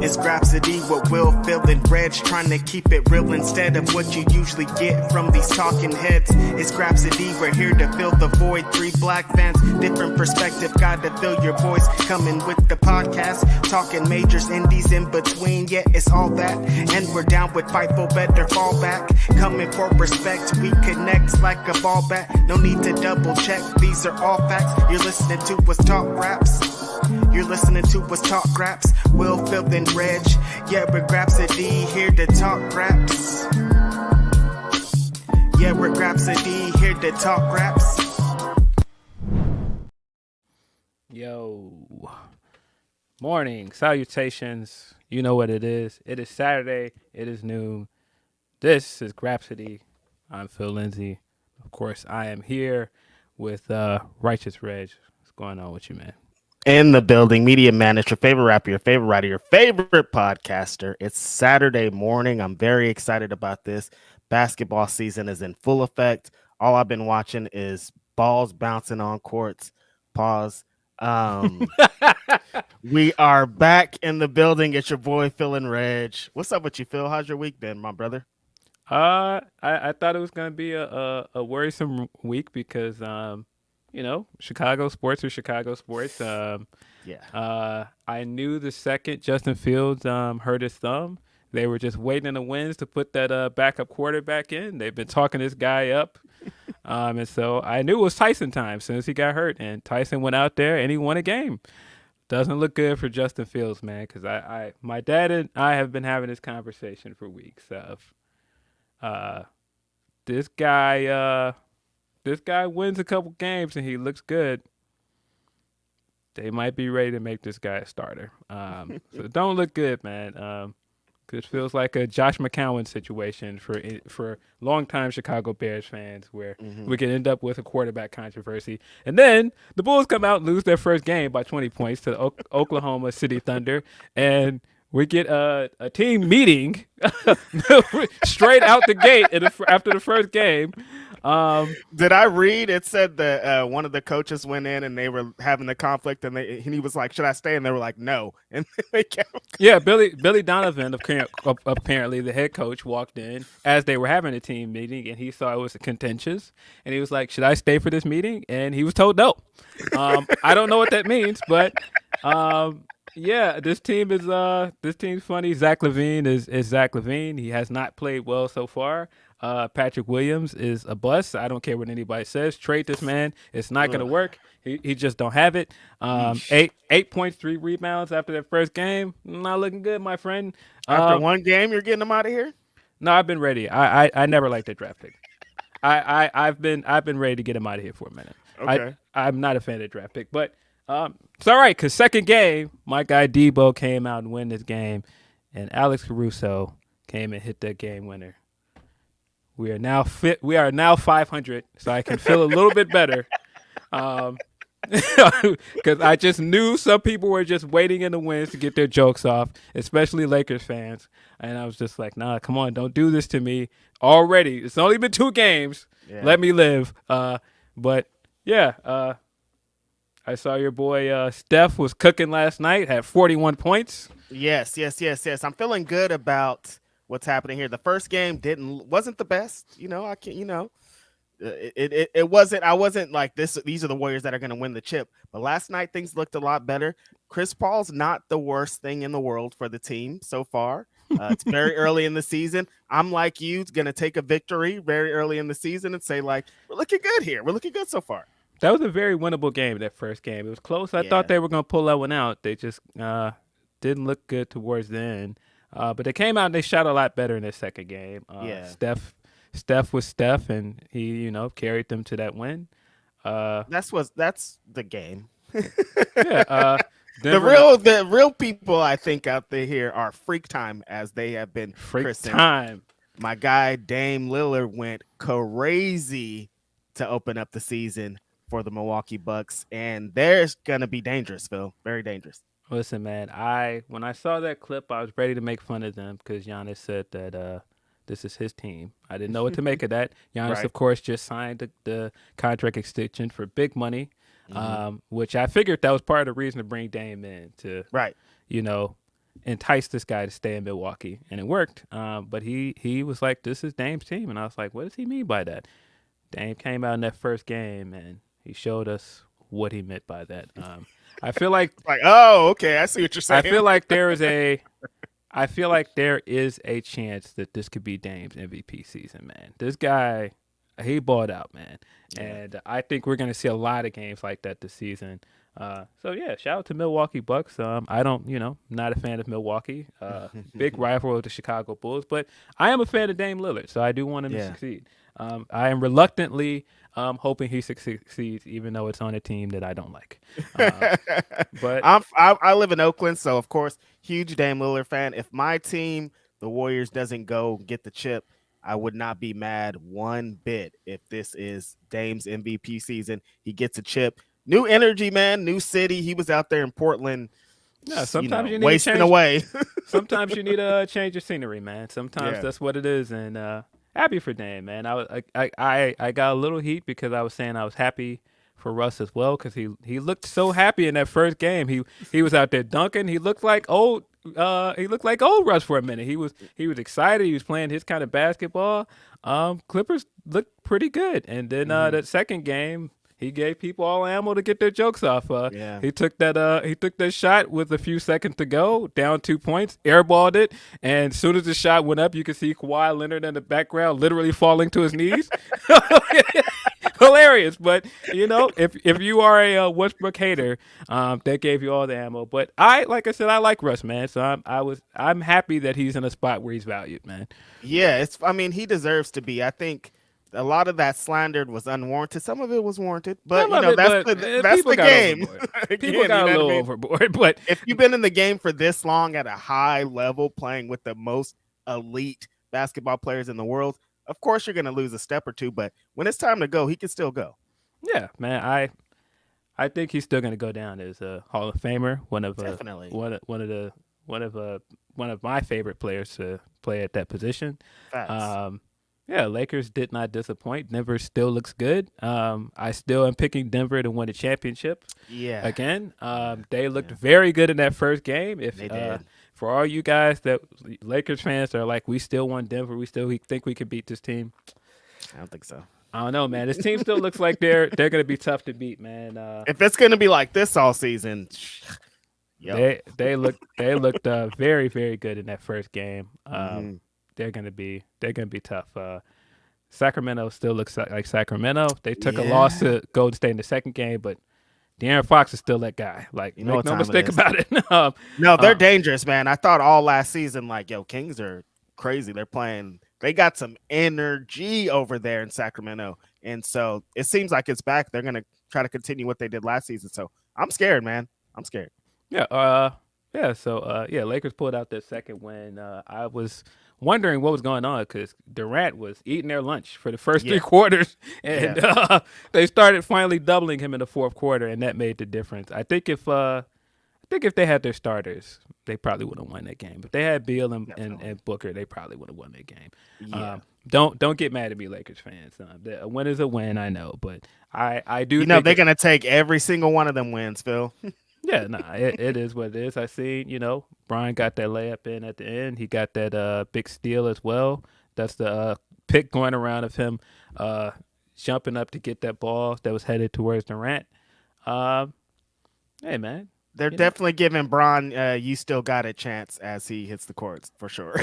It's Grapsody with Will, Phil, and Reg, trying to keep it real instead of what you usually get from these talking heads. It's Grapsody, we're here to fill the void. 3 black fans, different perspective, got to fill your voice. Coming with the podcast, talking majors, indies in between. Yeah, it's all that, and we're down with Fightful, better fall back. Coming for respect, we connect like a ball bat. No need to double check, these are all facts. You're listening to what's Talk Raps. You're listening to what's Talk Graps. Will, Phil, and Reg. Yeah, we're Grapsody, here to talk Graps. Yeah, we're Grapsody, here to talk Graps. Yo. Morning. Salutations. You know what it is. It is Saturday. It is noon. This is Grapsody. I'm Phil Lindsay. Of course, I am here with Righteous Reg. What's going on with you, man? In the building, media manager, favorite rapper, your favorite writer, your favorite podcaster. It's Saturday morning. I'm very excited about this. Basketball season is in full effect. All I've been watching is balls bouncing on courts. Pause. We are back in the building. It's your boy Phil and Reg. What's up with you, Phil? How's your week been, my brother? I thought it was gonna be a worrisome week because Chicago sports are Chicago sports. I knew the second Justin Fields hurt his thumb, they were just waiting in the wings to put that backup quarterback in. They've been talking this guy up. And so I knew it was Tyson time as soon as he got hurt, and Tyson went out there and he won a game. Doesn't look good for Justin Fields, man, because my dad and I have been having this conversation for weeks of this guy wins a couple games and he looks good. They might be ready to make this guy a starter. So don't look good, man. It feels like a Josh McCown situation for longtime Chicago Bears fans, where we can end up with a quarterback controversy. And then the Bulls come out and lose their first game by 20 points to the Oklahoma City Thunder, and we get a team meeting straight out the gate after the first game. Did I read? It said that one of the coaches went in and they were having the conflict, and he was like, "Should I stay?" And they were like, "No." And they kept. Yeah, Billy Donovan, apparently the head coach, walked in as they were having a team meeting, and he saw it was contentious, and he was like, "Should I stay for this meeting?" And he was told no. I don't know what that means, but yeah, this team's funny. Zach LaVine is Zach LaVine. He has not played well so far. Patrick Williams is a bust. I don't care what anybody says. Trade this man. It's not going to work. He just don't have it. 8.3 rebounds after that first game. Not looking good, my friend. After one game, you're getting him out of here? No, I've been ready. I never liked that draft pick. I've been ready to get him out of here for a minute. Okay. I'm not a fan of the draft pick, but it's all right, because second game, my guy Debo came out and win this game, and Alex Caruso came and hit that game winner. We are now 500, so I can feel a little bit better. Because I just knew some people were just waiting in the wings to get their jokes off, especially Lakers fans. And I was just like, nah, come on, don't do this to me already. It's only been 2 games. Yeah. Let me live. But, yeah, I saw your boy Steph was cooking last night, had 41 points. Yes. I'm feeling good about what's happening here. The first game wasn't the best. It wasn't. I wasn't like this. These are the Warriors that are going to win the chip. But last night things looked a lot better. Chris Paul's not the worst thing in the world for the team so far. It's very early in the season. I'm like you, going to take a victory very early in the season and say, like, we're looking good here. We're looking good so far. That was a very winnable game, that first game. It was close. I thought they were going to pull that one out. They just didn't look good towards the end. But they came out and they shot a lot better in their second game. Steph was Steph, and he, carried them to that win. That's the game. Yeah. The real people I think out there here are Freak Time, as they have been christened. Time. My guy Dame Lillard went crazy to open up the season for the Milwaukee Bucks, and they're gonna be dangerous, Phil. Very dangerous. Listen, man, when I saw that clip, I was ready to make fun of them because Giannis said that this is his team. I didn't know what to make of that. Giannis, right, of course, just signed the contract extension for big money, which I figured that was part of the reason to bring Dame in to, right, entice this guy to stay in Milwaukee, and it worked. But he was like, "This is Dame's team," and I was like, "What does he mean by that?" Dame came out in that first game, and he showed us what he meant by that. I feel like, oh, okay, I see what you're saying. I feel like there is a chance that this could be Dame's MVP season, man. This guy, he balled out, man, and I think we're gonna see a lot of games like that this season. So yeah, shout out to Milwaukee Bucks. I don't, not a fan of Milwaukee. Big rival of the Chicago Bulls, but I am a fan of Dame Lillard, so I do want him to succeed. I am reluctantly hoping he succeeds, even though it's on a team that I don't like. But I live in Oakland, so of course, huge Dame Lillard fan. If my team, the Warriors, doesn't go get the chip, I would not be mad one bit if this is Dame's MVP season. He gets a chip. New energy, man. New city. He was out there in Portland. Yeah, sometimes you need wasting to change, away. Sometimes you need to change your scenery, man. Sometimes that's what it is, and happy for Dame, man. I got a little heat because I was saying I was happy for Russ as well because he looked so happy in that first game. He was out there dunking. He looked like old. He looked like old Russ for a minute. He was excited. He was playing his kind of basketball. Clippers looked pretty good, and then that second game, he gave people all ammo to get their jokes off. He took that shot with a few seconds to go, down 2 points, airballed it, and as soon as the shot went up, you could see Kawhi Leonard in the background literally falling to his knees. Hilarious, but if you are a Westbrook hater, that gave you all the ammo. But like I said, I like Russ, man. So I'm happy that he's in a spot where he's valued, man. Yeah, he deserves to be. I think a lot of that slander was unwarranted. Some of it was warranted, but that's the game. People got a little overboard. But if you've been in the game for this long at a high level, playing with the most elite basketball players in the world, of course you're going to lose a step or two. But when it's time to go, he can still go. Yeah, man. I think he's still going to go down as a Hall of Famer. Definitely one of my favorite players to play at that position. Facts. Yeah, Lakers did not disappoint. Denver still looks good. I still am picking Denver to win the championship. Yeah. Again, they looked very good in that first game. If they did. For all you guys that Lakers fans that are like, we still want Denver, we think we can beat this team. I don't think so. I don't know, man. This team still looks like they're going to be tough to beat, man. If it's going to be like this all season, they looked very, very good in that first game. They're gonna be tough. Sacramento still looks like Sacramento. They took a loss to Golden State in the second game, but De'Aaron Fox is still that guy. Like, make no mistake about it. No, they're dangerous, man. I thought all last season, Kings are crazy. They got some energy over there in Sacramento, and so it seems like it's back. They're gonna try to continue what they did last season. So I'm scared, man. I'm scared. Yeah. So Lakers pulled out their second win. I was wondering what was going on because Durant was eating their lunch for the first 3 quarters, and they started finally doubling him in the fourth quarter, and that made the difference. I think if they had their starters, they probably would have won that game. If they had Beal and Booker, they probably would have won that game. Yeah. Don't get mad at me, Lakers fans. A win is a win, I know, but I do. They're gonna take every single one of them wins, Phil. Yeah, it is what it is. I seen, Brian got that layup in at the end. He got that big steal as well. That's the pick going around of him jumping up to get that ball that was headed towards Durant. Hey, man. They're definitely giving Bron you still got a chance as he hits the courts, for sure.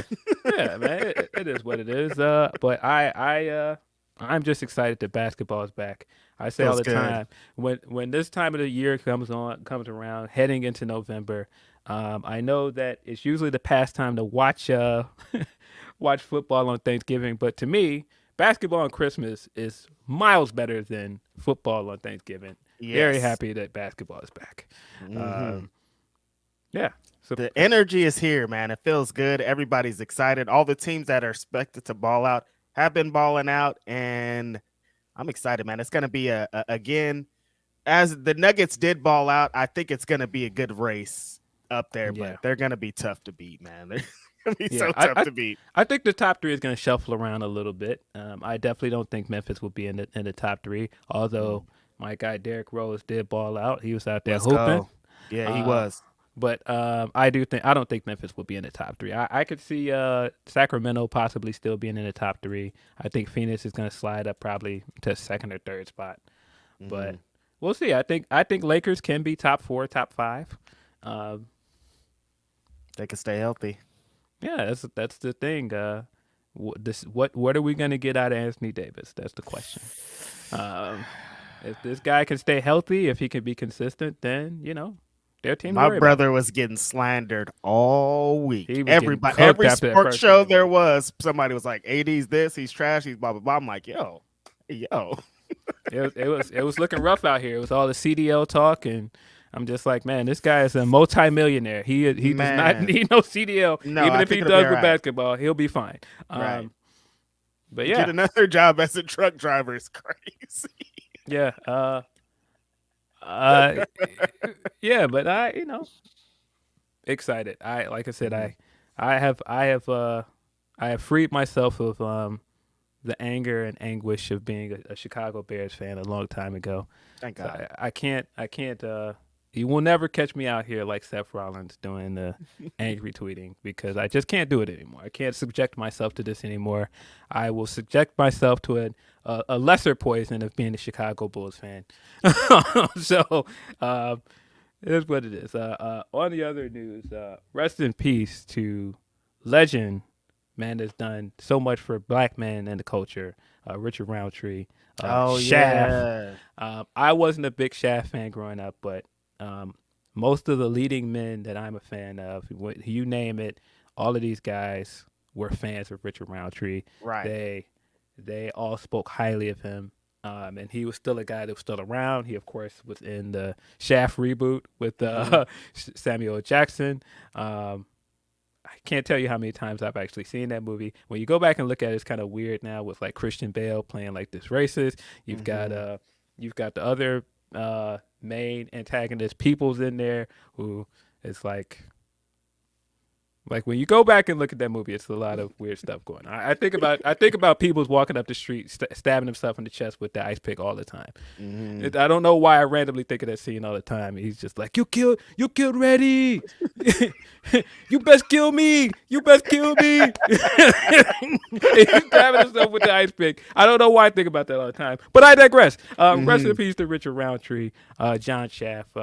Yeah, man. It is what it is. But I'm just excited that basketball is back. I say all the time when this time of the year comes around, heading into November. I know that it's usually the pastime to watch watch football on Thanksgiving, but to me, basketball on Christmas is miles better than football on Thanksgiving. Yes. Very happy that basketball is back. Yeah. So the energy is here, man. It feels good. Everybody's excited. All the teams that are expected to ball out have been balling out, and I'm excited, man. It's going to be again, as the Nuggets did ball out, I think it's going to be a good race up there, but they're going to be tough to beat, man. They're going to be so tough to beat. I think the top 3 is going to shuffle around a little bit. I definitely don't think Memphis will be in the top 3, although my guy Derrick Rose did ball out. He was out there hooping. Yeah, he was. But I don't think Memphis will be in the top 3. I could see Sacramento possibly still being in the top 3. I think Phoenix is going to slide up probably to second or third spot. But we'll see. I think Lakers can be top 4, top 5. They can stay healthy. Yeah, that's the thing. What are we going to get out of Anthony Davis? That's the question. If this guy can stay healthy, if he can be consistent, then their team. My brother was getting slandered all week. Every sports show game. There was somebody was like, "AD's this, he's trash, he's blah blah blah." I'm like, yo. It was looking rough out here. It was all the CDL talk, and I'm just like, man, this guy is a multi-millionaire. He does not need no CDL. No, even if he does with basketball, he'll be fine. Right. But yeah, get another job as a truck driver is crazy. Yeah. Yeah, but I excited. Like I said, I have freed myself of the anger and anguish of being a Chicago Bears fan a long time ago. Thank God. So I can't. You will never catch me out here like Seth Rollins doing the angry tweeting because I just can't do it anymore. I can't subject myself to this anymore. I will subject myself to a lesser poison of being a Chicago Bulls fan. So it is what it is. On the other news, rest in peace to legend, man that's done so much for black men and the culture, Richard Roundtree. Shaft. Yeah. I wasn't a big Shaft fan growing up, but most of the leading men that I'm a fan of, you name it, all of these guys were fans of Richard Roundtree. Right. They all spoke highly of him. And he was still a guy that was still around. He, of course, was in the Shaft reboot with Samuel L. Jackson. I can't tell you how many times I've actually seen that movie. When you go back and look at it, it's kind of weird now with like Christian Bale playing like this racist. You've got the other main antagonist Peoples in there who is like when you go back and look at that movie, it's a lot of weird stuff going on. I think about Peoples walking up the street stabbing himself in the chest with the ice pick all the time. I don't know why I randomly think of that scene all the time. He's just like, you killed Reddy. You best kill me. He's stabbing himself with the ice pick. I don't know why I think about that all the time, but I digress. Rest in peace to Richard Roundtree, John Shaft.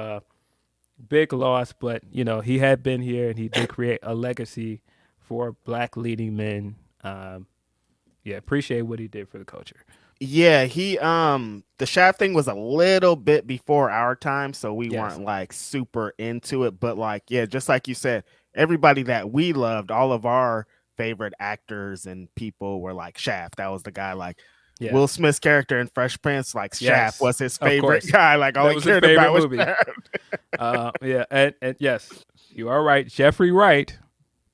Big loss, but he had been here and he did create a legacy for black leading men. Appreciate what he did for the culture. Yeah, he the Shaft thing was a little bit before our time, so we weren't like super into it. But like, yeah, just like you said, everybody that we loved, all of our favorite actors and people were like Shaft. That was the guy. Like Will Smith's character in Fresh Prince, like Shaft was his favorite guy. Like all he cared about was Shaft. And yes, you are right. Jeffrey Wright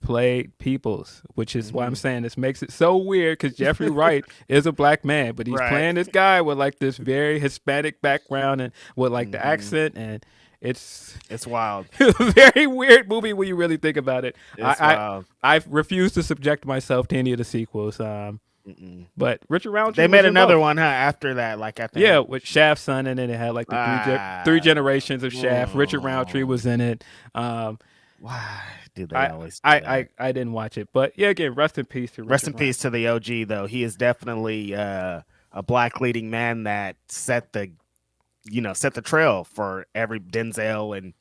played Peoples, which is why I'm saying this makes it so weird because Jeffrey Wright is a black man, but he's playing this guy with like this very Hispanic background and with like the accent, and it's wild. Very weird movie when you really think about it. Wild. I refuse to subject myself to any of the sequels. But Richard Roundtree, they made another one, after that, like at the with Shaft's son, and then it had like the three generations of Shaft. Richard Roundtree was in it. Why did they always? I didn't watch it, but again, rest in peace to Richard Roundtree. To the OG though. He is definitely a black leading man that set the trail for every Denzel and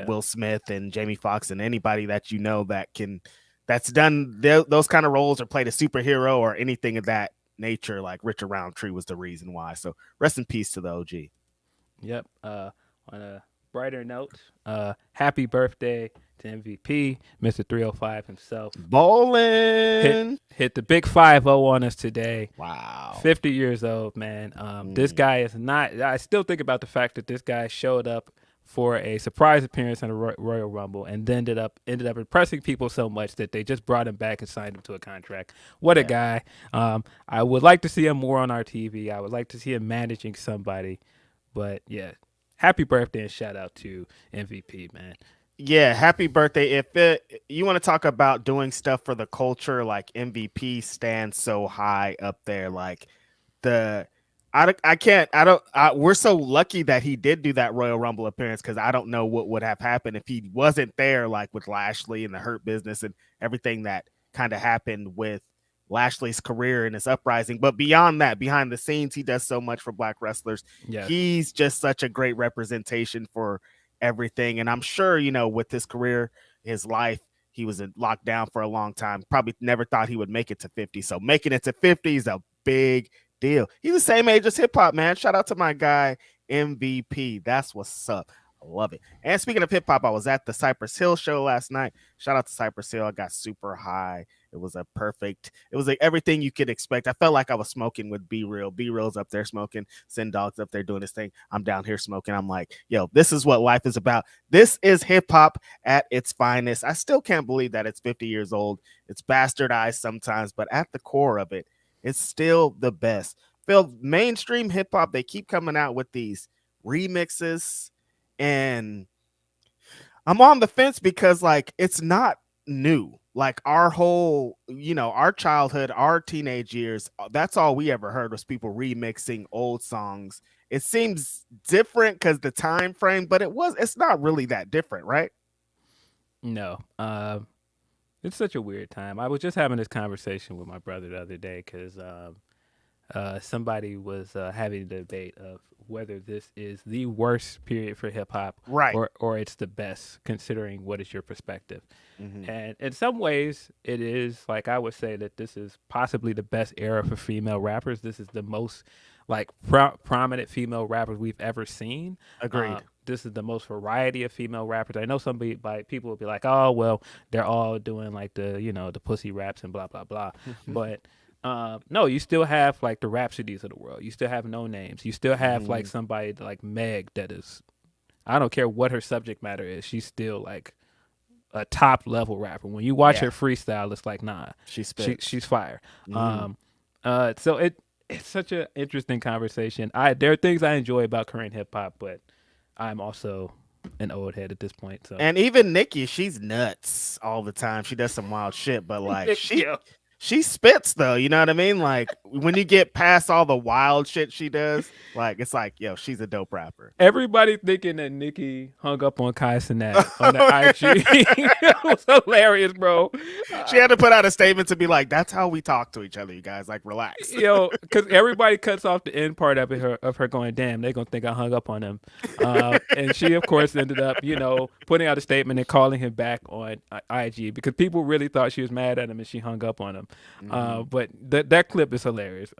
Will Smith and Jamie Foxx and anybody that that's done those kind of roles or played a superhero or anything of that nature. Like Richard Roundtree was the reason why. So rest in peace to the OG. Yep. On a brighter note, happy birthday to MVP, Mr. 305 himself. Bowling hit the big 5-0 on us today. Wow. 50 years old, man. This guy is not. I still think about the fact that this guy showed up for a surprise appearance in a Royal Rumble and then ended up impressing people so much that they just brought him back and signed him to a contract. What a guy. I would like to see him more on our TV. I would like to see him managing somebody. But happy birthday and shout out to MVP, man. Yeah, happy birthday. If you want to talk about doing stuff for the culture, like MVP stands so high up there. Like I can't. I don't. We're so lucky that he did do that Royal Rumble appearance because I don't know what would have happened if he wasn't there, like with Lashley and the Hurt Business and everything that kind of happened with Lashley's career and his uprising. But beyond that, behind the scenes, he does so much for Black wrestlers. Yes. He's just such a great representation for everything. And I'm sure, with his career, his life, he was locked down for a long time. Probably never thought he would make it to 50. So making it to 50 is a big deal. He's the same age as hip hop, man. Shout out to my guy MVP. That's what's up. I love it. And speaking of hip hop, I was at the Cypress Hill show last night. Shout out to Cypress Hill. I got super high. It was like everything you could expect. I felt like I was smoking with B Real. B Real's up there smoking. Sin Dog's up there doing his thing. I'm down here smoking. I'm like, yo, this is what life is about. This is hip hop at its finest. I still can't believe that it's 50 years old. It's bastardized sometimes, but at the core of it, it's still the best. Phil, mainstream hip hop, they keep coming out with these remixes, and I'm on the fence because like it's not new. Like our whole, our childhood, our teenage years, that's all we ever heard was people remixing old songs. It seems different because the time frame, but it's not really that different, right? No. It's such a weird time. I was just having this conversation with my brother the other day because somebody was having a debate of whether this is the worst period for hip hop, right, or it's the best, considering what is your perspective. Mm-hmm. And in some ways, it is. Like I would say that this is possibly the best era for female rappers. This is the most like prominent female rappers we've ever seen. Agreed. This is the most variety of female rappers. I know people will be like, oh well, they're all doing like the pussy raps and blah blah blah, but. No, you still have like the Grapsodies of the world. You still have No Names. You still have like somebody like Meg that is, I don't care what her subject matter is. She's still like a top level rapper. When you watch her freestyle, it's like, nah, she's fire. So it's such an interesting conversation. There are things I enjoy about current hip hop, but I'm also an old head at this point. So, and even Nicki, she's nuts all the time. She does some wild shit, but like she spits though, you know what I mean? Like when you get past all the wild shit she does, like it's like, yo, she's a dope rapper. Everybody thinking that Nicki hung up on Kai Cenat on the IG. It was hilarious, bro. She had to put out a statement to be like, that's how we talk to each other, you guys. Like, relax. Yo, because everybody cuts off the end part of her going, damn, they're going to think I hung up on him. And she, of course, ended up, putting out a statement and calling him back on IG because people really thought she was mad at him and she hung up on him. But that clip is hilarious.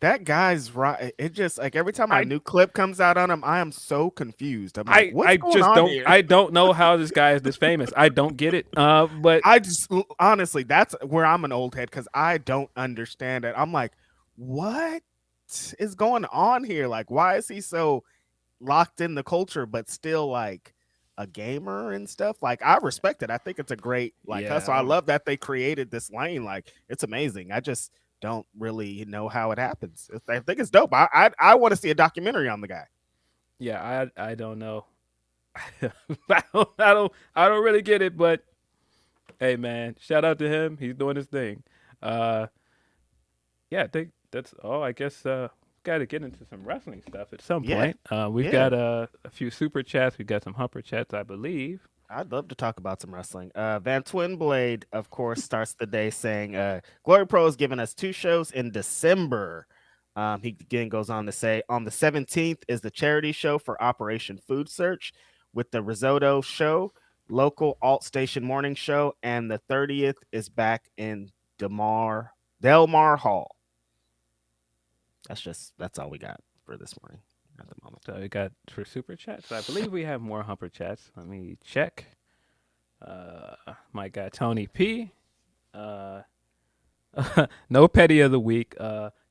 That guy's right. It just like every time a new clip comes out on him, I am so confused. I'm like, what's going on here? I don't know how this guy is this famous. I don't get it. But I just honestly, that's where I'm an old head because I don't understand it. I'm like, what is going on here? Like, why is he so locked in the culture, but still like a gamer and stuff? Like, I respect it. I think it's a great hustle. I love that they created this lane. Like, it's amazing. I just don't really know how it happens. I think it's dope. I want to see a documentary on the guy. Yeah, I don't know. I don't really get it, but hey man, shout out to him. He's doing his thing. I think that's all. I guess got to get into some wrestling stuff at some point. We've got a few super chats. We've got some humper chats, I believe. I'd love to talk about some wrestling. Van Twinblade, of course, starts the day saying, Glory Pro has given us 2 shows in December. He again goes on to say, on the 17th is the charity show for Operation Food Search with the Risotto Show, local alt station morning show, and the 30th is back in Del Mar Hall. That's all we got for this morning. At the moment. So we got for super chats. I believe we have more humper chats. Let me check. My guy Tony P. No petty of the week.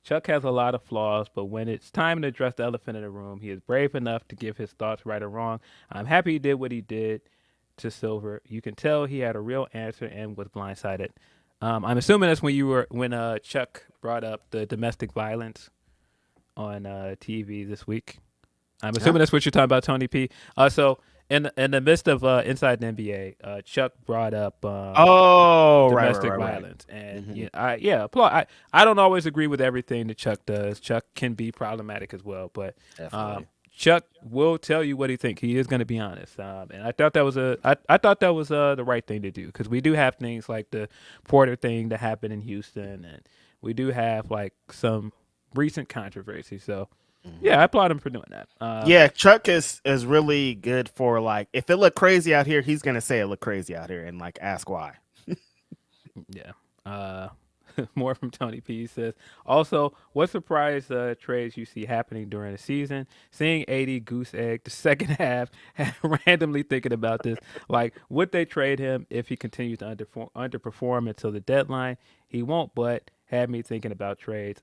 Chuck has a lot of flaws, but when it's time to address the elephant in the room, he is brave enough to give his thoughts right or wrong. I'm happy he did what he did to Silver. You can tell he had a real answer and was blindsided. I'm assuming that's when Chuck brought up the domestic violence on TV this week. I'm assuming that's what you're talking about, Tony P. So in the midst of Inside the NBA, Chuck brought up domestic violence, and applaud. I don't always agree with everything that Chuck does. Chuck can be problematic as well, but Chuck will tell you what he thinks. He is going to be honest, and I thought that was the right thing to do, because we do have things like the Porter thing that happened in Houston, and we do have like some recent controversy. So yeah, I applaud him for doing that. Chuck is really good for, like, if it look crazy out here, he's gonna say it look crazy out here and like ask why. Yeah. More from Tony P says, also, what surprise trades you see happening during the season? Seeing 80 goose egg the second half, randomly thinking about this. Like, would they trade him if he continues to underperform until the deadline? He won't, but had me thinking about trades.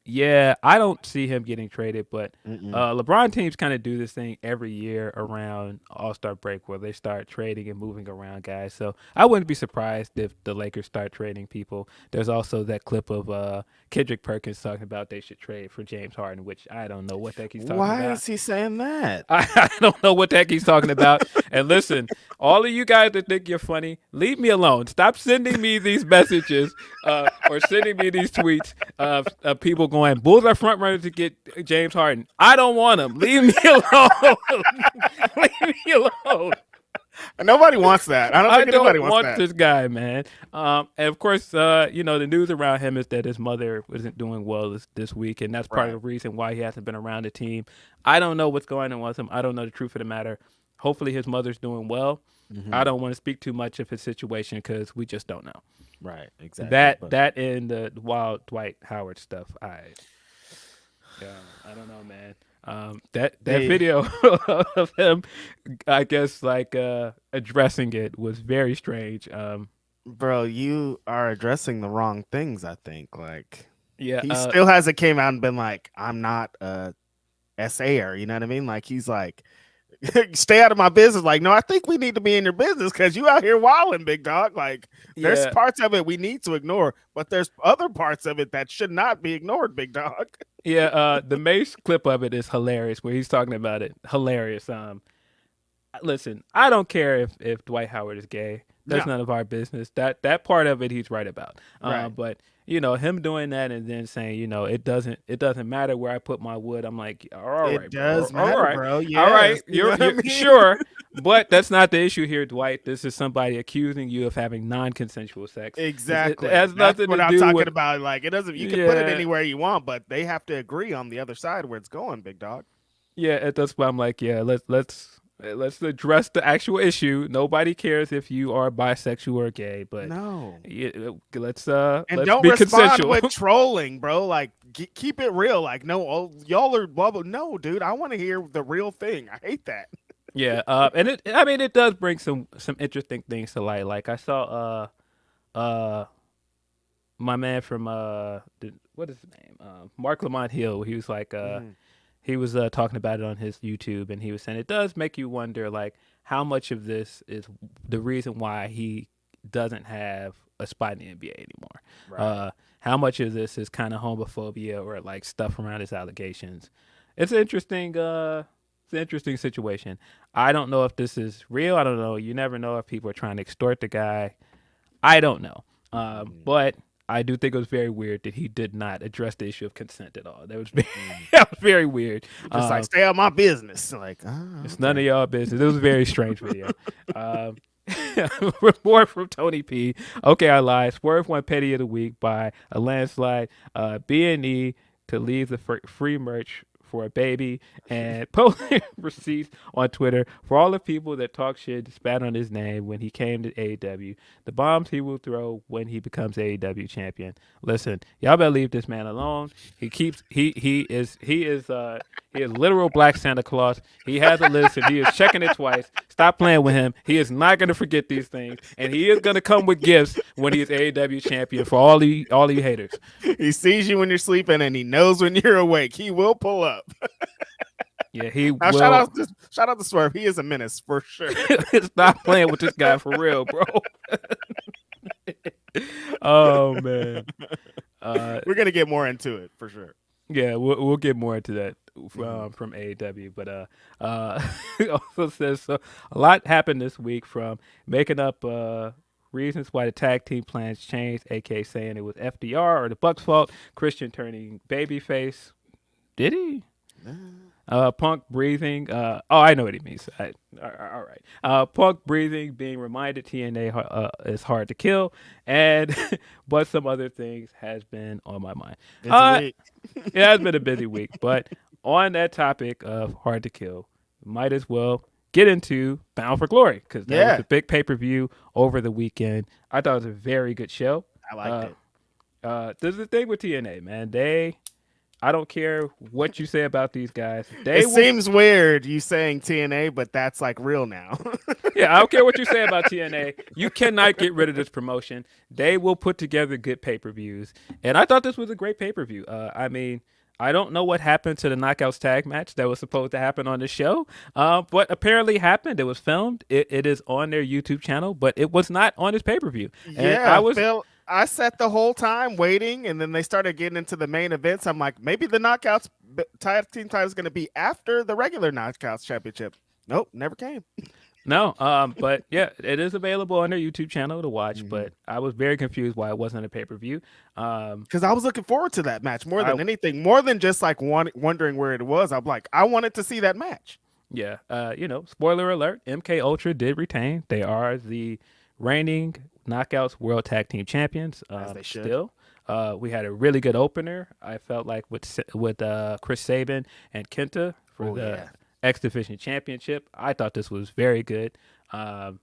Yeah, I don't see him getting traded, but LeBron teams kind of do this thing every year around All-Star break where they start trading and moving around guys. So I wouldn't be surprised if the Lakers start trading people. There's also that clip of Kendrick Perkins talking about they should trade for James Harden, which I don't know what the heck he's talking about. Why is he saying that? I don't know what the heck he's talking about. And listen, all of you guys that think you're funny, leave me alone. Stop sending me these messages or sending me these tweets of people going, Bulls are front runners to get James Harden. I don't want him. Leave me alone. Leave me alone. Nobody wants that. I don't think anybody wants that. This guy, man. And of course, the news around him is that his mother wasn't doing well this week, and that's part of the reason why he hasn't been around the team. I don't know what's going on with him. I don't know the truth of the matter. Hopefully his mother's doing well. I don't want to speak too much of his situation because we just don't know. Right, exactly. That and the wild Dwight Howard stuff. I don't know, man. That video of him, I guess, like addressing it was very strange. Bro, you are addressing the wrong things, I think. Like, yeah, he still hasn't came out and been like, I'm not a SAer, you know what I mean? Like, he's like, stay out of my business. Like, no, I think we need to be in your business because you out here wilding, big dog. Like, there's parts of it we need to ignore, but there's other parts of it that should not be ignored, big dog. Yeah, the Mace clip of it is hilarious where he's talking about it. Hilarious. Listen, I don't care if Dwight Howard is gay. That's none of our business. That part of it he's right about. But him doing that and then saying, it doesn't matter where I put my wood. I'm like, all right, it does bro. matter, All right, bro. Yes. All right, you're sure, but that's not the issue here, Dwight. This is somebody accusing you of having non-consensual sex. Exactly. It has nothing what to I'm do talking with, about. Like, it doesn't. You can put it anywhere you want, but they have to agree on the other side where it's going, big dog. Yeah, that's why I'm like, let's address the actual issue. Nobody cares if you are bisexual or gay, but let's don't be respond consensual. with trolling, bro. Like, keep it real. Like, no, y'all are blah blah. No, dude, I want to hear the real thing. I hate that. Yeah, and it does bring some interesting things to light. Like I saw my man from what is his name? Mark Lamont Hill. He was like he was talking about it on his YouTube, and he was saying it does make you wonder, like, how much of this is the reason why he doesn't have a spot in the NBA anymore. Right. How much of this is kind of homophobia or like stuff around his allegations? It's an interesting situation. I don't know if this is real. I don't know. You never know if people are trying to extort the guy. I don't know. But I do think it was very weird that he did not address the issue of consent at all. That was very weird. Just like, stay out of my business. Like, it's none of y'all business. It was a very strange video. More from Tony P. Okay, I lied. Swerve won Petty of the Week by a landslide. B&E to leave the free merch for a baby, and posting receipts on Twitter for all the people that talk shit, spat on his name when he came to AEW. The bombs he will throw when he becomes AEW champion. Listen, y'all better leave this man alone. He is literal Black Santa Claus. He has a list and he is checking it twice. Stop playing with him. He is not going to forget these things, and he is going to come with gifts when he is AEW champion for all you haters. He sees you when you're sleeping and he knows when you're awake. He will pull up. Yeah, he now, will. Shout out to Swerve. He is a menace for sure. Stop playing with this guy for real, bro. Oh man. We're gonna get more into it for sure. Yeah, we'll get more into that from AEW, but it also says so. A lot happened this week from making up reasons why the tag team plans changed, aka saying it was FDR or the Bucks' fault. Christian turning babyface. Did he? Punk breathing. I know what he means. All right. Punk breathing, being reminded TNA is hard to kill, and but some other things has been on my mind. Busy week. It has been a busy week, but on that topic of hard to kill, might as well get into Bound for Glory because that was Yeah, a big pay-per-view over the weekend. I thought it was a very good show. I liked it. This is the thing with TNA, man. I don't care what you say about these guys. It seems weird you saying TNA, but that's like real now. Yeah, I don't care what you say about TNA. You cannot get rid of this promotion. They will put together good pay-per-views. And I thought this was a great pay-per-view. I mean, I don't know what happened to the Knockouts tag match that was supposed to happen on the show, but apparently happened. It was filmed. It is on their YouTube channel, but it was not on this pay-per-view. And Phil, I sat the whole time waiting, and then they started getting into the main events. I'm like, maybe the Knockouts tag team title is going to be after the regular Knockouts championship. Nope, never came. No, but yeah, it is available on their YouTube channel to watch. But I was very confused why it wasn't a pay-per-view. Because I was looking forward to that match more than anything, more than just like wondering where it was. I'm like, I wanted to see that match. Yeah, spoiler alert: MK Ultra did retain. They are the reigning Knockouts World Tag Team Champions. As they should. Still, we had a really good opener. I felt like with Chris Sabin and Kenta for the X Division Championship. I thought this was very good. The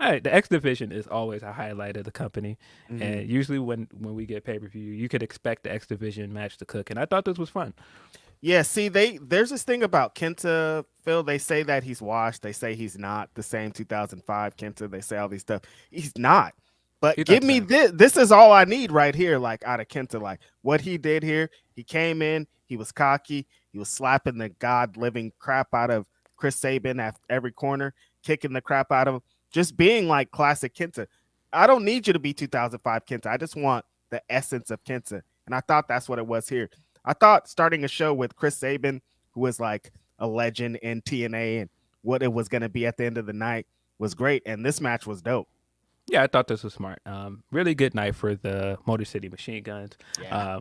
X Division is always a highlight of the company, and usually when we get pay-per-view, you could expect the X Division match to cook, and I thought this was fun. Yeah, see, there's this thing about Kenta, Phil. They say that he's washed. They say he's not the same 2005 Kenta. They say all these stuff. He's not. But give me this. This is all I need right here, like out of Kenta. Like what he did here. He came in. He was cocky. He was slapping the god-living crap out of Chris Sabin at every corner, kicking the crap out of him. Just being like classic Kenta. I don't need you to be 2005 Kenta. I just want the essence of Kenta. And I thought that's what it was here. I thought starting a show with Chris Sabin, who was like a legend in TNA, and what it was going to be at the end of the night was great. And this match was dope. Yeah, I thought this was smart. Really good night for the Motor City Machine Guns. Yeah.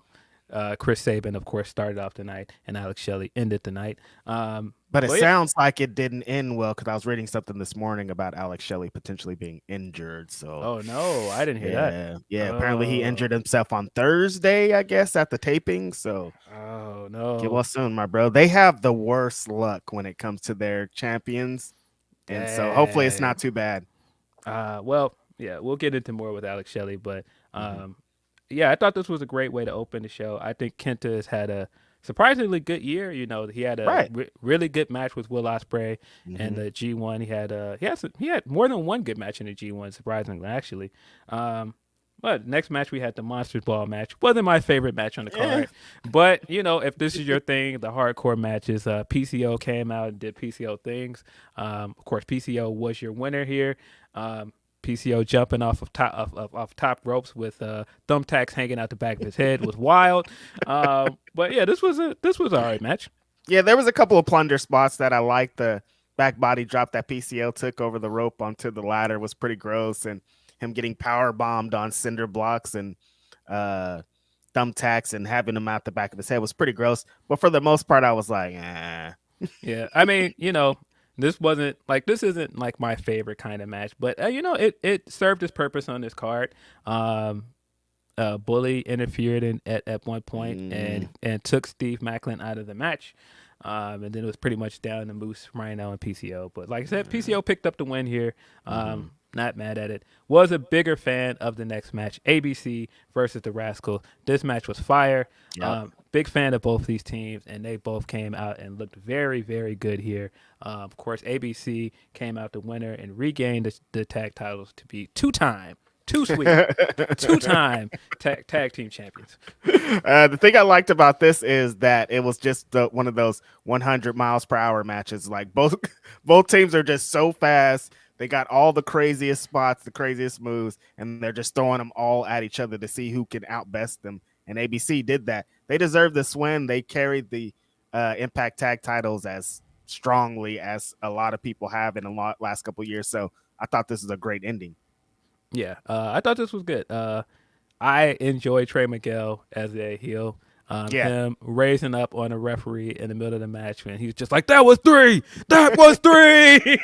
Chris Sabin, of course, started off the night, and Alex Shelley ended the night. But it sounds like it didn't end well because I was reading something this morning about Alex Shelley potentially being injured. So, oh no, I didn't hear that. Yeah, apparently he injured himself on Thursday, I guess, at the taping. So, oh no, get well soon, my bro. They have the worst luck when it comes to their champions, and so hopefully it's not too bad. Well, yeah, we'll get into more with Alex Shelley, but yeah, I thought this was a great way to open the show. I think Kenta has had a surprisingly good year. You know, he had a really good match with Will Ospreay and the G1. He had more than one good match in the G1, surprisingly, actually. But next match we had the Monsters Ball match. Wasn't my favorite match on the card, but you know, if this is your thing, the hardcore matches. PCO came out and did PCO things. Of course, PCO was your winner here. PCO jumping off of top ropes with thumbtacks hanging out the back of his head was wild. But yeah, this was all right match. Yeah, there was a couple of plunder spots that I liked. The back body drop that PCO took over the rope onto the ladder was pretty gross, and him getting power bombed on cinder blocks and thumbtacks and having him out the back of his head was pretty gross. But for the most part, I was like, Yeah, I mean, you know, this isn't like my favorite kind of match, but you know, it served its purpose on this card. Bully interfered at one point and took Steve Macklin out of the match. And then it was pretty much down to Moose, Rhino, and PCO. But like I said, PCO picked up the win here. Not mad at it. Was a bigger fan of the next match, ABC versus the Rascals. This match was fire. Yep. Big fan of both these teams, and they both came out and looked very, very good here. Of course, ABC came out the winner and regained the tag titles to be two-time tag team champions. The thing I liked about this is that it was just one of those 100 miles per hour matches. Like both teams are just so fast. They got all the craziest spots, the craziest moves, and they're just throwing them all at each other to see who can outbest them and ABC did that. They deserved this win. They carried the Impact Tag titles as strongly as a lot of people have in the last couple of years. So I thought this was a great ending. Yeah, I thought this was good. I enjoy Trey Miguel as a heel. Him raising up on a referee in the middle of the match, and he's just like, "That was 3. That was 3."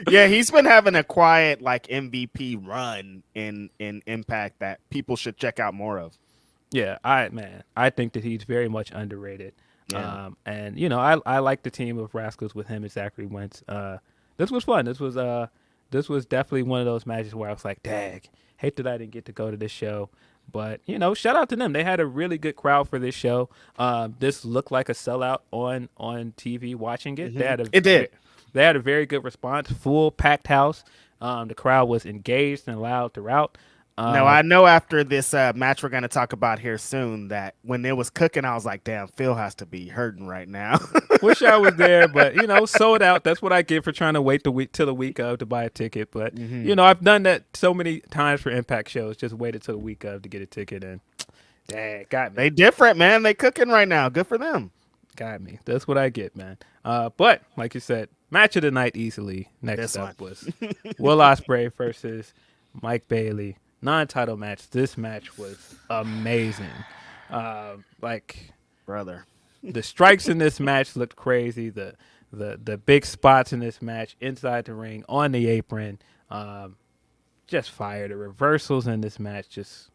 Yeah, he's been having a quiet like MVP run in Impact that people should check out more of. Yeah, I think that he's very much underrated. Yeah. And I like the team of Rascals with him and Zachary Wentz. This was fun. This was definitely one of those matches where I was like, "Dag, hate that I didn't get to go to this show." But shout out to them. They had a really good crowd for this show. This looked like a sellout on TV. Watching it, It did. They had a very good response. Full packed house. The crowd was engaged and loud throughout. Now, I know after this match we're going to talk about here soon that when it was cooking, I was like, damn, Phil has to be hurting right now. Wish I was there, but, sold out. That's what I get for trying to wait till the week of to buy a ticket. But, I've done that so many times for Impact shows, just waited till the week of to get a ticket. And, dang, got me. They different, man. They cooking right now. Good for them. Got me. That's what I get, man. But, like you said, match of the night easily. Next up was Will Ospreay versus Mike Bailey. Non-title match. This match was amazing. Brother, the strikes in this match looked crazy. The big spots in this match inside the ring, on the apron, just fire. The reversals in this match, just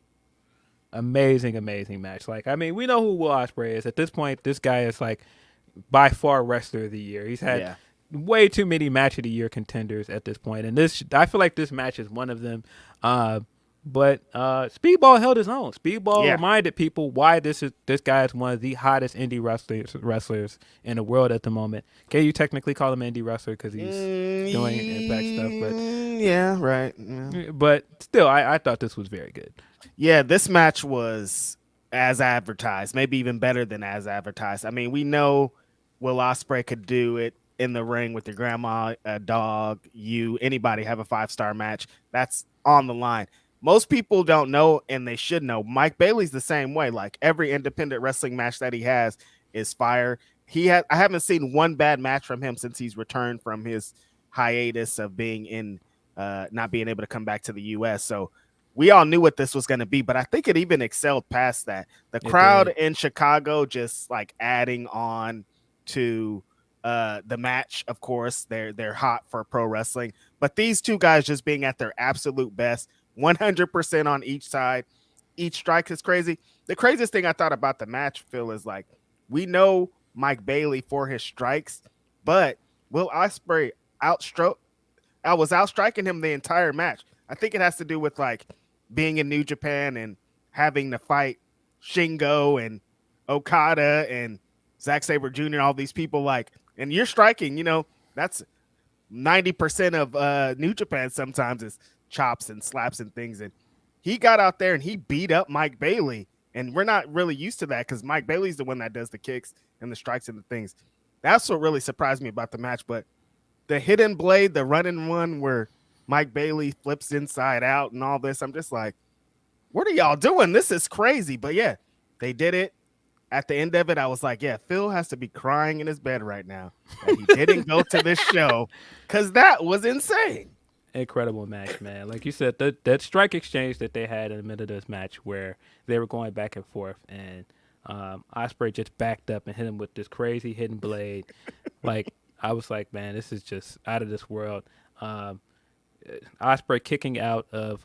amazing match. We know who Will Ospreay is at this point. This guy is by far wrestler of the year. He's had way too many match of the year contenders at this point, and I feel like this match is one of them. But Speedball held his own. Speedball reminded people why this guy is one of the hottest indie wrestlers in the world at the moment. Can you technically call him an indie wrestler because he's doing Impact stuff? But yeah, right. Yeah. But still, I thought this was very good. Yeah, this match was as advertised, maybe even better than as advertised. We know Will Ospreay could do it in the ring with your grandma, a dog, anybody have a 5-star match. That's on the line. Most people don't know, and they should know, Mike Bailey's the same way. Like every independent wrestling match that he has is fire. I haven't seen one bad match from him since he's returned from his hiatus of being in not being able to come back to the US. So we all knew what this was going to be, but I think it even excelled past that. The crowd in Chicago just adding on to the match. Of course, they're hot for pro wrestling, but these two guys just being at their absolute best, 100% on each side. Each strike is crazy. The craziest thing I thought about the match, Phil, is we know Mike Bailey for his strikes, but Will Ospreay was outstriking him the entire match. I think it has to do with being in New Japan and having to fight Shingo and Okada and Zack Sabre Jr., all these people and you're striking, that's 90% of New Japan sometimes is chops and slaps and things. And he got out there and he beat up Mike Bailey. And we're not really used to that because Mike Bailey's the one that does the kicks and the strikes and the things. That's what really surprised me about the match. But the hidden blade, the running one where Mike Bailey flips inside out and all this, I'm just like, what are y'all doing? This is crazy. But yeah, they did it. At the end of it, I was like, yeah, Phil has to be crying in his bed right now that he didn't go to this show because that was insane. Incredible match, man. Like you said, that strike exchange that they had in the middle of this match where they were going back and forth and Ospreay just backed up and hit him with this crazy hidden blade. I was like, man, this is just out of this world. Ospreay kicking out of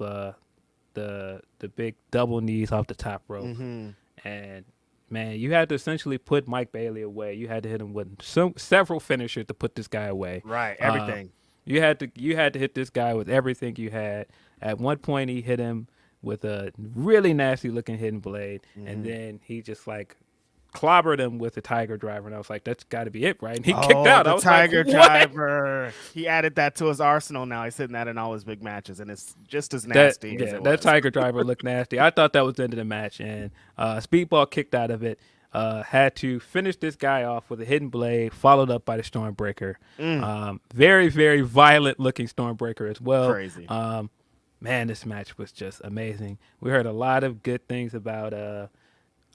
the big double knees off the top rope. And man, you had to essentially put Mike Bailey away. You had to hit him with several finishers to put this guy away. Right, everything. You had to hit this guy with everything you had. At one point, he hit him with a really nasty looking hidden blade, and then he just clobbered him with a Tiger Driver, and I was like, that's got to be it, right? And he kicked out. The I was Tiger like, what? Driver. He added that to his arsenal now. He's hitting that in all his big matches, and it's just as nasty as it was. That Tiger Driver looked nasty. I thought that was the end of the match, and Speedball kicked out of it. Had to finish this guy off with a hidden blade, followed up by the Stormbreaker. Very, very violent looking Stormbreaker as well. Crazy. man, this match was just amazing. We heard a lot of good things about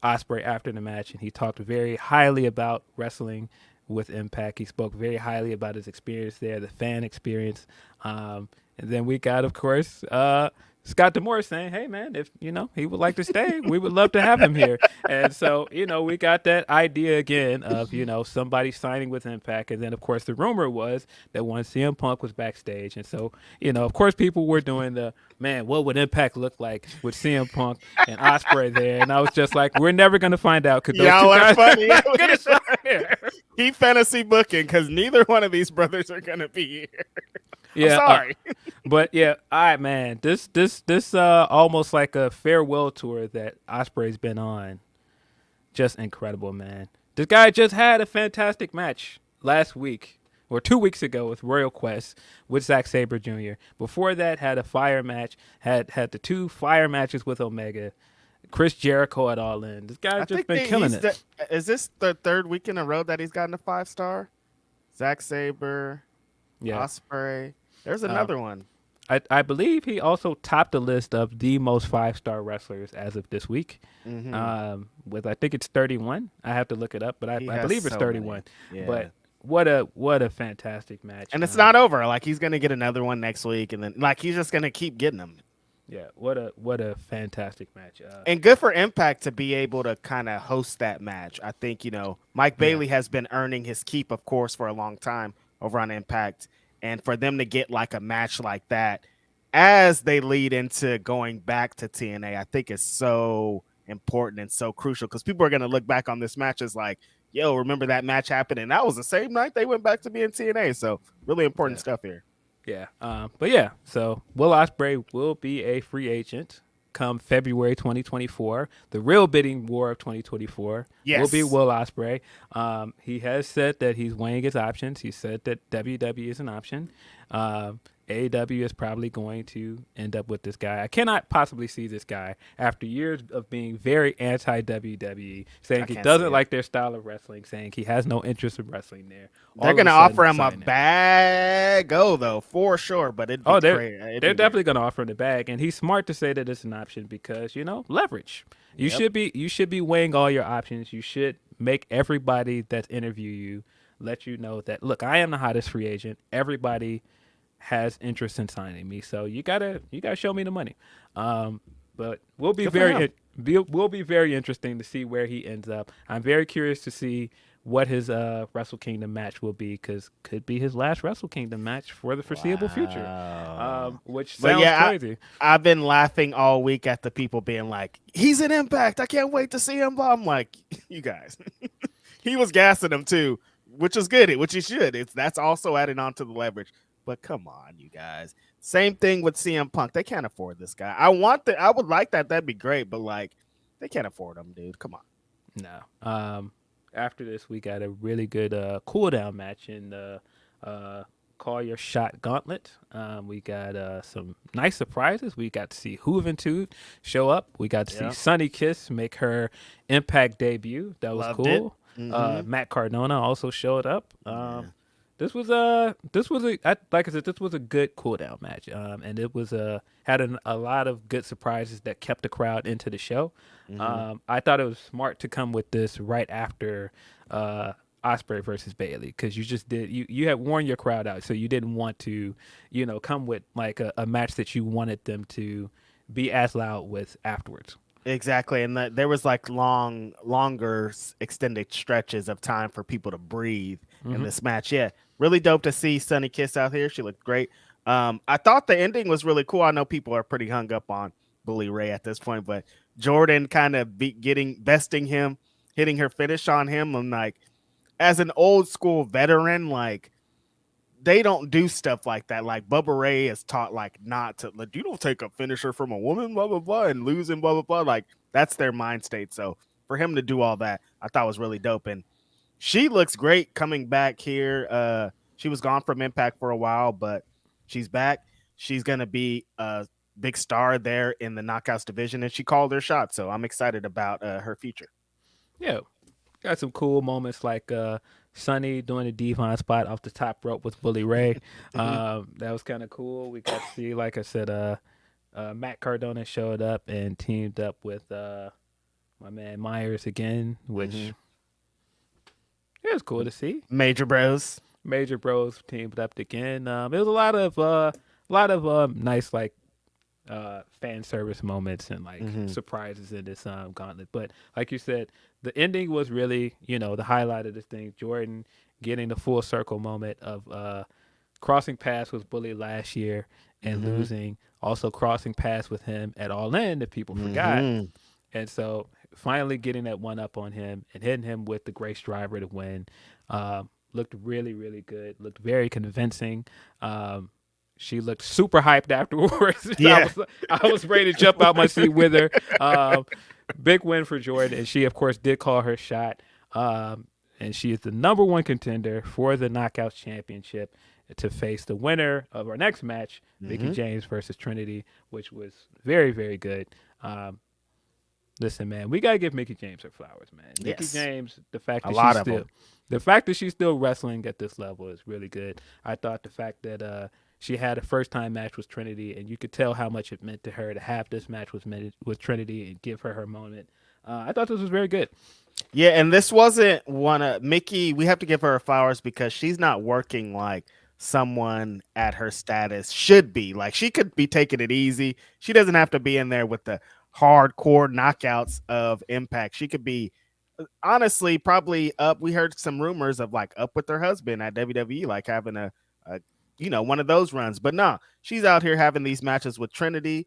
Ospreay after the match, and he talked very highly about wrestling with Impact. He spoke very highly about his experience there, the fan experience. And then we got, of course, Scott D'Amore saying, hey, man, if, he would like to stay, we would love to have him here. And so, we got that idea again of, somebody signing with Impact. And then, of course, the rumor was that once CM Punk was backstage. And so, of course, people were doing man, what would Impact look like with CM Punk and Ospreay there? And I was just like, we're never going to find out. Because y'all are funny. Here. He fantasy booking because neither one of these brothers are going to be here. Yeah, I'm sorry. But yeah, all right, man. This almost like a farewell tour that Ospreay's been on. Just incredible, man. This guy just had a fantastic match last week or 2 weeks ago with Royal Quest with Zack Sabre Jr. Before that, had a fire match. Had the 2 fire matches with Omega. Chris Jericho at All In. This guy's just been killing it. Is this the 3rd week in a row that he's gotten a 5-star? Zack Sabre, Ospreay. There's another one. I believe he also topped the list of the most 5-star wrestlers as of this week. With I think it's 31. I have to look it up, but I believe it's 31. Yeah. But what a fantastic match. And it's not over. Like he's gonna get another one next week, and then like he's just gonna keep getting them. Yeah, what a fantastic match. And good for Impact to be able to kind of host that match. I think, Mike Bailey has been earning his keep, of course, for a long time over on Impact. And for them to get like a match like that as they lead into going back to TNA, I think is so important and so crucial because people are going to look back on this match as like, yo, remember that match happened? And that was the same night they went back to being TNA. So really important stuff here. Yeah. But yeah, so Will Ospreay will be a free agent come February 2024. The real bidding war of 2024 will be Will Ospreay. He has said that he's weighing his options. He said that WWE is an option. AEW is probably going to end up with this guy. I cannot possibly see this guy after years of being very anti-WWE, saying he doesn't like their style of wrestling, saying he has no interest in wrestling there. They're going to offer him a bag, though, for sure. But they're definitely going to offer him the bag, and he's smart to say that it's an option because leverage. You should be weighing all your options. You should make everybody that interview you let you know that look, I am the hottest free agent. Everybody has interest in signing me, so you gotta show me the money. But will be very interesting to see where he ends up. I'm very curious to see what his Wrestle Kingdom match will be because could be his last Wrestle Kingdom match for the foreseeable future. Which sounds crazy. I've been laughing all week at the people being like, "He's an Impact. I can't wait to see him." I'm like, you guys, he was gassing him too, which is good. Which he should. That's also adding on to the leverage. But come on, you guys. Same thing with CM Punk. They can't afford this guy. I would like that. That'd be great. But like, they can't afford him, dude. Come on. No. After this, we got a really good cool down match in the Call Your Shot Gauntlet. We got some nice surprises. We got to see Juventud show up. We got to see Sunny Kiss make her Impact debut. That was cool. Matt Cardona also showed up. This was a good cool down match, and it was had a lot of good surprises that kept the crowd into the show. I thought it was smart to come with this right after Ospreay versus Bayley because you had worn your crowd out, so you didn't want to come with like a match that you wanted them to be as loud with afterwards. Exactly, and there was like longer extended stretches of time for people to breathe in this match. Yeah, really dope to see Sunny Kiss out here. She looked great. I thought the ending was really cool. I know people are pretty hung up on Bully Ray at this point, but Jordan kind of besting him, hitting her finish on him. I'm like, as an old school veteran, like they don't do stuff like that. Like Bubba Ray is taught like not to, like, you don't take a finisher from a woman, blah, blah, blah, and losing, blah, blah, blah. Like that's their mind state. So for him to do all that, I thought was really dope. And she looks great coming back here. She was gone from Impact for a while, but she's back. She's going to be a big star there in the Knockouts division, and she called her shot. So I'm excited about her future. Yeah. Got some cool moments like Sonny doing the Devon spot off the top rope with Bully Ray. That was kind of cool. We got to see, like I said, Matt Cardona showed up and teamed up with my man Myers again, which it was cool to see. Major Bros. Major Bros teamed up again. It was a lot of nice like fan service moments and like surprises in this gauntlet. But like you said, the ending was really, the highlight of this thing. Jordan getting the full circle moment of crossing paths with Bully last year and losing. Also crossing paths with him at All In, if people forgot. And so finally getting that one up on him and hitting him with the Grace Driver to win. Looked really, really good. Looked very convincing. She looked super hyped afterwards. Yeah. I was ready to jump out my seat with her. Big win for Jordan. And she, of course, did call her shot. And she is the number one contender for the Knockouts Championship to face the winner of our next match, Mickie James versus Trinity, which was very, very good. Listen, man, we gotta give Mickie James her flowers, man. Mickie James, the fact that she's still wrestling at this level is really good. I thought the fact that she had a first time match with Trinity, and you could tell how much it meant to her to have this match with Trinity and give her moment. I thought this was very good. Yeah, and this wasn't one of Mickie. We have to give her flowers because she's not working like someone at her status should be. Like, she could be taking it easy. She doesn't have to be in there with the hardcore knockouts of Impact. She could be honestly probably up. We heard some rumors of like up with her husband at WWE, like having a one of those runs. But no, she's out here having these matches with Trinity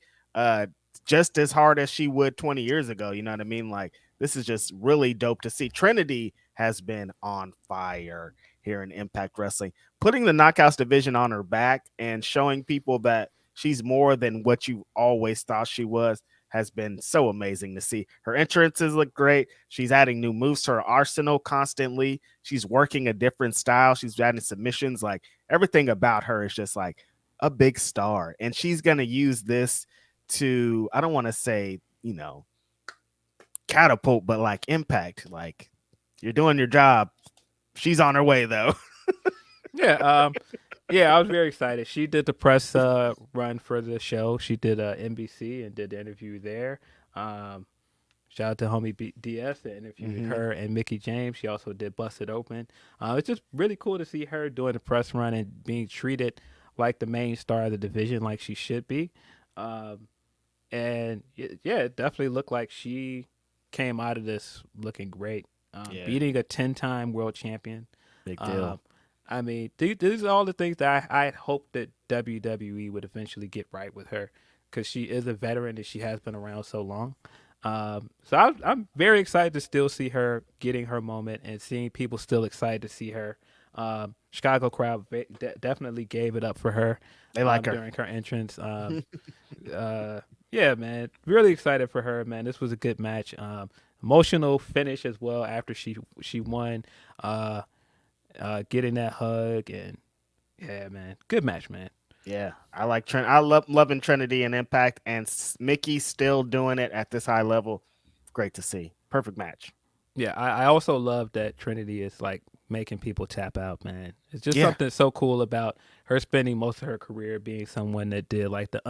just as hard as she would 20 years ago. You know what I mean? Like, this is just really dope to see. Trinity has been on fire here in Impact Wrestling, putting the Knockouts division on her back and showing people that she's more than what you always thought she was. Has been so amazing to see. Her entrances look great. She's adding new moves to her arsenal constantly. She's working a different style. She's adding submissions. Like, everything about her is just like a big star. And she's going to use this to, I don't want to say, catapult, but like impact. Like, you're doing your job. She's on her way though. Yeah. Yeah, I was very excited. She did the press run for the show. She did NBC and did the interview there. Shout out to homie DS that interviewed her and Mickie James. She also did Busted Open. It's just really cool to see her doing the press run and being treated like the main star of the division, like she should be. And it definitely looked like she came out of this looking great. Beating a 10-time world champion. Big deal. I mean, these are all the things that I hope that WWE would eventually get right with her, because she is a veteran and she has been around so long. So I'm very excited to still see her getting her moment and seeing people still excited to see her. Chicago crowd definitely gave it up for her. They like her during her entrance. Yeah, man, really excited for her, man. This was a good match. Emotional finish as well after she won. Getting that hug, and yeah, man, good match, man. Yeah, I like Trent. I loving Trinity and Impact, and Mickie still doing it at this high level. Great to see. Perfect match. Yeah, I also love that Trinity is like making people tap out, man. It's just something so cool about her spending most of her career being someone that did like the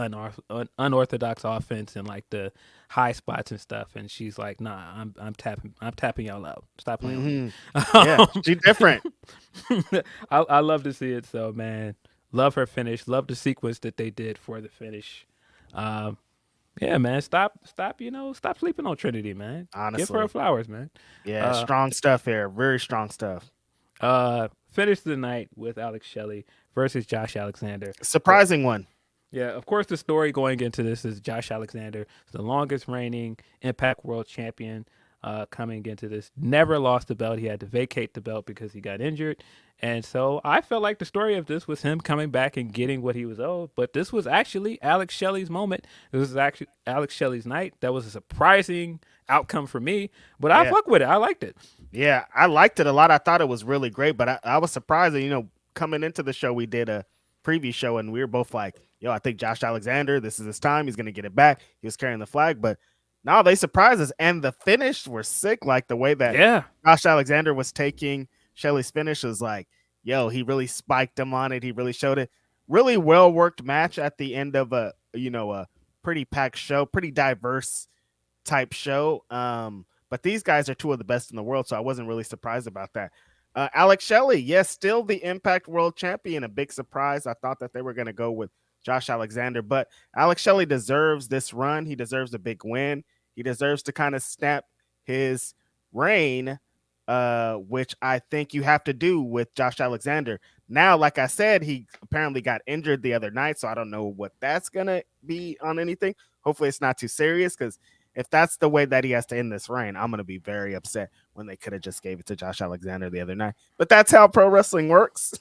unorthodox offense and like the high spots and stuff, and she's like, nah, I'm tapping y'all out. Stop playing. Yeah, she's different. I love to see it. So, man, love her finish. Love the sequence that they did for the finish. Yeah, man, stop sleeping on Trinity, man. Honestly, give her flowers, man. Yeah, strong stuff here. Very strong stuff. Finished the night with Alex Shelley versus Josh Alexander. Surprising one. Yeah, of course, the story going into this is Josh Alexander, the longest reigning Impact World Champion, coming into this. Never lost the belt. He had to vacate the belt because he got injured. And so I felt like the story of this was him coming back and getting what he was owed. But this was actually Alex Shelley's moment. This was actually Alex Shelley's night. That was a surprising outcome for me. But I fuck with it. I liked it. Yeah, I liked it a lot. I thought it was really great. But I was surprised that, coming into the show, we did a preview show, and we were both like, I think Josh Alexander, this is his time. He's going to get it back. He was carrying the flag. But no, they surprised us. And the finish were sick. Like the way that Josh Alexander was taking Shelley's finish was like, he really spiked him on it. He really showed it. Really well worked match at the end of a pretty packed show, pretty diverse type show. But these guys are two of the best in the world, so I wasn't really surprised about that. Alex Shelley, yes, still the Impact World Champion. A big surprise. I thought that they were going to go with Josh Alexander, but Alex Shelley deserves this run. He deserves a big win. He deserves to kind of snap his reign, which I think you have to do with Josh Alexander. Now, like I said, he apparently got injured the other night, so I don't know what that's going to be on anything. Hopefully it's not too serious, because if that's the way that he has to end this reign, I'm going to be very upset when they could have just gave it to Josh Alexander the other night. But that's how pro wrestling works.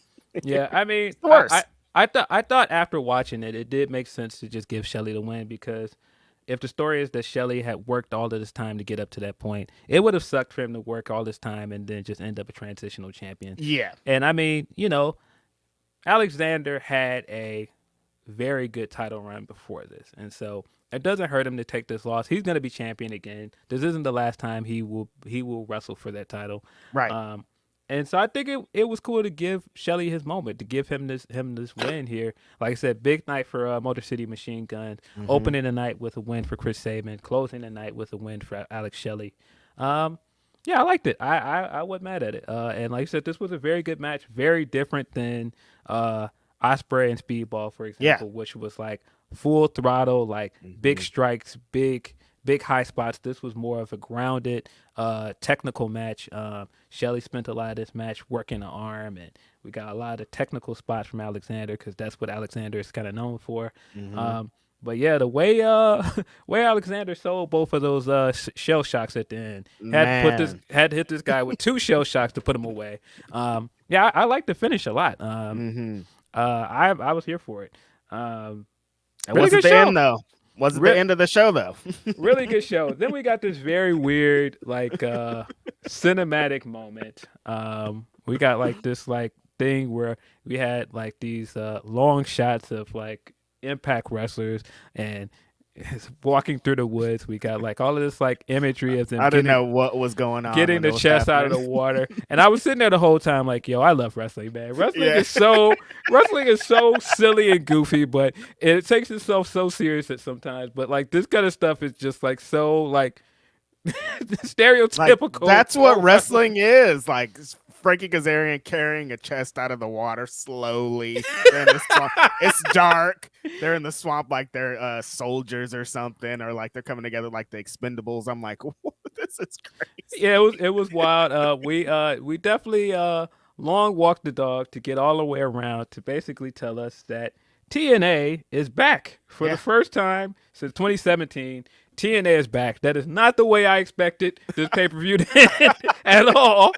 Yeah, I mean, worse. I thought after watching it, it did make sense to just give Shelley the win, because if the story is that Shelley had worked all of this time to get up to that point, it would have sucked for him to work all this time and then just end up a transitional champion. Yeah. And I mean, Alexander had a very good title run before this. And so it doesn't hurt him to take this loss. He's going to be champion again. This isn't the last time he will wrestle for that title. Right. And so I think it was cool to give Shelley his moment, to give him this win here. Like I said, big night for Motor City Machine Gun, opening the night with a win for Chris Sabin, closing the night with a win for Alex Shelley. Yeah, I liked it. I wasn't mad at it. And like I said, this was a very good match, very different than Ospreay and Speedball, for example, which was like full throttle, like big strikes, big high spots. This was more of a grounded, technical match. Shelley spent a lot of this match working the arm, and we got a lot of technical spots from Alexander, because that's what Alexander is kind of known for. But yeah, the way Alexander sold both of those shell shocks at the end, had to hit this guy with 2 shell shocks to put him away. Yeah, I like the finish a lot. I was here for it. It wasn't the end though. Wasn't the end of the show though. Really good show. Then we got this very weird, like, cinematic moment. We got like this like thing where we had like these long shots of like Impact wrestlers and walking through the woods. We got like all of this like imagery of them. I didn't know what was going on. Getting the chest out of the water. And I was sitting there the whole time like, yo, I love wrestling, man. Wrestling is so silly and goofy, but it takes itself so serious at sometimes. But like this kind of stuff is just like so like stereotypical. Like, that's what wrestling is. Like Frankie Kazarian carrying a chest out of the water slowly. They're in the swamp. It's dark. They're in the swamp like they're soldiers or something, or like they're coming together like the Expendables. I'm like, this is crazy. Yeah, it was wild. We definitely long walked the dog to get all the way around to basically tell us that TNA is back for the first time since 2017. TNA is back. That is not the way I expected this pay-per-view to end at all.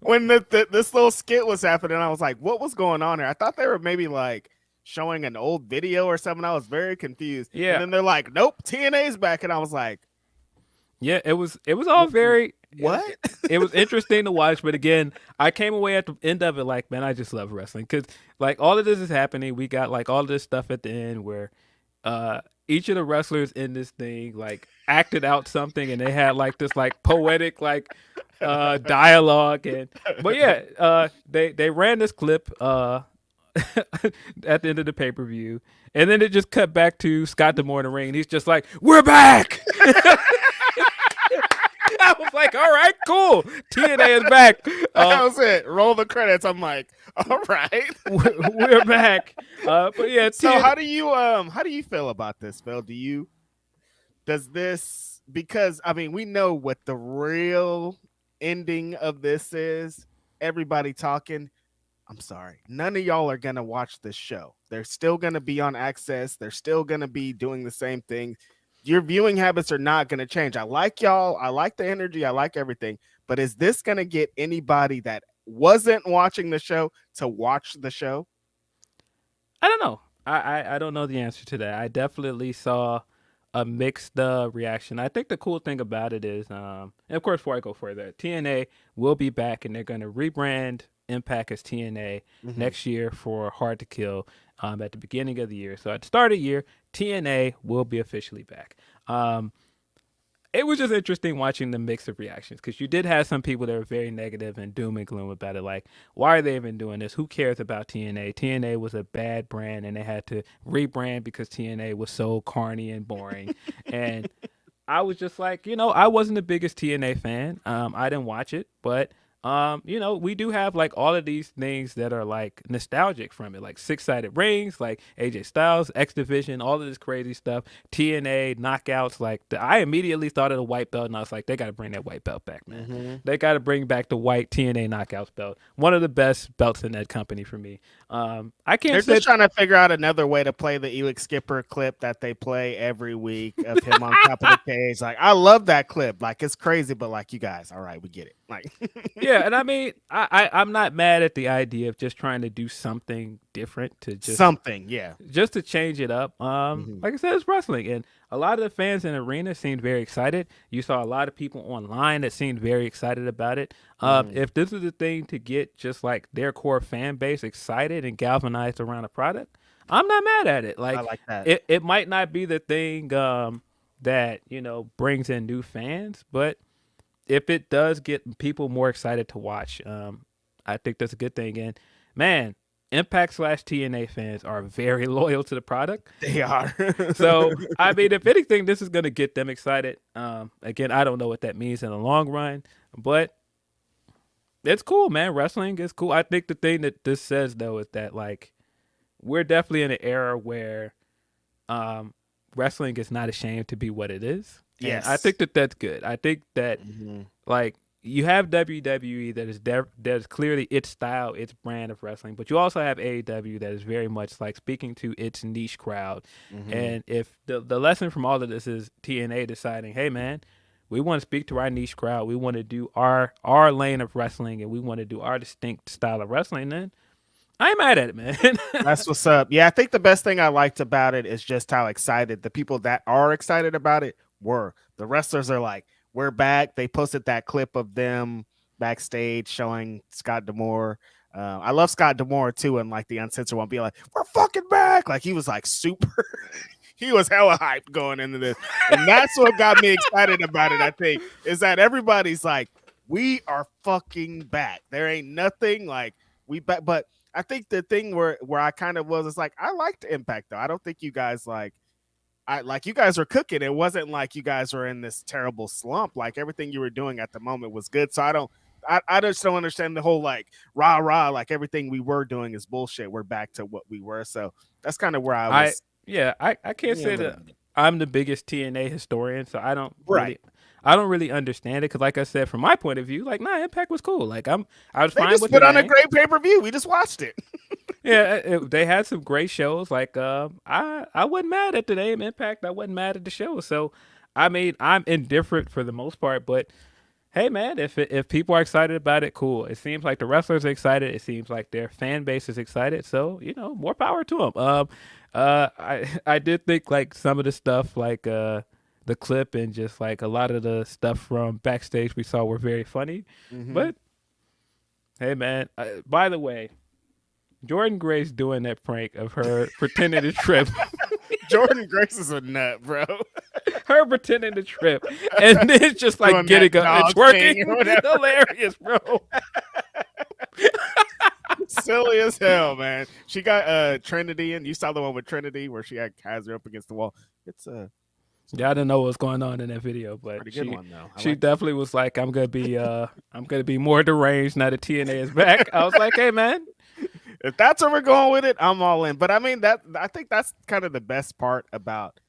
When this little skit was happening, I was like, what was going on here? I thought they were maybe like showing an old video or something. I was very confused. Yeah. And then they're like, nope, TNA is back. And I was like, yeah, it was all very... What? It was interesting to watch, but again, I came away at the end of it like, man, I just love wrestling. Because like all of this is happening. We got like all of this stuff at the end where... each of the wrestlers in this thing like acted out something, and they had like this like poetic like dialogue, but they ran this clip at the end of the pay-per-view, and then it just cut back to Scott D'Amore in the ring, and he's just like, "We're back." I was like, all right, cool. TNA is back. That was it. Roll the credits. I'm like, all right, we're back. But yeah. So how do you feel about this, Phil? Does this, because I mean, we know what the real ending of this is. Everybody talking. I'm sorry. None of y'all are going to watch this show. They're still going to be on Access. They're still going to be doing the same thing. Your viewing habits are not going to change. I like y'all. I like the energy. I like everything. But is this going to get anybody that wasn't watching the show to watch the show? I don't know. I don't know the answer to that. I definitely saw a mixed reaction. I think the cool thing about it is, and of course, before I go further, TNA will be back, and they're going to rebrand Impact as TNA next year for Hard to Kill at the beginning of the year. So at the start of the year, TNA will be officially back. it was just interesting watching the mix of reactions because you did have some people that were very negative and doom and gloom about it. Like, why are they even doing this? Who cares about TNA? TNA was a bad brand and they had to rebrand because TNA was so corny and boring. And I was just like, I wasn't the biggest TNA fan. I didn't watch it, but we do have like all of these things that are like nostalgic from it, like six-sided rings, like AJ Styles, X Division, all of this crazy stuff, TNA knockouts. Like I immediately thought of the white belt, and I was like, they got to bring that white belt back, man. Mm-hmm. They got to bring back the white TNA knockouts belt. One of the best belts in that company for me. I can't. They're just trying to figure out another way to play the Elix Skipper clip that they play every week of him on top of the cage. Like, I love that clip. Like, it's crazy, but like, you guys, all right, we get it. Like, yeah, and I mean, I'm not mad at the idea of just trying to do something different to just just to change it up. Like I said, it's wrestling, and a lot of the fans in the arena seemed very excited. You saw a lot of people online that seemed very excited about it. If this is the thing to get just like their core fan base excited and galvanized around a product, I'm not mad at it. Like, I like that. It might not be the thing that brings in new fans, but if it does get people more excited to watch, I think that's a good thing. And man, Impact / TNA fans are very loyal to the product. They are. So, I mean, if anything, this is going to get them excited. Again, I don't know what that means in the long run, but it's cool, man. Wrestling is cool. I think the thing that this says, though, is that, like, we're definitely in an era where wrestling is not ashamed to be what it is. Yes. And I think that that's good. I think that, like, you have WWE that is clearly its style, its brand of wrestling, but you also have AEW that is very much like speaking to its niche crowd. And if the lesson from all of this is TNA deciding, hey man, we want to speak to our niche crowd, we want to do our lane of wrestling, and we want to do our distinct style of wrestling, then I ain't mad at it, man. That's what's up. Yeah, I think the best thing I liked about it is just how excited the people that are excited about it were. The wrestlers are like, we're back. They posted that clip of them backstage showing Scott D'Amore. I love Scott D'Amore too, and like the uncensored one, be like, "We're fucking back!" Like he was like super. He was hella hyped going into this, and that's what got me excited about it. I think is that everybody's like, "We are fucking back." There ain't nothing like we back, but I think the thing where I kind of was is like, I liked Impact though. I don't think you guys you guys were cooking. It wasn't like you guys were in this terrible slump. Like everything you were doing at the moment was good. So I just don't understand the whole like rah, like everything we were doing is bullshit. We're back to what we were. So that's kind of where I was. I can't say that I'm the biggest TNA historian. So I don't really understand it. Cause like I said, from my point of view, like, nah, Impact was cool. Like I was fine with it. They put on a great pay-per-view. We just watched it. Yeah, they had some great shows. Like I wasn't mad at the name Impact. I wasn't mad at the show. So, I mean, I'm indifferent for the most part. But hey, man, if people are excited about it, cool. It seems like the wrestlers are excited. It seems like their fan base is excited. So more power to them. I did think like some of the stuff like the clip and just like a lot of the stuff from backstage we saw were very funny. But hey, man, by the way, Jordan Grace doing that prank of her pretending to trip. Jordan Grace is a nut, bro. Her pretending to trip and then just like doing getting up and twerking. Hilarious, bro. Silly as hell, man. She got Trinity, and you saw the one with Trinity where she has her up against the wall. It's yeah, I didn't know what was going on in that video, but pretty good one though. She definitely was like, I'm gonna be more deranged now that TNA is back. I was like, hey man, if that's where we're going with it, I'm all in. But I mean, I think that's kind of the best part about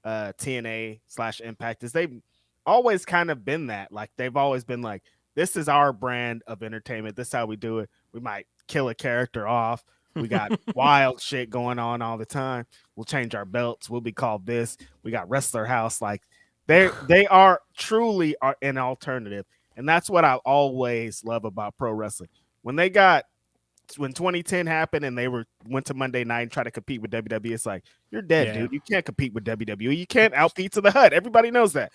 TNA / Impact is they've always kind of been that. Like they've always been like, this is our brand of entertainment. This is how we do it. We might kill a character off. We got wild shit going on all the time. We'll change our belts. We'll be called this. We got Wrestler House. Like they are truly an alternative. And that's what I always love about pro wrestling. When 2010 happened and they went to Monday night and try to compete with WWE, it's like, you're dead, dude. You can't compete with WWE. You can't out Pizza the Hut. Everybody knows that.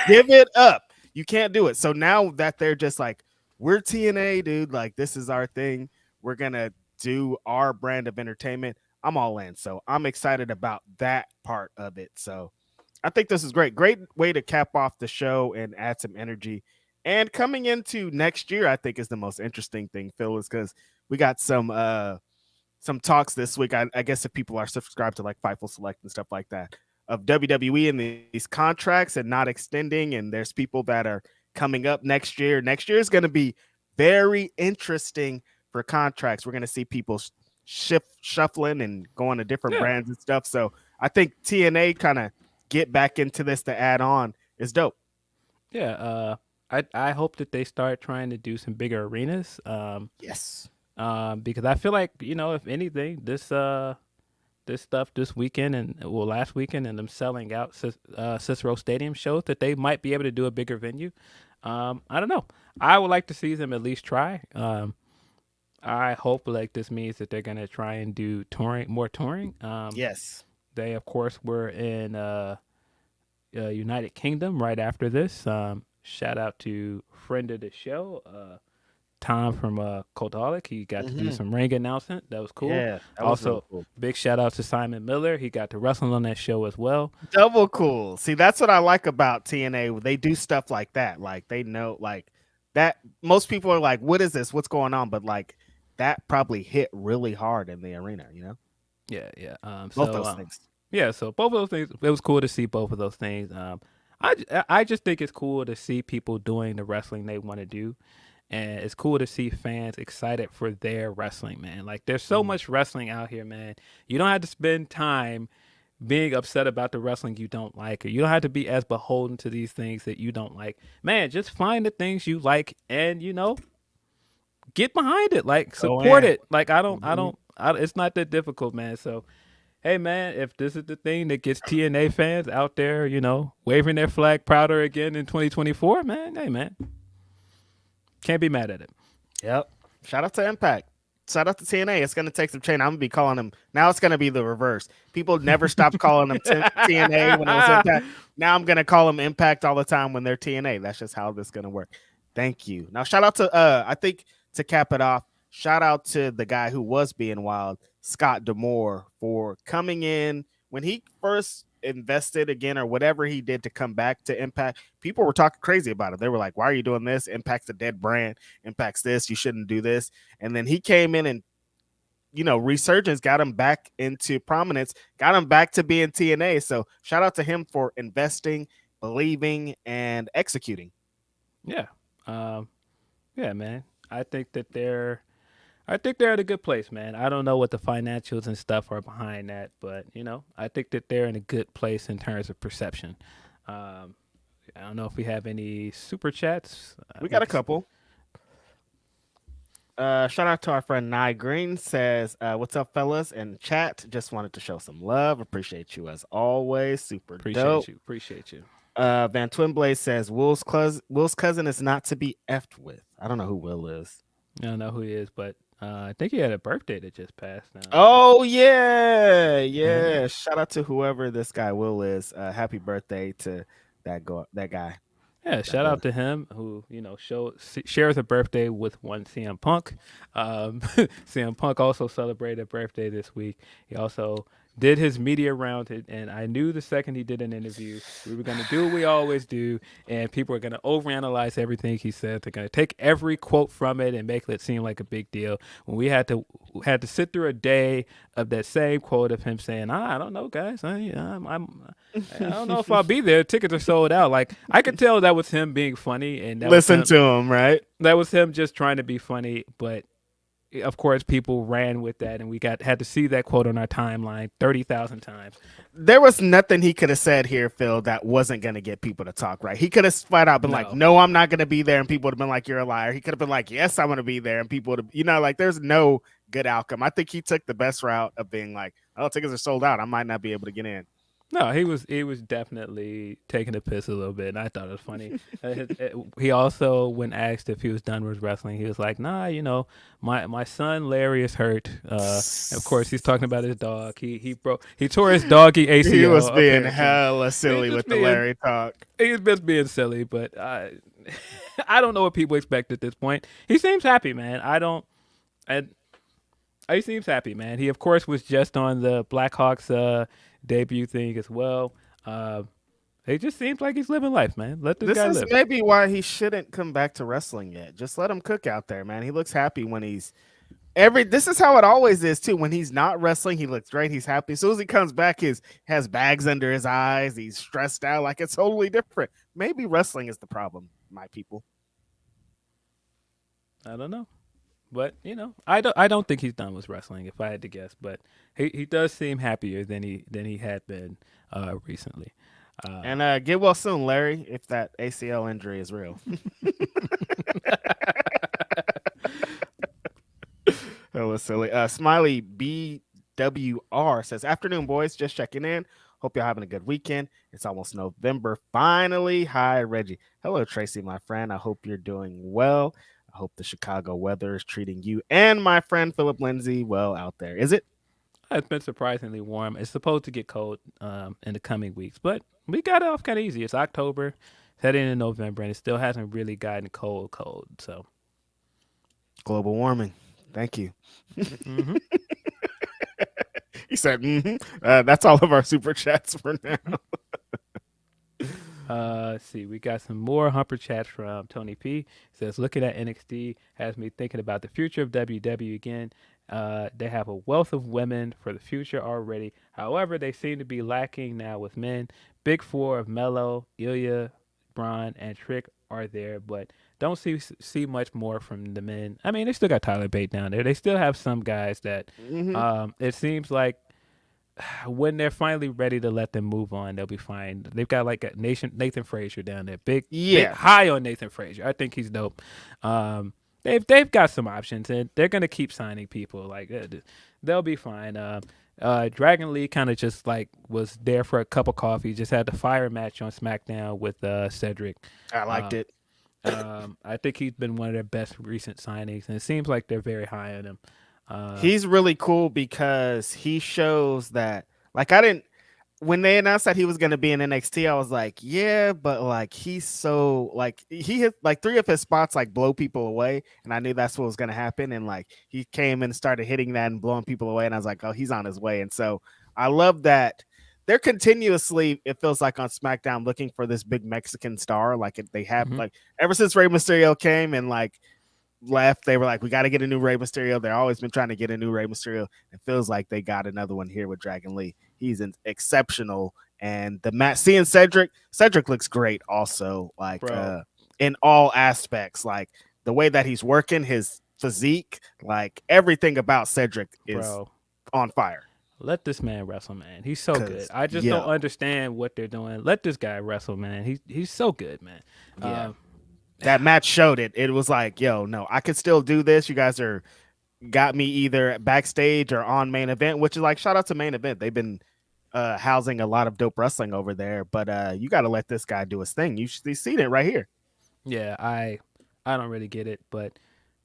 Give it up. You can't do it. So now that they're just like, we're TNA, dude. Like, this is our thing. We're going to do our brand of entertainment. I'm all in. So I'm excited about that part of it. So I think this is great. Great way to cap off the show and add some energy. And coming into next year, I think is the most interesting thing, Phil, is because we got some talks this week. I guess if people are subscribed to like Fightful Select and stuff like that of WWE and these contracts and not extending, and there's people that are coming up next year. Next year is going to be very interesting for contracts. We're going to see people shuffling and going to different brands and stuff. So I think TNA kind of get back into this to add on is dope. Yeah, I hope that they start trying to do some bigger arenas. Yes. Because I feel like, if anything, this stuff this weekend and last weekend and them selling out Cicero Stadium shows that they might be able to do a bigger venue. I don't know. I would like to see them at least try. I hope like this means that they're gonna try and do more touring. Yes. They of course were in United Kingdom right after this. Shout out to friend of the show, Tom from Cultaholic. He got to do some ring announcement. That was cool. Yeah, that also, was really cool. Big shout out to Simon Miller. He got to wrestle on that show as well. Double cool. See, that's what I like about TNA. They do stuff like that. Like they know, like that. Most people are like, "What is this? What's going on?" But like that probably hit really hard in the arena. Yeah. Both those things. Yeah, so both of those things. It was cool to see both of those things. I just think it's cool to see people doing the wrestling they want to do. And it's cool to see fans excited for their wrestling, man. Like, there's so much wrestling out here, man. You don't have to spend time being upset about the wrestling you don't like, or you don't have to be as beholden to these things that you don't like. Man, just find the things you like and, get behind it. Like, support it. Like, it's not that difficult, man. So, hey, man, if this is the thing that gets TNA fans out there, waving their flag prouder again in 2024, man, hey, man. Can't be mad at it. Yep. Shout out to Impact. Shout out to TNA. It's going to take some change. I'm going to be calling them. Now it's going to be the reverse. People never stopped calling them TNA when it was Impact. Now I'm going to call them Impact all the time when they're TNA. That's just how this is going to work. Thank you. Now, shout out to, I think to cap it off, shout out to the guy who was being wild, Scott D'Amore, for coming in when he first invested again or whatever he did to come back to Impact. People were talking crazy about it. They were like, why are you doing this? Impact's a dead brand. Impact's this. You shouldn't do this. And then he came in and, resurgence got him back into prominence, got him back to being TNA. So shout out to him for investing, believing, and executing. Yeah. Yeah, man. I think they're at a good place, man. I don't know what the financials and stuff are behind that, but I think that they're in a good place in terms of perception. I don't know if we have any super chats. We got a couple. Shout out to our friend Nye Green, says, what's up, fellas? And chat, just wanted to show some love. Appreciate you as always. Super dope. Appreciate you. Van Twinblade says, Will's cousin is not to be effed with. I don't know who Will is. I don't know who he is, but I think he had a birthday that just passed now. Oh, yeah. Shout out to whoever this guy Will is. Happy birthday to that guy. Yeah, shout out to him who, shares a birthday with one CM Punk. CM Punk also celebrated a birthday this week. He also did his media round, and I knew the second he did an interview, we were going to do what we always do, and people are going to overanalyze everything he said. They're going to take every quote from it and make it seem like a big deal. When we had to sit through a day of that same quote of him saying, I don't know, guys. I don't know if I'll be there. Tickets are sold out. Like, I could tell that was him being funny, and listen to him, right? That was him just trying to be funny, but of course, people ran with that, and we had to see that quote on our timeline 30,000 times. There was nothing he could have said here, Phil, that wasn't going to get people to talk, right? He could have flat out been like, no, I'm not going to be there, and people would have been like, you're a liar. He could have been like, yes, I'm going to be there, and people would have, like, there's no good outcome. I think he took the best route of being like, oh, tickets are sold out. I might not be able to get in. No, he was definitely taking the piss a little bit, and I thought it was funny. He also, when asked if he was done with wrestling, he was like, nah, my son Larry is hurt. Of course, he's talking about his dog. He tore his doggy ACL. He was being hella silly with the Larry talk. He was just being silly, but I don't know what people expect at this point. He seems happy, man. He seems happy, man. He, of course, was just on the Blackhawks debut thing as well. He just seems like he's living life, man. Let this This guy is live. maybe why he shouldn't come back to wrestling yet. Just let him cook out there, man. He looks happy when he's this is how it always is too. When he's not wrestling, he looks great. He's happy. As soon as he comes back, has bags under his eyes. He's stressed out. Like it's totally different. Maybe wrestling is the problem, my people. I don't know. But I don't think he's done with wrestling, if I had to guess. But he does seem happier than he had been recently. And get well soon, Larry, if that ACL injury is real. That was silly. Smiley BWR says, "Afternoon, boys. Just checking in. Hope you're having a good weekend. It's almost November. Finally. Hi, Reggie. Hello, Tracy, my friend. I hope you're doing well. I hope the Chicago weather is treating you and my friend Philip Lindsay well out there. Is it? It's been surprisingly warm. It's supposed to get cold in the coming weeks, but we got it off kind of easy. It's October, heading into November, and it still hasn't really gotten cold. So Global warming. Thank you." mm-hmm. He said, that's all of our super chats for now. Let's see. We got some more humper chats from Tony P. He says, looking at NXT has me thinking about the future of WW again. They have a wealth of women for the future already. However, they seem to be lacking now with men. Big four of Mello, Ilya, Braun, and Trick are there, but don't see much more from the men. I mean, they still got Tyler Bate down there. They still have some guys that it seems like when they're finally ready to let them move on, they'll be fine. They've got like a Nathan Frazier down there. Big high on Nathan Frazier. I think he's dope. They've got some options, and they're gonna keep signing people. Like they'll be fine. Dragon Lee kind of just like was there for a cup of coffee. Just had the fire match on SmackDown with Cedric. I liked it. I think he's been one of their best recent signings, and it seems like they're very high on him. He's really cool because he shows that, like, when they announced that he was going to be in NXT, I was like, yeah, but like, he's so like, he hit like 3 of his spots, like blow people away. And I knew that's what was going to happen. And like, he came and started hitting that and blowing people away. And I was like, oh, he's on his way. And so I love that they're continuously, it feels like on SmackDown, looking for this big Mexican star. Like they have like ever since Rey Mysterio came and like left, they were like, we got to get a new Rey Mysterio. They've always been trying to get a new Rey Mysterio. It feels like they got another one here with Dragon Lee. He's exceptional. And the match, seeing Cedric looks great also, like in all aspects, like the way that he's working, his physique, like everything about Cedric is on fire. Let this man wrestle, man. He's so good. I just don't understand what they're doing. Let this guy wrestle, man. He's so good, man. Yeah. That match showed it. It was like, yo, no, I could still do this. You guys got me either backstage or on main event, which is like, shout out to main event. They've been housing a lot of dope wrestling over there, but you got to let this guy do his thing. You see it right here. Yeah, I don't really get it, but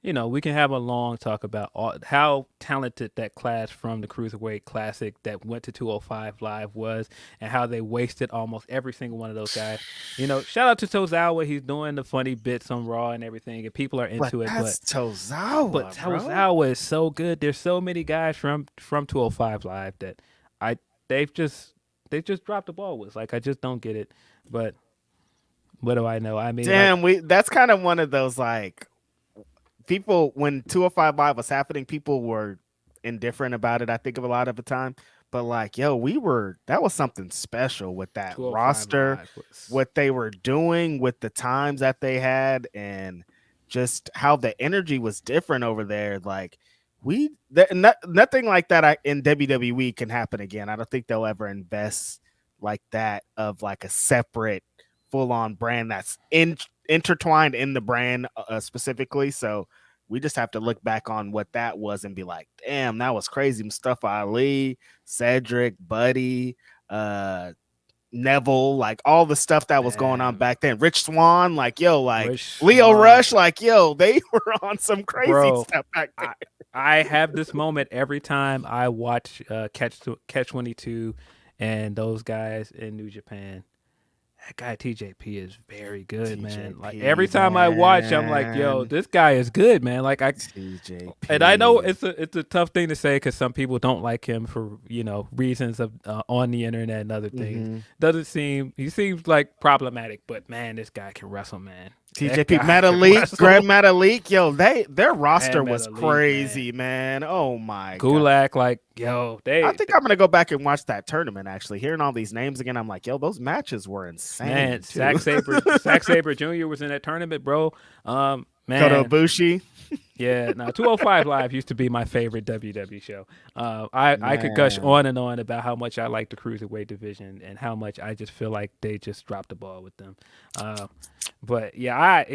we can have a long talk about how talented that class from the Cruiserweight Classic that went to 205 Live was, and how they wasted almost every single one of those guys. Shout out to Tozawa. He's doing the funny bits on Raw and everything, and people are into it. That's Tozawa. But Tozawa is so good. There's so many guys from 205 Live that they just dropped the ball with. Like, I just don't get it. But what do I know? I mean, damn, that's kind of one of those like. People, when 205 Live was happening, people were indifferent about it, I think, of a lot of the time. But like, yo, that was something special with that roster, what they were doing with the times that they had, and just how the energy was different over there. Like, nothing like that in WWE can happen again. I don't think they'll ever invest like that of like a separate full-on brand that's intertwined in the brand specifically. So we just have to look back on what that was and be like, damn, that was crazy. Mustafa Ali, Cedric, Buddy, Neville, like all the stuff that was going on back then. Rich Swann, like, yo, like Leo Rush, like, yo, they were on some crazy stuff back then. I have this moment every time I watch Catch 22 and those guys in New Japan. That guy TJP is very good, man. TJP, Like every time I watch, I'm like, yo, man. this guy is good, man. Like TJP. and I know it's a tough thing to say because some people don't like him for reasons of on the internet and other things. He seems like problematic, but man, this guy can wrestle, man. TJP, Metalik, Grand Metalik, yo, their roster was Metalik, crazy, man. Oh my god. Gulak, like yo, I think I'm gonna go back and watch that tournament. Actually, hearing all these names again, I'm like, yo, those matches were insane. Man, too. Zack Sabre Jr. was in that tournament, bro. Man, Kota Ibushi. Yeah, now 205 Live used to be my favorite WWE show. I could gush on and on about how much I like the cruiserweight division and how much I just feel like they just dropped the ball with them. But yeah,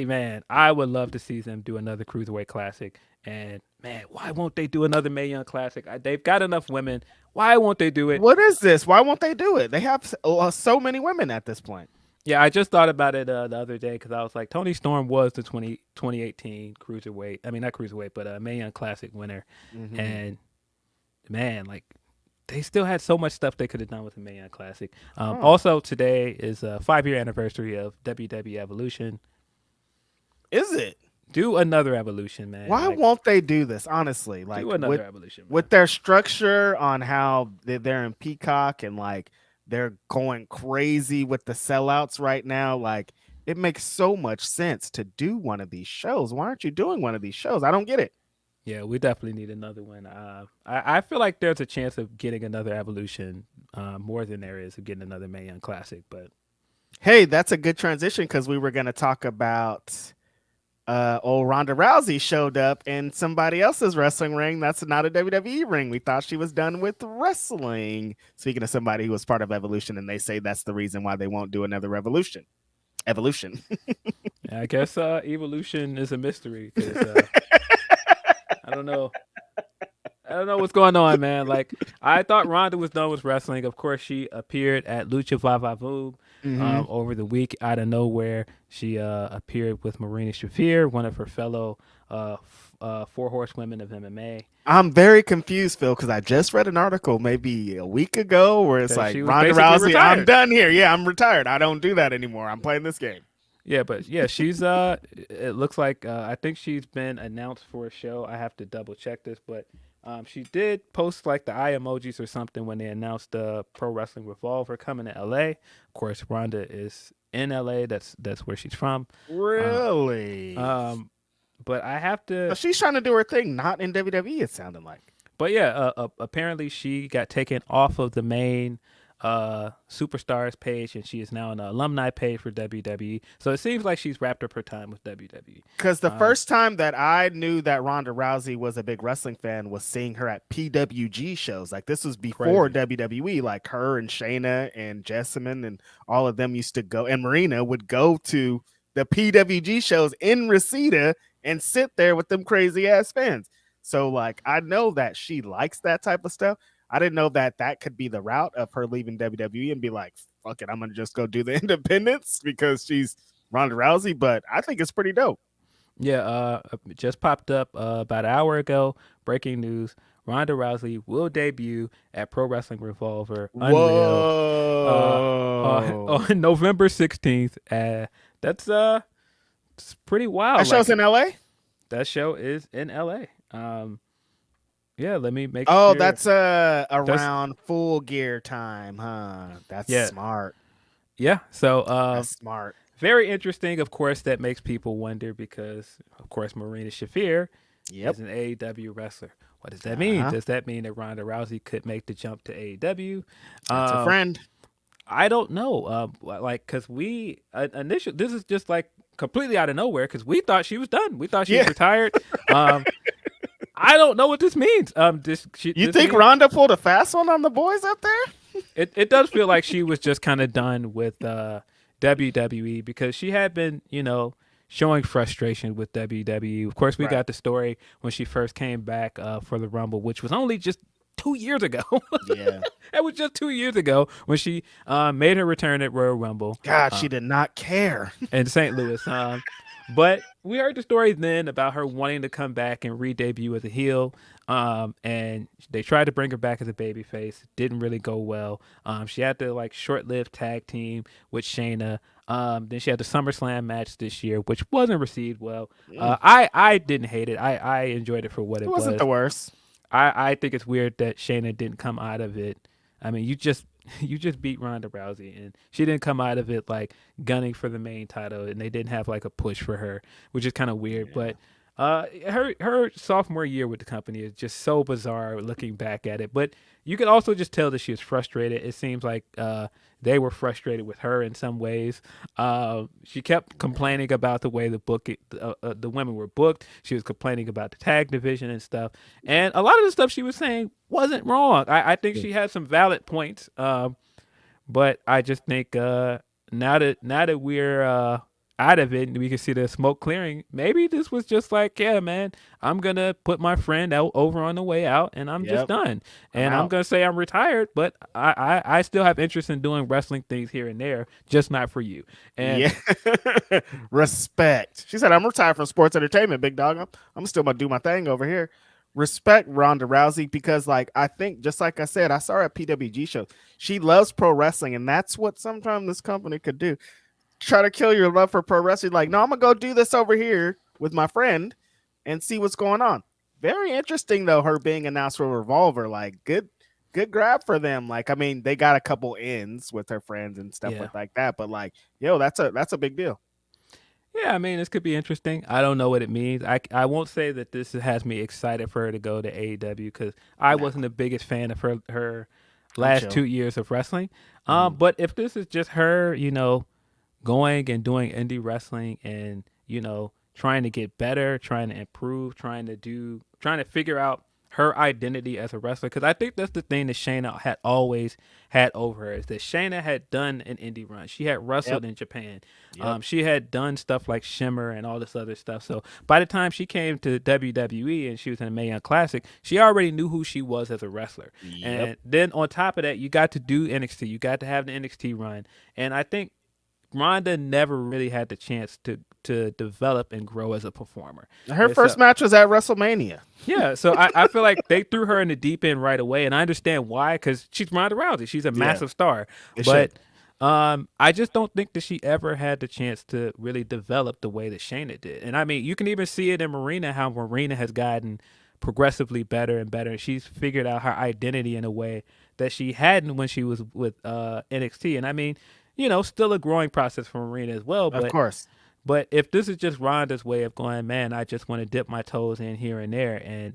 I would love to see them do another cruiserweight classic. And man, why won't they do another Mae Young classic? They've got enough women. Why won't they do it? What is this? Why won't they do it? They have so many women at this point. Yeah, I just thought about it the other day because I was like, Toni Storm was the 2018 cruiserweight. I mean, not cruiserweight, but Mae Young Classic winner. Mm-hmm. And man, like they still had so much stuff they could have done with the Mae Young Classic. Also, today is a 5-year anniversary of WWE Evolution. Is it? Do another Evolution, man. Why won't they do this? Honestly, like do another Evolution, man. With their structure on how they're in Peacock and like. They're going crazy with the sellouts right now. Like, it makes so much sense to do one of these shows. Why aren't you doing one of these shows? I don't get it. Yeah, we definitely need another one. I feel like there's a chance of getting another Evolution more than there is of getting another Mae Young Classic. But hey, that's a good transition because we were going to talk about old Ronda Rousey showed up in somebody else's wrestling ring. That's not a WWE ring. We thought she was done with wrestling. Speaking of somebody who was part of Evolution, and they say that's the reason why they won't do another Evolution. Yeah, I guess Evolution is a mystery. I don't know. I don't know what's going on, man. Like, I thought Ronda was done with wrestling. Of course, she appeared at Lucha Vavavoom over the week. Out of nowhere, she appeared with Marina Shafir, one of her fellow 4 horsewomen of MMA. I'm very confused, Phil, because I just read an article maybe a week ago where it's like, Ronda Rousey, retired. I'm done here. Yeah, I'm retired. I don't do that anymore. I'm playing this game. Yeah, but yeah, she's it looks like I think she's been announced for a show. I have to double check this, but she did post like the eye emojis or something when they announced the Pro Wrestling Revolver coming to LA. Of course, Ronda is in LA. That's where she's from. Really? But I have to. But she's trying to do her thing, not in WWE. It sounded like. But yeah, apparently she got taken off of the main Superstars page, and she is now an alumni page for WWE. So it seems like she's wrapped up her time with WWE. Because the first time that I knew that Ronda Rousey was a big wrestling fan was seeing her at PWG shows. Like, this was before WWE. Like, her and Shayna and Jessamine and all of them used to go, and Marina would go to the PWG shows in Reseda and sit there with them crazy ass fans. So like, I know that she likes that type of stuff. I didn't know that could be the route of her leaving WWE and be like, fuck it, I'm going to just go do the independents because she's Ronda Rousey. But I think it's pretty dope. Yeah, just popped up about an hour ago. Breaking news. Ronda Rousey will debut at Pro Wrestling Revolver on November 16th. That's it's pretty wild. That show's in LA? That show is in LA. Yeah, let me make sure. Oh, that's around Full Gear time, huh? That's smart. Yeah, so that's smart. Very interesting. Of course, that makes people wonder because, of course, Marina Shafir is an AEW wrestler. What does that mean? Does that mean that Ronda Rousey could make the jump to AEW? That's a friend. I don't know. Like, because we initially, this is just like completely out of nowhere because we thought she was done. We thought she was retired. I don't know what this means. You think Ronda pulled a fast one on the boys up there? It does feel like she was just kind of done with WWE because she had been, showing frustration with WWE. Of course, we got the story when she first came back for the Rumble, which was only just 2 years ago. Yeah. It was just 2 years ago when she made her return at Royal Rumble. God, she did not care. In St. Louis. But we heard the story then about her wanting to come back and re-debut as a heel. And they tried to bring her back as a babyface. Didn't really go well. She had the like short-lived tag team with Shayna. Then she had the SummerSlam match this year, which wasn't received well. I didn't hate it. I enjoyed it for what It it wasn't was. the worst. I think it's weird that Shayna didn't come out of it. I mean, you just beat Ronda Rousey, and she didn't come out of it like gunning for the main title, and they didn't have like a push for her, which is kind of weird. Yeah. But her sophomore year with the company is just so bizarre looking back at it. But you can also just tell that she was frustrated. It seems like they were frustrated with her in some ways. She kept complaining about the way the women were booked. She was complaining about the tag division and stuff. And a lot of the stuff she was saying wasn't wrong. I think she had some valid points. But I just think now that we're out of it and we can see the smoke clearing, maybe this was just like, yeah, man, I'm gonna put my friend out over on the way out, and I'm just done. And I'm gonna say I'm retired, but I still have interest in doing wrestling things here and there, just not for you. And Respect. She said, I'm retired from sports entertainment, big dog. I'm still gonna do my thing over here. Respect Ronda Rousey, because like I think, just like I said, I saw her at PWG shows. She loves pro wrestling, and that's what sometimes this company could do. Try to kill your love for pro wrestling. Like, no, I'm gonna go do this over here with my friend and see what's going on. Very interesting though, her being announced for Revolver. Like, good grab for them. Like, I mean, they got a couple ins with her friends and stuff like that. But like, yo, that's a big deal. Yeah, I mean, this could be interesting. I don't know what it means. I won't say that this has me excited for her to go to AEW, because I wasn't the biggest fan of her last 2 years of wrestling. But if this is just her, going and doing indie wrestling and, trying to get better, trying to improve, trying to figure out her identity as a wrestler. Because I think that's the thing that Shayna had always had over her, is that Shayna had done an indie run. She had wrestled in Japan. She had done stuff like Shimmer and all this other stuff. So by the time she came to WWE and she was in a Mae Young Classic, she already knew who she was as a wrestler. And then on top of that, you got to do NXT. You got to have the NXT run. And I think Ronda never really had the chance to develop and grow as a performer. Her first match was at WrestleMania. Yeah, so I feel like they threw her in the deep end right away, and I understand why, because she's Ronda Rousey. She's a massive star. But I just don't think that she ever had the chance to really develop the way that Shayna did. And I mean, you can even see it in Marina, how Marina has gotten progressively better and better. She's figured out her identity in a way that she hadn't when she was with NXT. And I mean, still a growing process for Marina as well. But, of course. But if this is just Ronda's way of going, man, I just want to dip my toes in here and there and,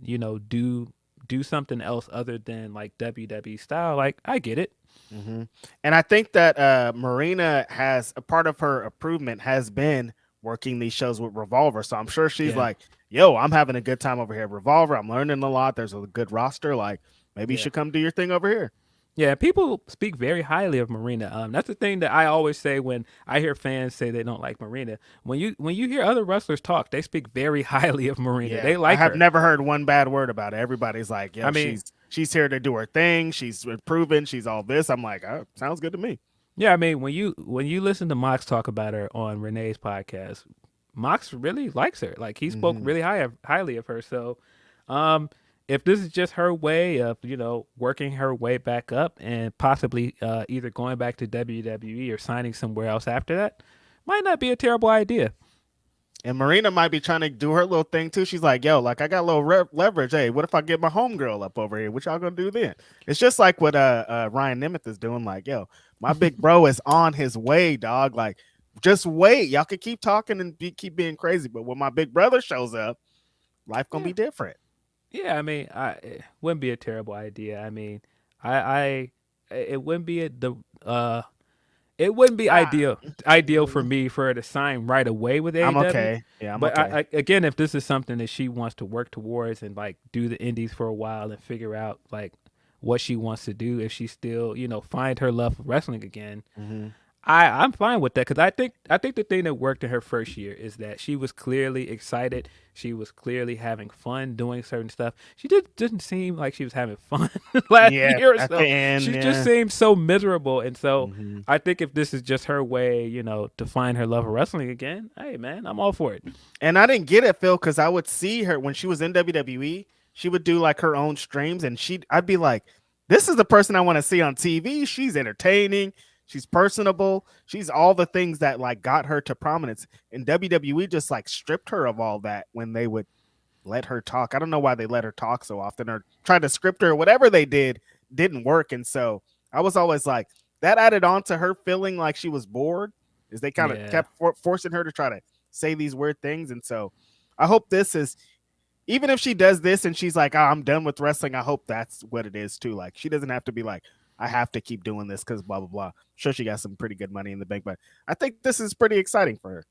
do something else other than like WWE style, like, I get it. Mm-hmm. And I think that Marina has a part of her improvement has been working these shows with Revolver. So I'm sure she's like, yo, I'm having a good time over here at Revolver. I'm learning a lot. There's a good roster. Like, maybe you should come do your thing over here. Yeah, people speak very highly of Marina. That's the thing that I always say when I hear fans say they don't like Marina. When you hear other wrestlers talk, they speak very highly of Marina. They like her. I have never heard one bad word about it. Everybody's like, yeah, she's here to do her thing. She's improving. She's all this. I'm like, oh, sounds good to me. Yeah, I mean, when you listen to Mox talk about her on Renee's podcast, Mox really likes her. Like, he spoke really highly of her. So, if this is just her way of, working her way back up and possibly either going back to WWE or signing somewhere else after that, might not be a terrible idea. And Marina might be trying to do her little thing too. She's like, yo, like, I got a little leverage. Hey, what if I get my homegirl up over here? What y'all gonna do then? It's just like what Ryan Nemeth is doing. Like, yo, my big bro is on his way, dog. Like, just wait. Y'all can keep talking and keep being crazy. But when my big brother shows up, life gonna be different. Yeah, I mean, it wouldn't be a terrible idea. I mean, it wouldn't be it wouldn't be ideal for me for her to sign right away with AEW. I'm okay. Yeah, I'm but okay. Again, if this is something that she wants to work towards and like do the indies for a while and figure out like what she wants to do, if she still find her love for wrestling again, I'm fine with that because I think the thing that worked in her first year is that she was clearly excited. She was clearly having fun doing certain stuff. She just didn't seem like she was having fun last Yeah, year or at so. the end, She yeah. just seemed so miserable. And so Mhm. I think if this is just her way, you know, to find her love of wrestling again, hey man, I'm all for it. And I didn't get it, Phil, because I would see her when she was in WWE. She would do like her own streams, and I'd be like, "This is the person I want to see on TV. She's entertaining. She's personable. She's all the things that like got her to prominence." And WWE just like stripped her of all that when they would let her talk. I don't know why they let her talk so often or tried to script her. Whatever they did didn't work, and so I was always like that added on to her feeling like she was bored. Is they kind of Yeah. kept forcing her to try to say these weird things. And so I hope this is, even if she does this and she's like, oh, I'm done with wrestling, I hope that's what it is too. Like she doesn't have to be like, I have to keep doing this because blah blah blah. I'm sure she got some pretty good money in the bank, but I think this is pretty exciting for her.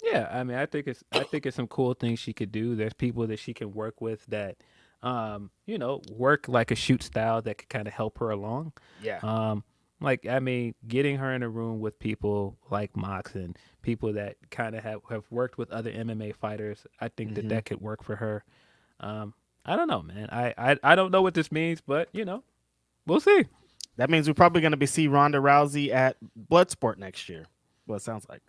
Yeah, I mean, I think it's some cool things she could do. There's people that she can work with that, you know, work like a shoot style that could kind of help her along. Yeah. Like I mean, getting her in a room with people like Mox and people that kind of have worked with other MMA fighters, I think Mhm. that could work for her. I don't know, man. I don't know what this means, but you know, we'll see. That means we're probably going to be see Ronda Rousey at Bloodsport next year. Well, it sounds like.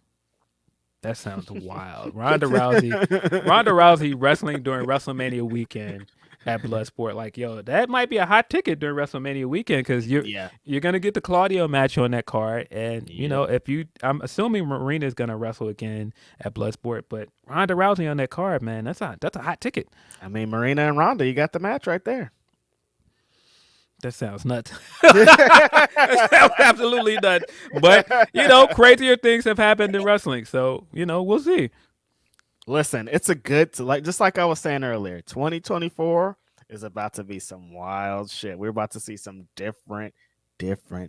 That sounds wild. Ronda Rousey wrestling during WrestleMania weekend at Bloodsport. Like, yo, that might be a hot ticket during WrestleMania weekend because Yeah. you're gonna get the Claudio match on that card, and you Yep. know I'm assuming Marina's gonna wrestle again at Bloodsport, but Ronda Rousey on that card, man, that's a hot ticket. I mean, Marina and Ronda, you got the match right there. That sounds nuts. That sounds absolutely nuts. But you know, crazier things have happened in wrestling, so you know we'll see. Listen, it's a good, like just like I was saying earlier, 2024 is about to be some wild shit. We're about to see some different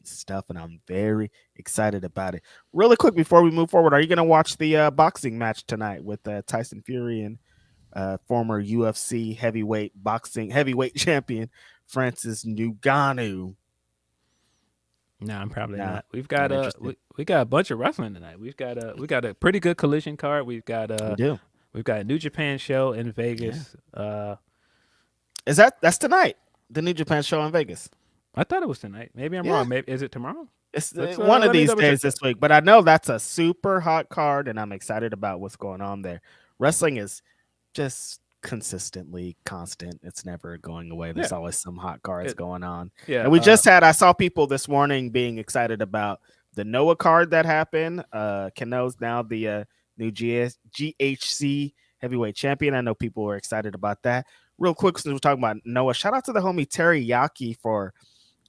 stuff, and I'm very excited about it. Really quick before we move forward, are you going to watch the boxing match tonight with Tyson Fury and former UFC heavyweight champion Francis Ngannou? No, I'm probably Nah, not. We've got not a interested. we got a bunch of wrestling tonight. We got a pretty good collision card. We do. We've got a New Japan show in Vegas. That's tonight? The New Japan show in Vegas. I thought it was tonight. Maybe I'm Yeah. wrong. Maybe is it tomorrow? It's Let's, one of let me these double days check this week, but I know that's a super hot card, and I'm excited about what's going on there. Wrestling is just consistently constant. It's never going away. There's Yeah. always some hot cards going on. Yeah, And I saw people this morning being excited about the Noah card that happened. Kano's now the new GHC heavyweight champion. I know people were excited about that. Real quick, since we're talking about Noah, shout out to the homie Teriyaki for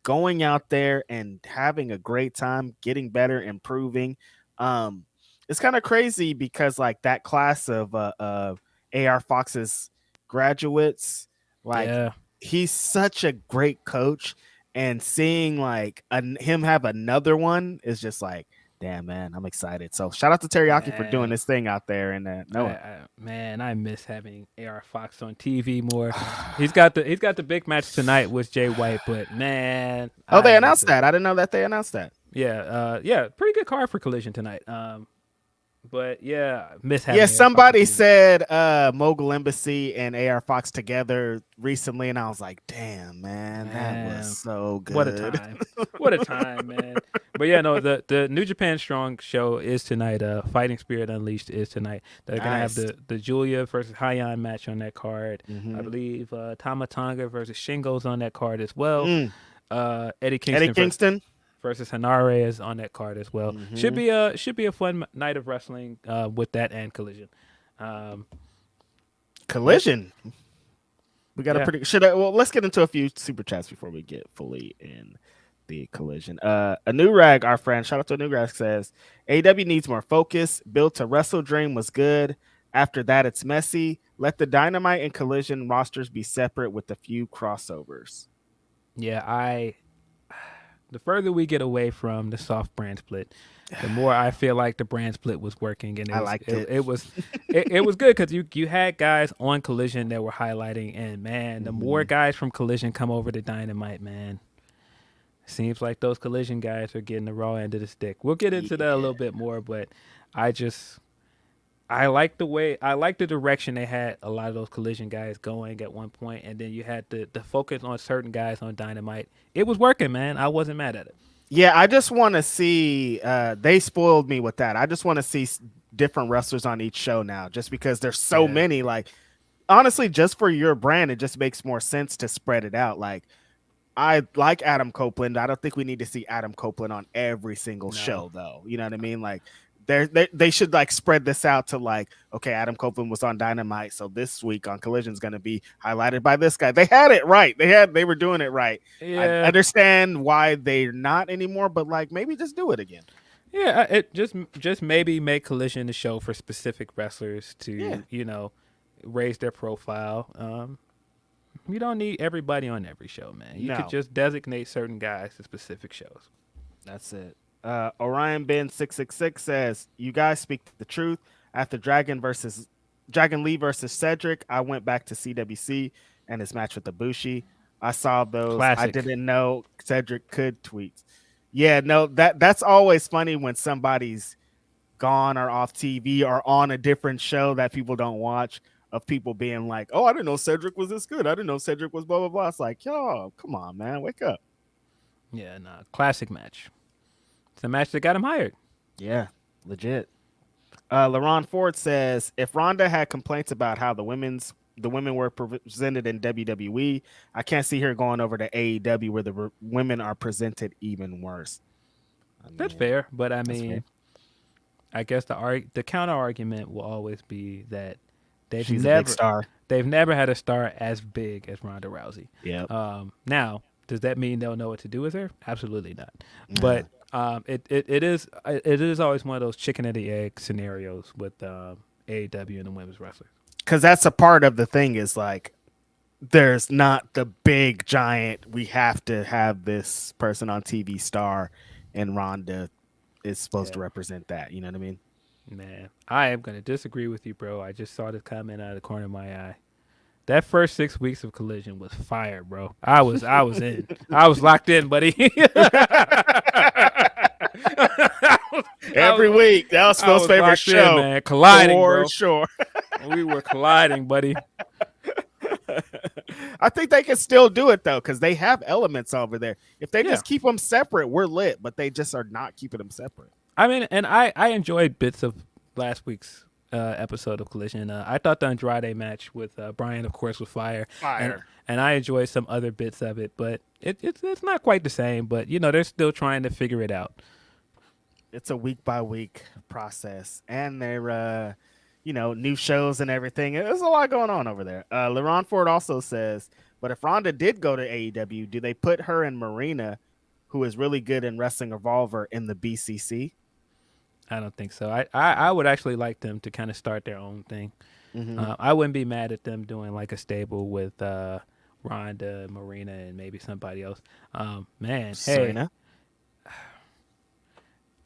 going out there and having a great time, getting better, improving. It's kind of crazy because like that class of AR Fox's graduates, like yeah. he's such a great coach, and seeing like him have another one is just like, damn man, I'm excited. So shout out to Teriyaki for doing this thing out there. And man, I miss having AR Fox on TV more. he's got the big match tonight with Jay White, but man, they announced that. I didn't know that they announced that. Yeah, pretty good card for Collision tonight. But yeah, miss having. Yeah, AR somebody Fox on TV. said Mogul Embassy and AR Fox together recently, and I was like, damn man, that was so good. What a time. What a time, man. But yeah, no, the New Japan Strong show is tonight. Fighting Spirit Unleashed is tonight. They're gonna have the Julia versus Hyan match on that card. I believe Tama Tonga versus Shingo's on that card as well. Eddie Kingston versus Hanare is on that card as well. Should be a fun night of wrestling with that and Collision. Collision. We got a pretty. Let's get into a few super chats before we get fully in the Collision. A new rag, our friend, shout out to a new rag, says AEW needs more focus. Build to Wrestle Dream was good. After that, it's messy. Let the Dynamite and Collision rosters be separate with a few crossovers. Yeah, the further we get away from the soft brand split, the more I feel like the brand split was working, and it was good because you had guys on Collision that were highlighting, and man, the more guys from Collision come over to Dynamite, man, seems like those Collision guys are getting the raw end of the stick. We'll get into that a little bit more, but I like the direction they had a lot of those Collision guys going at one point, and then you had the focus on certain guys on Dynamite. It was working, man. I wasn't mad at it. Yeah, I just want to see. They spoiled me with that. I just want to see different wrestlers on each show now, just because there's so many. Like, honestly, just for your brand, it just makes more sense to spread it out. Like, I like Adam Copeland. I don't think we need to see Adam Copeland on every single show, though. You know what I mean? Like, they should like spread this out to like, okay, Adam Copeland was on Dynamite, so this week on Collision is going to be highlighted by this guy. They had it right. They were doing it right. Yeah. I understand why they're not anymore, but like maybe just do it again. Yeah, it just maybe make Collision the show for specific wrestlers to raise their profile. You don't need everybody on every show, man. You could just designate certain guys to specific shows. That's it. Orion Ben 666 says, "You guys speak the truth. After Dragon Lee versus Cedric, I went back to CWC and his match with Ibushi. I saw those. Classic. I didn't know Cedric could tweet. Yeah, no, that's always funny when somebody's gone or off TV or on a different show that people don't watch, of people being like, oh, I didn't know Cedric was this good. I didn't know Cedric was blah, blah, blah. It's like, yo, come on, man. Wake up. Yeah, no, classic match. It's a match that got him hired. Yeah, legit. LaRon Ford says, if Ronda had complaints about how the women were presented in WWE, I can't see her going over to AEW where the women are presented even worse. That's fair, but I mean, I guess the counter argument will always be that they've never had a star as big as Ronda Rousey. Yeah. Now, does that mean they'll know what to do with her? Absolutely not. But it is always one of those chicken and the egg scenarios with AEW and the women's wrestlers. Because that's a part of the thing is like, there's not the big giant, we have to have this person on TV star, and Ronda is supposed to represent that. You know what I mean? Man, I am going to disagree with you, bro. I just saw this comment out of the corner of my eye. That first 6 weeks of Collision was fire, bro. I was in. I was locked in, buddy. Every week. That was Phil's favorite show. Man. Colliding, for bro. Sure. We were colliding, buddy. I think they can still do it, though, because they have elements over there. If they just keep them separate, we're lit, but they just are not keeping them separate. I mean, and I enjoyed bits of last week's episode of Collision. I thought the Andrade match with Brian, of course, was fire. And I enjoyed some other bits of it, but it's not quite the same. But, they're still trying to figure it out. It's a week-by-week process, and they're, new shows and everything. There's a lot going on over there. LaRon Ford also says, but if Ronda did go to AEW, do they put her and Marina, who is really good in Wrestling Revolver, in the BCC? I don't think so. I would actually like them to kind of start their own thing. Mm-hmm. I wouldn't be mad at them doing like a stable with Ronda, Marina, and maybe somebody else. Serena.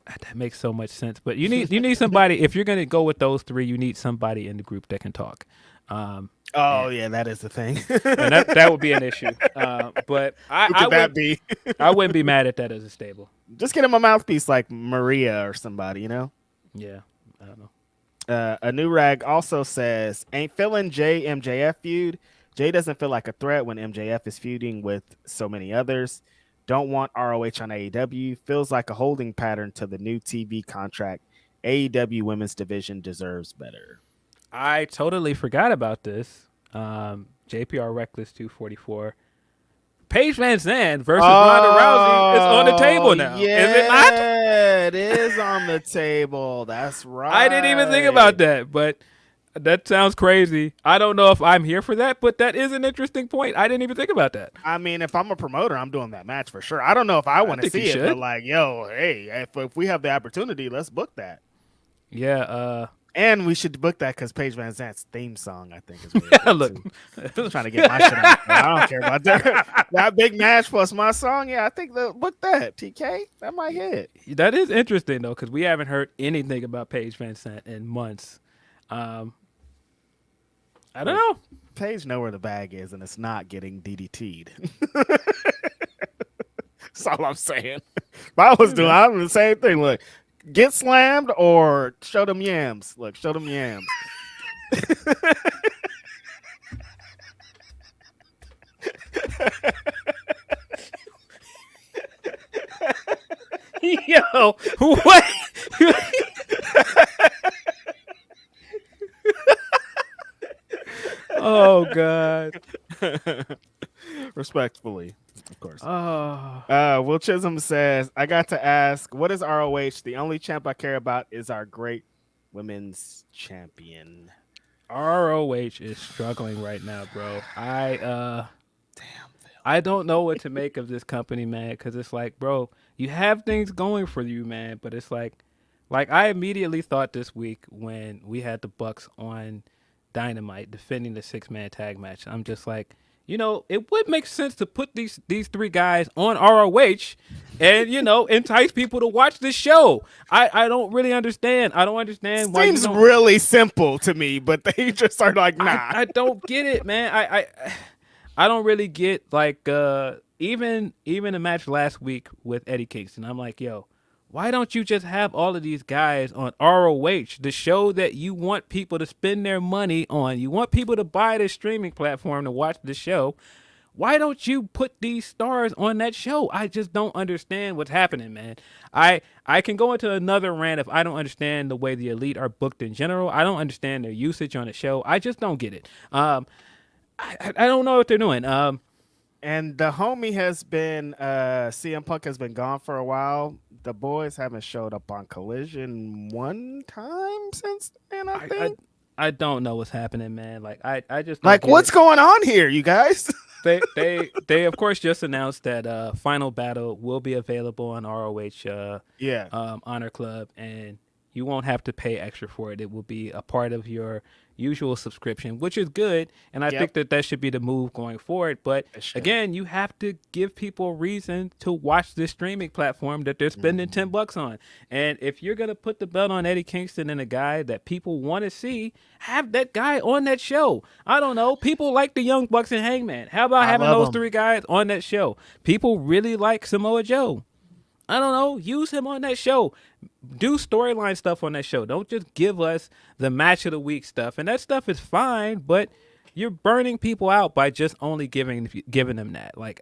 That makes so much sense. But you need somebody. If you're gonna go with those three, you need somebody in the group that can talk. That is the thing. And that would be an issue. But I wouldn't be mad at that as a stable. Just get him a mouthpiece like Maria or somebody, Yeah, I don't know. A new rag also says, ain't feeling Jay MJF feud. Jay doesn't feel like a threat when MJF is feuding with so many others. Don't want ROH on AEW. Feels like a holding pattern to the new TV contract. AEW women's division deserves better. I totally forgot about this. JPR Reckless 244. Paige Van Zandt versus Ronda Rousey is on the table now. Yeah, is it not? It is on the table. That's right. I didn't even think about that, but that sounds crazy. I don't know if I'm here for that, but that is an interesting point. I didn't even think about that. I mean, if I'm a promoter, I'm doing that match for sure. I don't know if I want to see it, but like, if we have the opportunity, let's book that. Yeah. And we should book that because Paige Van Zandt's theme song, I think, is really good. Look, I'm trying to get my shit out. I don't care about that big match plus my song. Yeah, I think book that. TK, that might hit. That is interesting though, because we haven't heard anything about Paige Van Zandt in months. I don't know. Paige know where the bag is, and it's not getting DDT'd. That's all I'm saying. If I was doing, I'm the same thing. Look, get slammed or show them yams. Look, show them yams. Yo, what? Oh God. Respectfully, of course. Oh. Will Chisholm says, I got to ask, what is ROH? The only champ I care about is our great women's champion. ROH is struggling right now, bro. I don't know what to make of this company, man, because it's like, bro, you have things going for you, man, but it's like I immediately thought this week when we had the Bucks on Dynamite defending the 6-man tag match, I'm just like, it would make sense to put these three guys on ROH and, entice people to watch this show. I don't really understand. I don't understand why. Seems really simple to me, but they just are like, nah. I don't get it, man. I don't really get, like, even a match last week with Eddie Kingston. I'm like, yo, why don't you just have all of these guys on ROH, the show that you want people to spend their money on? You want people to buy the streaming platform to watch the show. Why don't you put these stars on that show? I just don't understand what's happening, man. I can go into another rant if I don't understand the way the Elite are booked in general. I don't understand their usage on the show. I just don't get it. I don't know what they're doing. And the homie has been, CM Punk has been gone for a while. The boys haven't showed up on Collision one time since then, I think. I don't know what's happening, man. Like, I just like, what's going on here, you guys? They of course just announced that Final Battle will be available on ROH Honor Club, and you won't have to pay extra for it. It will be a part of your usual subscription, which is good, and I think that should be the move going forward. But again, you have to give people a reason to watch this streaming platform that they're spending $10 on. And if you're gonna put the belt on Eddie Kingston and a guy that people want to see, have that guy on that show. I don't know. People like the Young Bucks and Hangman. How about having those three guys on that show? People really like Samoa Joe. I don't know. Use him on that show. Do storyline stuff on that show. Don't just give us the match of the week stuff. And that stuff is fine, but you're burning people out by just only giving them that. Like,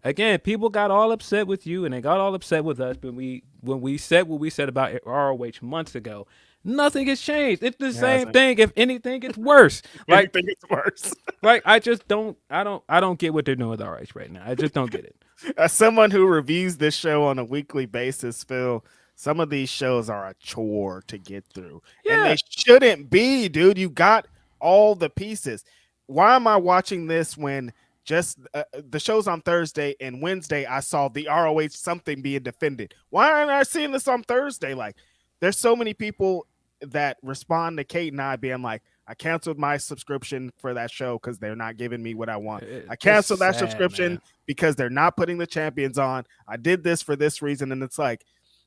again, people got all upset with you, and they got all upset with us when we said what we said about ROH months ago. Nothing has changed. It's the same thing. If anything, it's worse. Like, anything is worse. Like, I don't get what they're doing with ROH right now. I just don't get it. As someone who reviews this show on a weekly basis, Phil, some of these shows are a chore to get through. Yeah. And they shouldn't be, dude. You got all the pieces. Why am I watching this when just the show's on Thursday and Wednesday I saw the ROH something being defended? Why aren't I seeing this on Thursday? Like, there's so many people that respond to Kate and I being like, I canceled my subscription for that show because they're not giving me what I want. I canceled that subscription because they're not putting the champions on. I did this for this reason. And it's like,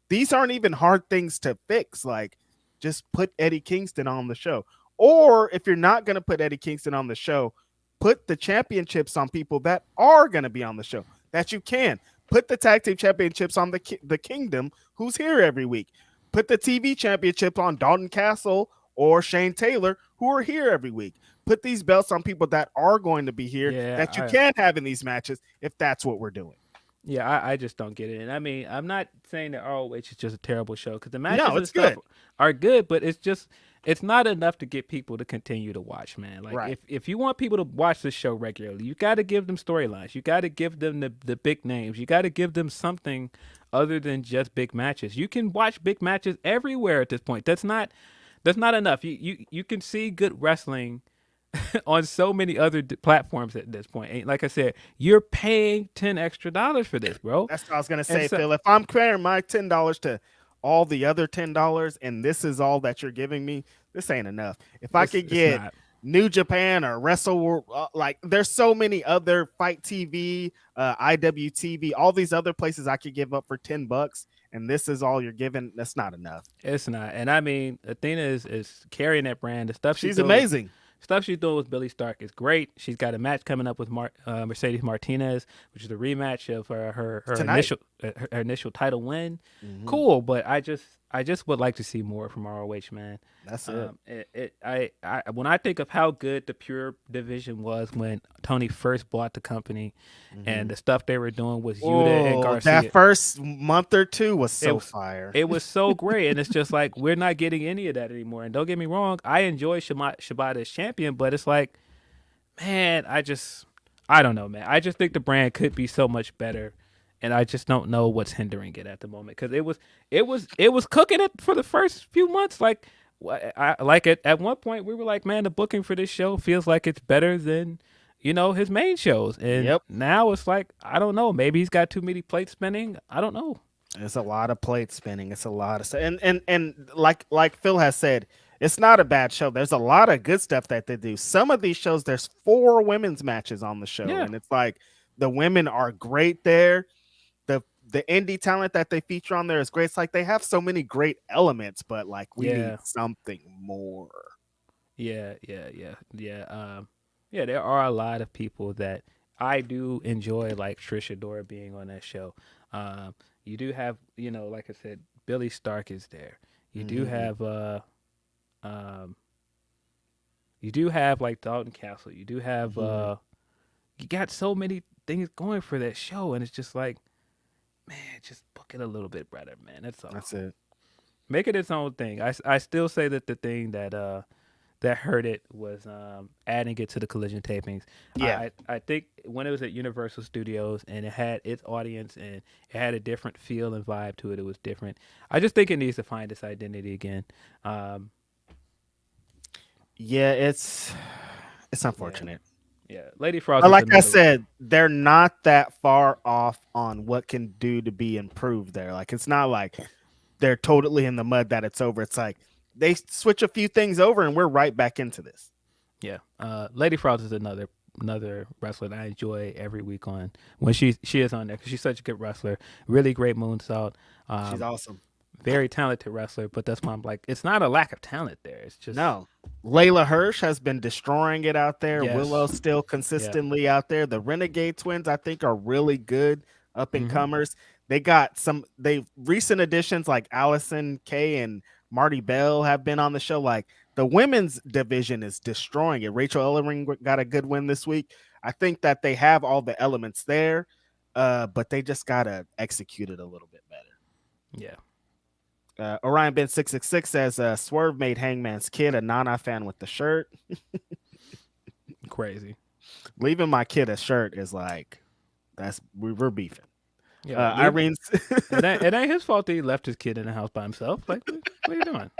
these aren't even hard things to fix. Like, just put Eddie Kingston on the show. Or if you're not going to put Eddie Kingston on the show, put the championships on people that are going to be on the show, that you can. Put the tag team championships on the Kingdom, who's here every week. Put the TV championship on Dalton Castle or Shane Taylor, who are here every week. Put these belts on people that are going to be here that you can have in these matches if that's what we're doing. Yeah, I just don't get it. And I mean, I'm not saying that ROH is just a terrible show, because the matches and stuff are good, but it's not enough to get people to continue to watch, man. Like, if you want people to watch this show regularly, you got to give them storylines. You got to give them the big names. You got to give them something other than just big matches. You can watch big matches everywhere at this point. That's not enough. You can see good wrestling on so many other platforms at this point. And like I said, you're paying $10 extra for this, bro. That's what I was gonna say, Phil. If I'm comparing my $10 to all the other $10, and this is all that you're giving me, this ain't enough. If I could get New Japan or Wrestle World, like, there's so many other Fight TV, IWTV, all these other places I could give up for $10, and this is all you're giving. That's not enough. It's not. And I mean, Athena is carrying that brand. The stuff she's amazing. stuff she's doing with Billy Stark is great. She's got a match coming up with Mercedes Martinez, which is a rematch of Tonight. her initial title win. Mhm. Cool, but I just would like to see more from ROH, man. That's it. When I think of how good the Pure division was when Tony first bought the company, and the stuff they were doing with Yuta and Oh, that Garcia, first month or two was it so fire. it was so great, and it's just like we're not getting any of that anymore. And don't get me wrong, I enjoy Shibata as champion, but it's like, man, I don't know, man. I just think the brand could be so much better, and I just don't know what's hindering it at the moment because it was cooking it for the first few months. Like, at one point we were like, man, the booking for this show feels like it's better than his main shows, and Yep. now it's like I don't know. Maybe he's got too many plates spinning. I don't know. It's a lot of plate spinning. It's a lot of stuff. And like Phil has said, it's not a bad show. There's a lot of good stuff that they do. Some of these shows, there's 4 women's matches on the show, Yeah. and it's like the women are great there. The indie talent that they feature on there is great. It's like they have so many great elements, but like we Yeah. need something more. Yeah. Yeah. There are a lot of people that I do enjoy, like Trish Adora being on that show. You do have, like I said, Billy Stark is there. You do have, you do have like Dalton Castle. You do have, you got so many things going for that show, and it's just like, man, just book it a little bit better, man. That's all. That's it. Make it its own thing. I still say that the thing that hurt it was adding it to the Collision tapings. Yeah. I think when it was at Universal Studios and it had its audience and it had a different feel and vibe to it, it was different. I just think it needs to find its identity again. Yeah, it's unfortunate. Yeah, Lady Frost. But is like I another- said, they're not that far off on what can do to be improved there. Like it's not like they're totally in the mud that it's over. It's like they switch a few things over and we're right back into this. yeah, Lady Frost is another wrestler that I enjoy every week on when she is on there because she's such a good wrestler. Really great moonsault. She's awesome. Very talented wrestler, but that's why I'm like, it's not a lack of talent there. It's just No. Layla Hirsch has been destroying it out there. Yes. Willow's still consistently out there. The Renegade twins, I think, are really good up and comers. They got they recent additions like Allison Kay and Marty Bell have been on the show. Like the women's division is destroying it. Rachel Ellering got a good win this week. I think that they have all the elements there, but they just gotta execute it a little bit better. yeah. Orion Ben 666 says Swerve made Hangman's kid a Nana fan with the shirt. Crazy. Leaving my kid a shirt is like we're beefing. Yeah, Irene's it ain't his fault that he left his kid in the house by himself. Like, what are you doing?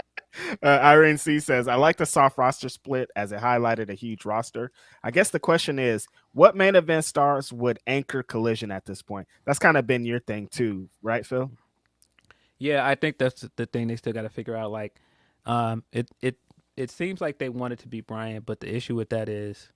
Irene C says, I like the soft roster split as it highlighted a huge roster. I guess the question is, what main event stars would anchor Collision at this point? That's kind of been your thing too, right, Phil? Yeah, I think that's the thing they still got to figure out. Like, it seems like they want it to be Brian, but the issue with that is,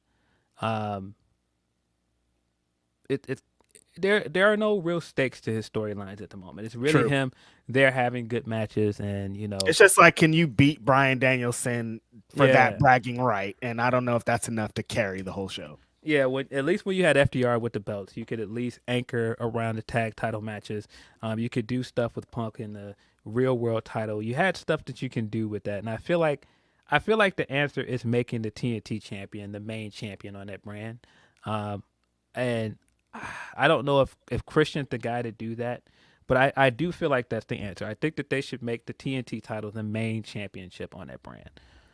there are no real stakes to his storylines at the moment. It's really him. They're having good matches, and it's just like, can you beat Bryan Danielson for that bragging right? And I don't know if that's enough to carry the whole show. Yeah, at least when you had FDR with the belts, you could at least anchor around the tag title matches. You could do stuff with Punk in the real world title. You had stuff that you can do with that, and I feel like the answer is making the TNT champion the main champion on that brand. And I don't know if Christian's the guy to do that, but I do feel like that's the answer. I think that they should make the TNT title the main championship on that brand.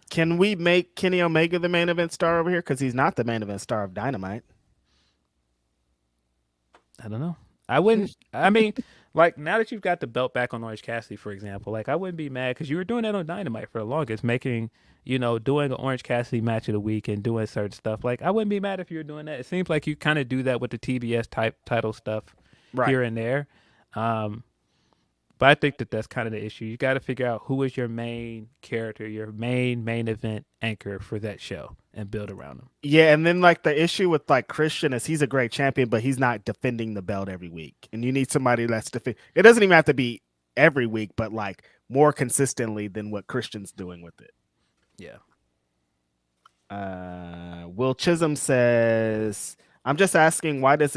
Can we make Kenny Omega the main event star over here? Because he's not the main event star of Dynamite. I don't know. I wouldn't. I mean, like, now that you've got the belt back on Orange Cassidy, for example, like, I wouldn't be mad because you were doing that on Dynamite for the longest, doing an Orange Cassidy match of the week and doing certain stuff. Like, I wouldn't be mad if you were doing that. It seems like you kind of do that with the TBS type title stuff here and there. But I think that that's kind of the issue. You got to figure out who is your main character, your main event anchor for that show, and build around them. Yeah, and then like the issue with like Christian is he's a great champion, but he's not defending the belt every week. And you need somebody that's defend. It doesn't even have to be every week, but like more consistently than what Christian's doing with it. Yeah. Will Chisholm says, "I'm just asking, why does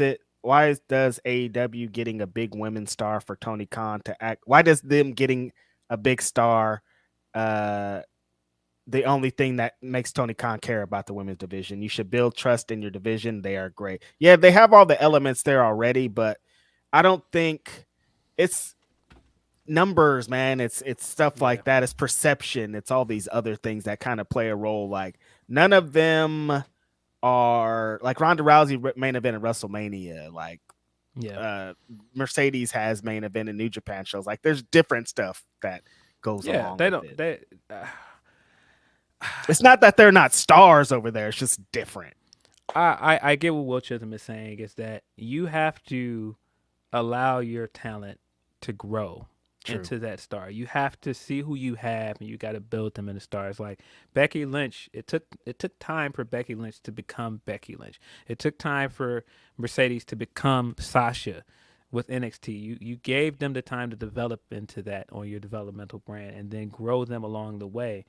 AEW getting a big women's star for Tony Khan to act? Why does them getting a big star the only thing that makes Tony Khan care about the women's division? You should build trust in your division. They are great. Yeah, they have all the elements there already, but I don't think it's numbers, man. It's stuff like that. It's perception. It's all these other things that kind of play a role. Like none of them are like Ronda Rousey main event at WrestleMania. Like Mercedes has main event in New Japan shows. Like there's different stuff that goes along. They with don't. it. It's not that they're not stars over there. It's just different. I get what Will Chisholm is saying is that you have to allow your talent to grow into that star. You have to see who you have, and you got to build them into stars. Like Becky Lynch, it took time for Becky Lynch to become Becky Lynch. It took time for Mercedes to become Sasha with NXT. You gave them the time to develop into that on your developmental brand, and then grow them along the way.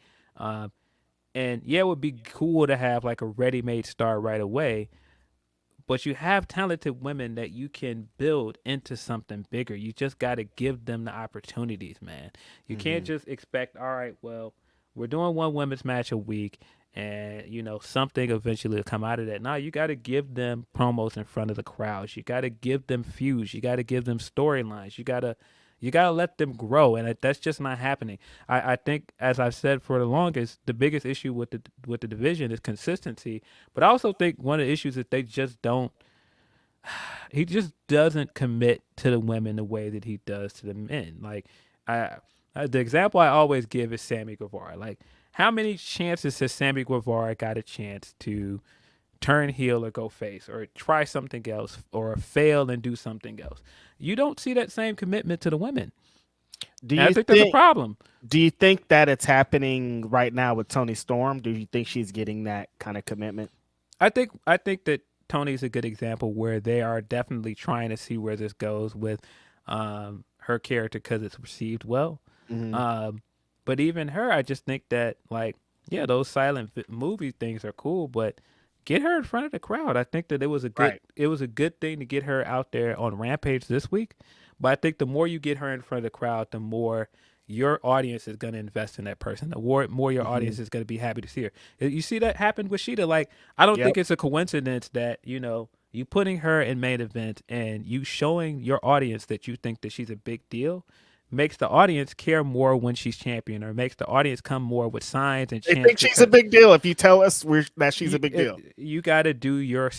And yeah, it would be cool to have like a ready-made star right away, but you have talented women that you can build into something bigger. You just got to give them the opportunities, man. You can't just expect, all right, well, we're doing one women's match a week and, something eventually will come out of that. No, you got to give them promos in front of the crowds. You got to give them feuds. You got to give them storylines. You got to let them grow, and that's just not happening. I think, as I've said for the longest, the biggest issue with the division is consistency. But I also think one of the issues is they just don't. He just doesn't commit to the women the way that he does to the men. Like the example I always give is Sammy Guevara. Like, how many chances has Sammy Guevara got a chance to turn heel or go face or try something else or fail and do something else? You don't see that same commitment to the women. I think that's a problem. Do you think that it's happening right now with Toni Storm? Do you think she's getting that kind of commitment? I think that Tony's a good example where they are definitely trying to see where this goes with her character because it's received well. Mm-hmm. But even her, I just think that, like, yeah, those silent movie things are cool, but get her in front of the crowd. I think that it was a good thing to get her out there on Rampage this week. But I think the more you get her in front of the crowd, the more your audience is going to invest in that person. The more your audience is going to be happy to see her. You see that happen with Sheeta. Like, I don't think it's a coincidence that, you putting her in main event and you showing your audience that you think that she's a big deal makes the audience care more when she's champion, or makes the audience come more with signs and chants. They think she's a big deal if you tell us that she's a big deal. You got to do your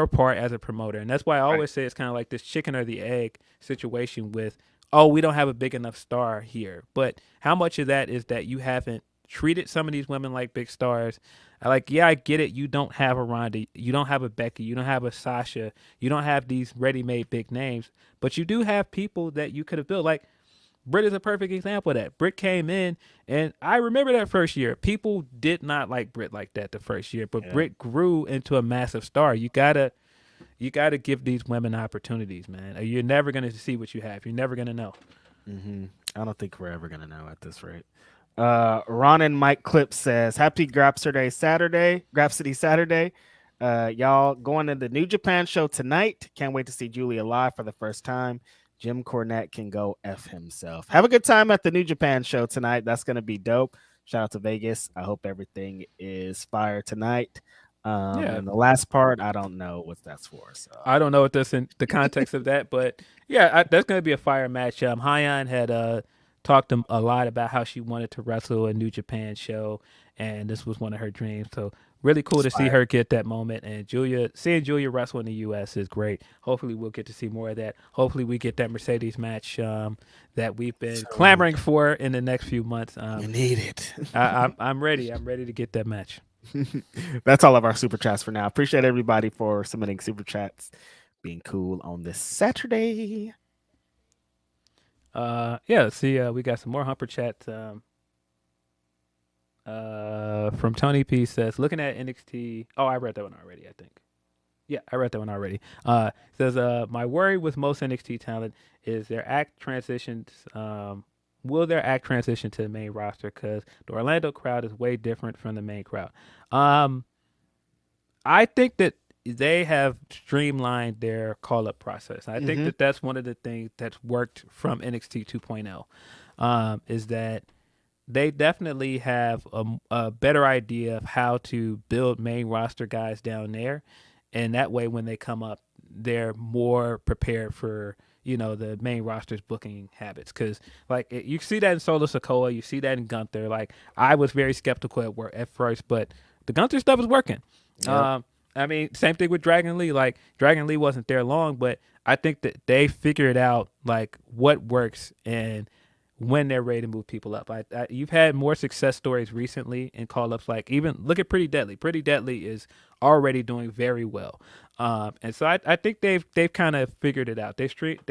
part as a promoter, and that's why I always say it's kind of like this chicken or the egg situation with, oh, we don't have a big enough star here. But how much of that is that you haven't treated some of these women like big stars? Like, yeah, I get it. You don't have a Ronda, you don't have a Becky, you don't have a Sasha, you don't have these ready-made big names, but you do have people that you could have built. Like, Britt is a perfect example of that. Britt came in, and I remember that first year. People did not like Britt like that the first year, but Britt grew into a massive star. You gotta give these women opportunities, man. You're never gonna see what you have. You're never gonna know. Mm-hmm. I don't think we're ever gonna know at this rate. Ron and Mike Clip says, "Happy Grapsody Saturday. Y'all going to the New Japan show tonight. Can't wait to see Julia live for the first time. Jim Cornette can go F himself. Have a good time at the New Japan show tonight. That's going to be dope. Shout out to Vegas. I hope everything is fire tonight." And the last part, I don't know what that's for. So I don't know what that's in the context of that, but yeah, that's going to be a fire match. Hyan had talked a lot about how she wanted to wrestle a New Japan show, and this was one of her dreams. So really cool to see her get that moment. And seeing Julia wrestle in the U.S. is great. Hopefully we'll get to see more of that. Hopefully we get that Mercedes match that we've been clamoring for in the next few months. We need it. I'm ready. I'm ready to get that match. That's all of our super chats for now. Appreciate everybody for submitting super chats, being cool on this Saturday. We got some more Humper chats. From Tony P says, looking at NXT. Oh, I read that one already, I think. Yeah, I read that one already. Says, my worry with most NXT talent is their act transitions will their act transition to the main roster? Because the Orlando crowd is way different from the main crowd. I think that they have streamlined their call-up process. I think that that's one of the things that's worked from NXT 2.0, is that they definitely have a better idea of how to build main roster guys down there. And that way, when they come up, they're more prepared for, the main roster's booking habits. Because, you see that in Solo Sikoa, you see that in Gunther. I was very skeptical at first, but the Gunther stuff is working. Yep. Same thing with Dragon Lee. Dragon Lee wasn't there long, but I think that they figured out, what works and when they're ready to move people up. You've had more success stories recently in call-ups. Even look at Pretty Deadly. Pretty Deadly is already doing very well, and so I think they've kind of figured it out. They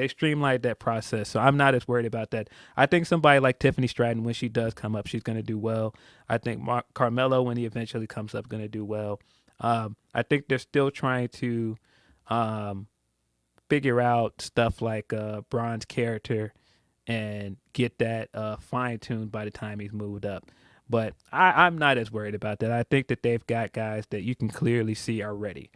streamlined that process, so I'm not as worried about that. I think somebody like Tiffany Stratton, when she does come up, she's going to do well. I think Carmelo, when he eventually comes up, going to do well. I think they're still trying to figure out stuff like Braun's character and get that fine-tuned by the time he's moved up. But I'm not as worried about that. I think that they've got guys that you can clearly see are ready.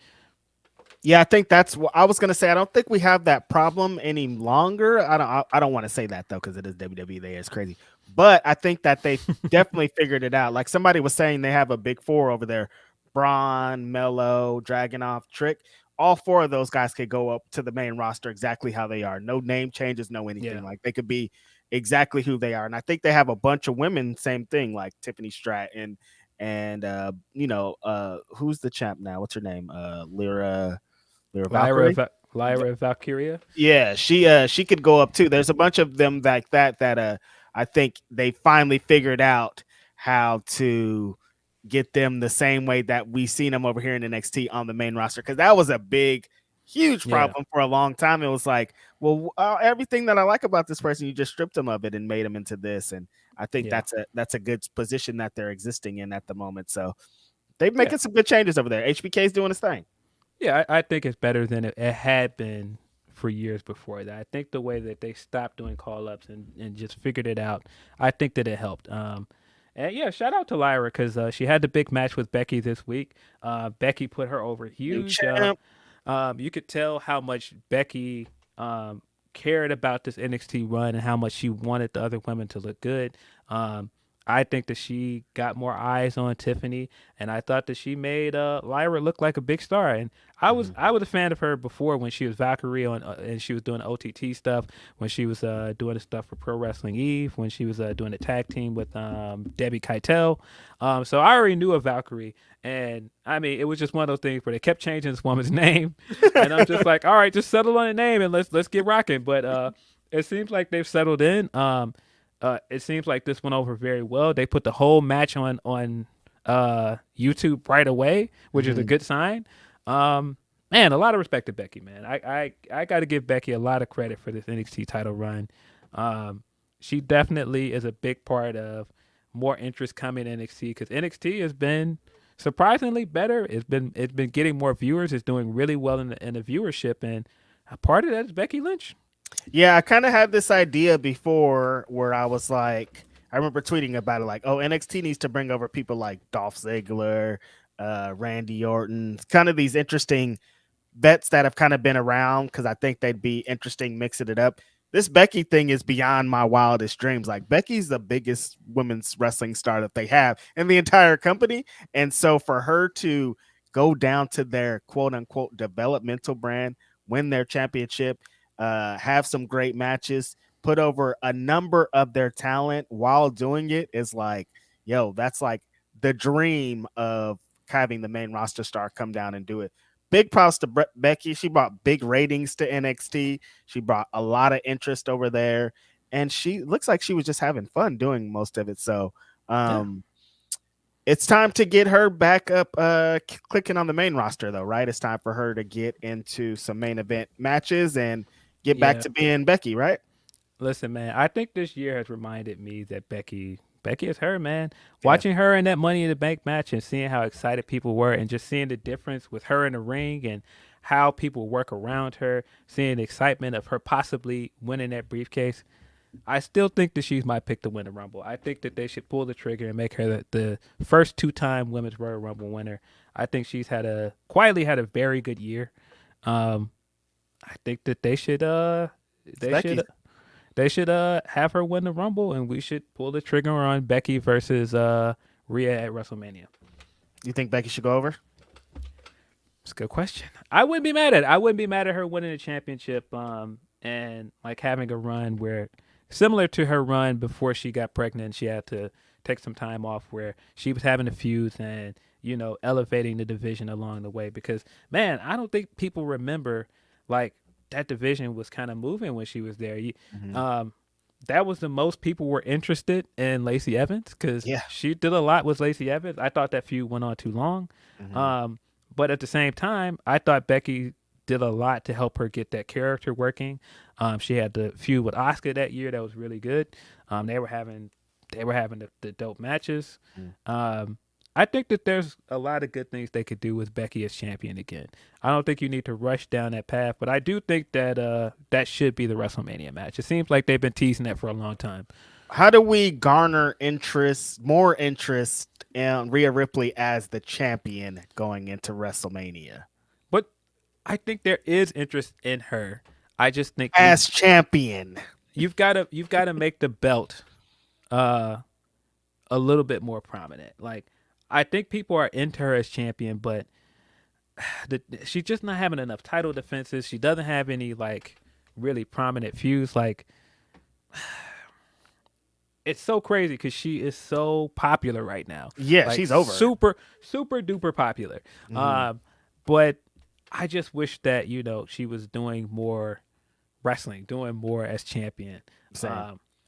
Yeah, I think that's what I was gonna say. I don't think we have that problem any longer. I don't want to say that though, because it is WWE. It's crazy, but I think that they definitely figured it out. Like somebody was saying, they have a big four over there: Braun, Mello, Dragunov, Trick. All four of those guys could go up to the main roster exactly how they are. No name changes, no anything. Yeah. Like they could be exactly who they are. And I think they have a bunch of women, same thing, like Tiffany Stratton and who's the champ now? What's her name? Lyra Valkyrie? Lyra Valkyria. Yeah, she could go up too. There's a bunch of them like that I think they finally figured out how to get them the same way that we seen them over here in NXT on the main roster, because that was a huge problem for a long time. It was like, well, everything that I like about this person, you just stripped them of it and made them into this. And I think that's a good position that they're existing in at the moment. So they're making some good changes over there. HBK's doing his thing. Yeah, I think it's better than it had been for years before that. I think the way that they stopped doing call-ups and just figured it out, I think that it helped. And yeah, shout out to Lyra, because she had the big match with Becky this week. Becky put her over huge. You could tell how much Becky cared about this NXT run and how much she wanted the other women to look good. I think that she got more eyes on Tiffany, and I thought that she made Lyra look like a big star. And I was a fan of her before when she was Valkyrie and she was doing OTT stuff, when she was doing the stuff for Pro Wrestling Eve, when she was doing the tag team with Debbie Keitel. So I already knew of Valkyrie, and it was just one of those things where they kept changing this woman's name, and I'm just like, all right, just settle on the name and let's get rocking. But it seems like they've settled in. It seems like this went over very well. They put the whole match on YouTube right away, which is a good sign. Man, a lot of respect to Becky, man. I got to give Becky a lot of credit for this NXT title run. She definitely is a big part of more interest coming in NXT, because NXT has been surprisingly better. It's been getting more viewers. It's doing really well in the viewership, and a part of that is Becky Lynch. Yeah, I kind of had this idea before where I was like, I remember tweeting about it, like, oh, NXT needs to bring over people like Dolph Ziggler, Randy Orton, kind of these interesting vets that have kind of been around, because I think they'd be interesting mixing it up. This Becky thing is beyond my wildest dreams. Like, Becky's the biggest women's wrestling star that they have in the entire company. And so for her to go down to their quote unquote developmental brand, win their championship, have some great matches, put over a number of their talent while doing it is like, yo, that's like the dream of having the main roster star come down and do it. Big props to Becky. She brought big ratings to NXT. She brought a lot of interest over there, and she looks like she was just having fun doing most of it. So it's time to get her back up clicking on the main roster, though, right? It's time for her to get into some main event matches and get back to being Becky, right? Listen, man, I think this year has reminded me that Becky is her, man. Watching her in that Money in the Bank match and seeing how excited people were, and just seeing the difference with her in the ring and how people work around her, seeing the excitement of her possibly winning that briefcase. I still think that she's my pick to win the Rumble. I think that they should pull the trigger and make her the first 2-time Women's Royal Rumble winner. I think she's quietly had a very good year. I think that they should have her win the Rumble, and we should pull the trigger on Becky versus Rhea at WrestleMania. You think Becky should go over? It's a good question. I wouldn't be mad at it. I wouldn't be mad at her winning the championship and like having a run where similar to her run before she got pregnant, she had to take some time off where she was having the feuds and, elevating the division along the way. Because, man, I don't think people remember, like, that division was kind of moving when she was there. That was the most people were interested in Lacey Evans because she did a lot with Lacey Evans. I thought that feud went on too long. But at the same time, I thought Becky did a lot to help her get that character working. She had the feud with Asuka that year that was really good. They were having the dope matches. I think that there's a lot of good things they could do with Becky as champion again. I don't think you need to rush down that path, but I do think that that should be the WrestleMania match. It seems like they've been teasing that for a long time. How do we garner more interest in Rhea Ripley as the champion going into WrestleMania? But I think there is interest in her. I just think as champion, you've got to make the belt a little bit more prominent. Like, I think people are into her as champion, but she's just not having enough title defenses. She doesn't have any like really prominent feuds. Like, it's so crazy because she is so popular right now. Yeah, like, she's over. Super duper popular. But I just wish that she was doing more wrestling, doing more as champion.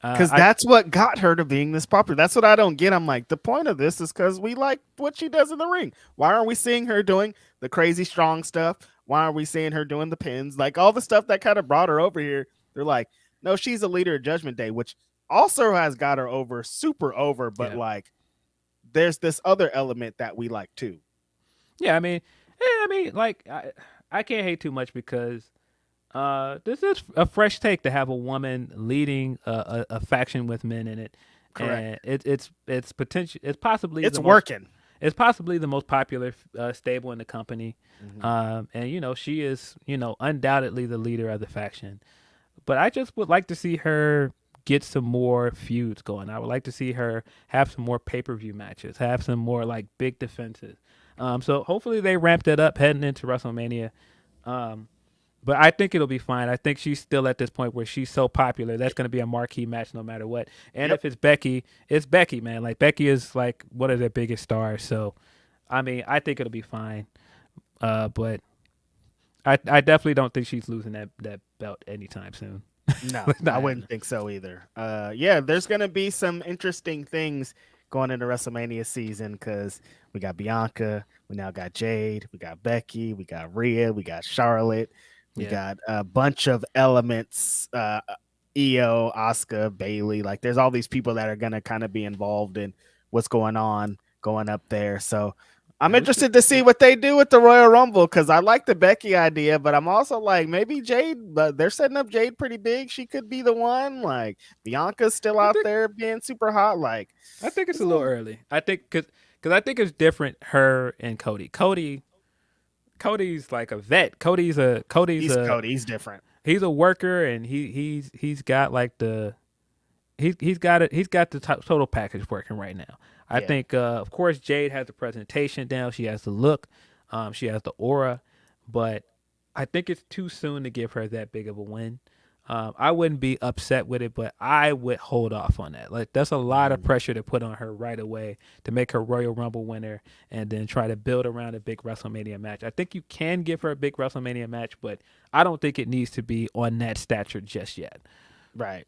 Because that's what got her to being this popular. That's what I don't get. I'm like, the point of this is because we like what she does in the ring. Why aren't we seeing her doing the crazy strong stuff? Why aren't we seeing her doing the pins? Like all the stuff that kind of brought her over here. They're like, no, she's a leader of Judgment Day, which also has got her over, super over. But like, there's this other element that we like too. Yeah, I mean, like I can't hate too much because this is a fresh take to have a woman leading a faction with men in it. Correct. And it's potential. It's possibly working. It's possibly the most popular stable in the company. And she is undoubtedly the leader of the faction. But I just would like to see her get some more feuds going. I would like to see her have some more pay-per-view matches, have some more like big defenses. So hopefully they ramped it up heading into WrestleMania. But I think it'll be fine. I think she's still at this point where she's so popular. That's going to be a marquee match no matter what. And if it's Becky, man. Like, Becky is like one of their biggest stars. So, I mean, I think it'll be fine. But I definitely don't think she's losing that belt anytime soon. No, I wouldn't think so either. There's going to be some interesting things going into WrestleMania season because we got Bianca, we now got Jade, we got Becky, we got Rhea, we got Charlotte. We got a bunch of elements, Io, Asuka, Bailey. Like, there's all these people that are going to kind of be involved in what's going up there. So I'm interested to see what they do with the Royal Rumble because I like the Becky idea, but I'm also like, maybe Jade, but they're setting up Jade pretty big. She could be the one. Like, Bianca's still out there being super hot. Like, I think it's a little early. I think because I think it's different, her and Cody. Cody's like a vet. Cody's different. He's a worker, and he's got like he's got the total package working right now. I think of course Jade has the presentation down. She has the look, she has the aura, but I think it's too soon to give her that big of a win. I wouldn't be upset with it, but I would hold off on that. Like, that's a lot of pressure to put on her right away to make her Royal Rumble winner and then try to build around a big WrestleMania match. I think you can give her a big WrestleMania match, but I don't think it needs to be on that stature just yet. Right.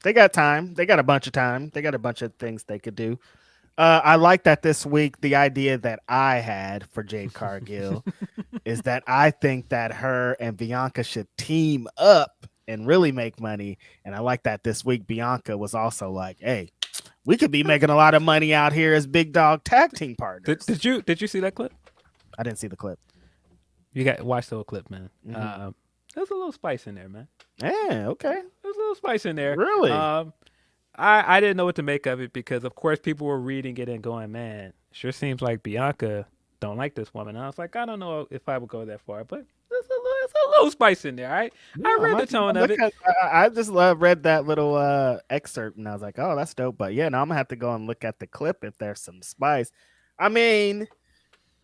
They got time. They got a bunch of time. They got a bunch of things they could do. I like that this week, the idea that I had for Jade Cargill is that I think that her and Bianca should team up and really make money. And I like that this week Bianca was also like, hey, we could be making a lot of money out here as big dog tag team partners. Did you see that clip? I didn't see the clip. You got watch the whole clip, man. There's a little spice in there, man. Yeah, okay. There's a was a little spice in there. Really? I didn't know what to make of it because, of course, people were reading it and going, "Man, sure seems like Bianca don't like this woman." And I was like, I don't know if I would go that far, but it's a little spice in there. I read the tone of it. I just read that little excerpt and I was like, oh, that's dope. But yeah, now I'm gonna have to go and look at the clip if there's some spice. I mean,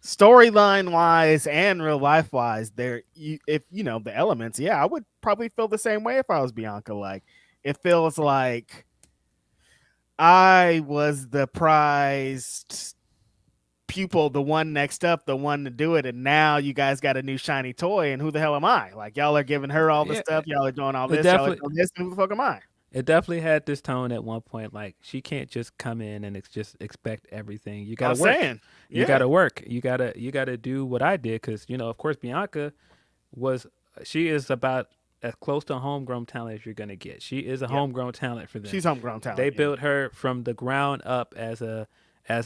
storyline wise and real life wise, if you know the elements, yeah, I would probably feel the same way if I was Bianca. Like, it feels like I was the prized pupil, the one next up, the one to do it, and now you guys got a new shiny toy, and who the hell am I? Like, y'all are giving her all the stuff, y'all are doing all this, y'all are doing this, and who the fuck am I? It definitely had this tone at one point, like she can't just come in and just expect everything. You gotta work. You gotta work. You gotta do what I did, because of course Bianca she is about as close to homegrown talent as you're gonna get. She is a homegrown talent for them. She's homegrown talent. They built her from the ground up as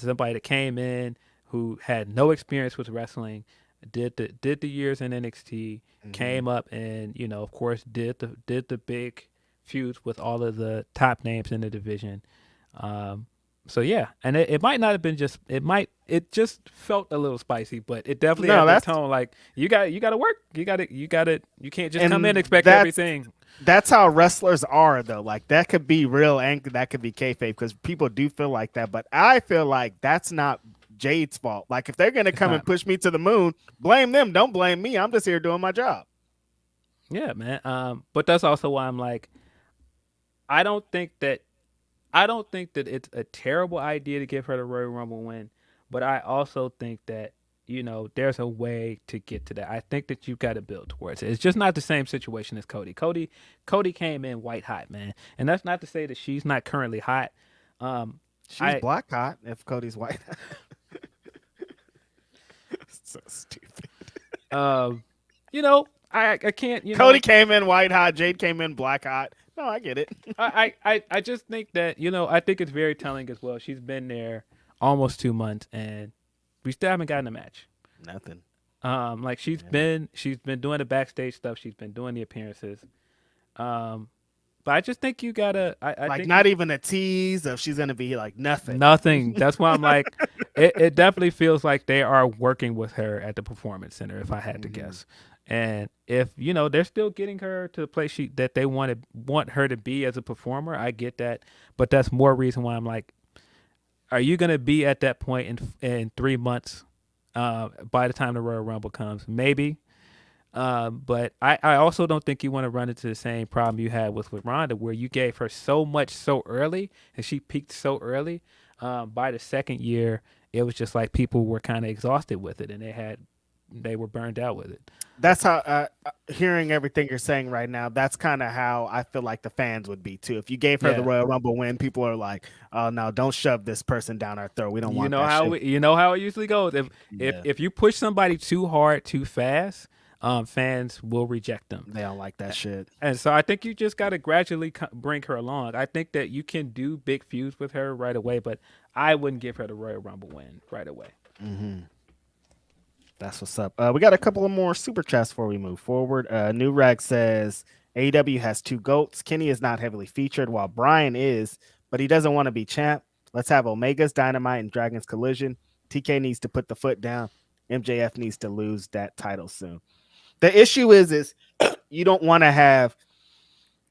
somebody that came in who had no experience with wrestling, did the years in NXT, came up and of course did the big feuds with all of the top names in the division. So yeah, and it might not have been it just felt a little spicy, but it definitely had that tone. Like you got to work, you can't just come in and expect everything. That's how wrestlers are, though. Like, that could be real and that could be kayfabe, because people do feel like that. But I feel like that's not Jade's fault. Like, if they're gonna come and push me to the moon, blame them. Don't blame me. I'm just here doing my job. Yeah, man. But that's also why I'm like, I don't think that it's a terrible idea to give her the Royal Rumble win, but I also think that there's a way to get to that. I think that you've got to build towards it. It's just not the same situation as Cody. Cody came in white hot, man, and that's not to say that she's not currently hot. She's black hot if Cody's white. So stupid. I can't. Cody came in white hot. Jade came in black hot. No, I get it. I just think that I think it's very telling as well. She's been there almost 2 months, and we still haven't gotten a match. Nothing. Like she's been doing the backstage stuff. She's been doing the appearances. But I just think you gotta. I think not even a tease of she's gonna be like nothing. Nothing. That's why I'm like, it definitely feels like they are working with her at the Performance Center, if I had to guess. And if they're still getting her to the place that they want her to be as a performer, I get that. But that's more reason why I'm like, are you gonna be at that point in 3 months? By the time the Royal Rumble comes, maybe. But I also don't think you want to run into the same problem you had with Ronda, where you gave her so much so early and she peaked so early. By the second year, it was just like people were kind of exhausted with it, and they were burned out with it. That's how, hearing everything you're saying right now, that's kind of how I feel like the fans would be too. If you gave her the Royal Rumble win, people are like, "Oh no, don't shove this person down our throat. We don't want that shit." You know how it usually goes. If you push somebody too hard, too fast, fans will reject them. They don't like that shit. And so I think you just got to gradually bring her along. I think that you can do big feuds with her right away, but I wouldn't give her the Royal Rumble win right away. Mm-hmm. That's what's up. We got a couple of more super chats before we move forward. New Rag says AEW has 2 GOATs. Kenny is not heavily featured, while Bryan is, but he doesn't want to be champ. Let's have Omega's Dynamite and Dragon's Collision. TK needs to put the foot down. MJF needs to lose that title soon. The issue is you don't want to have,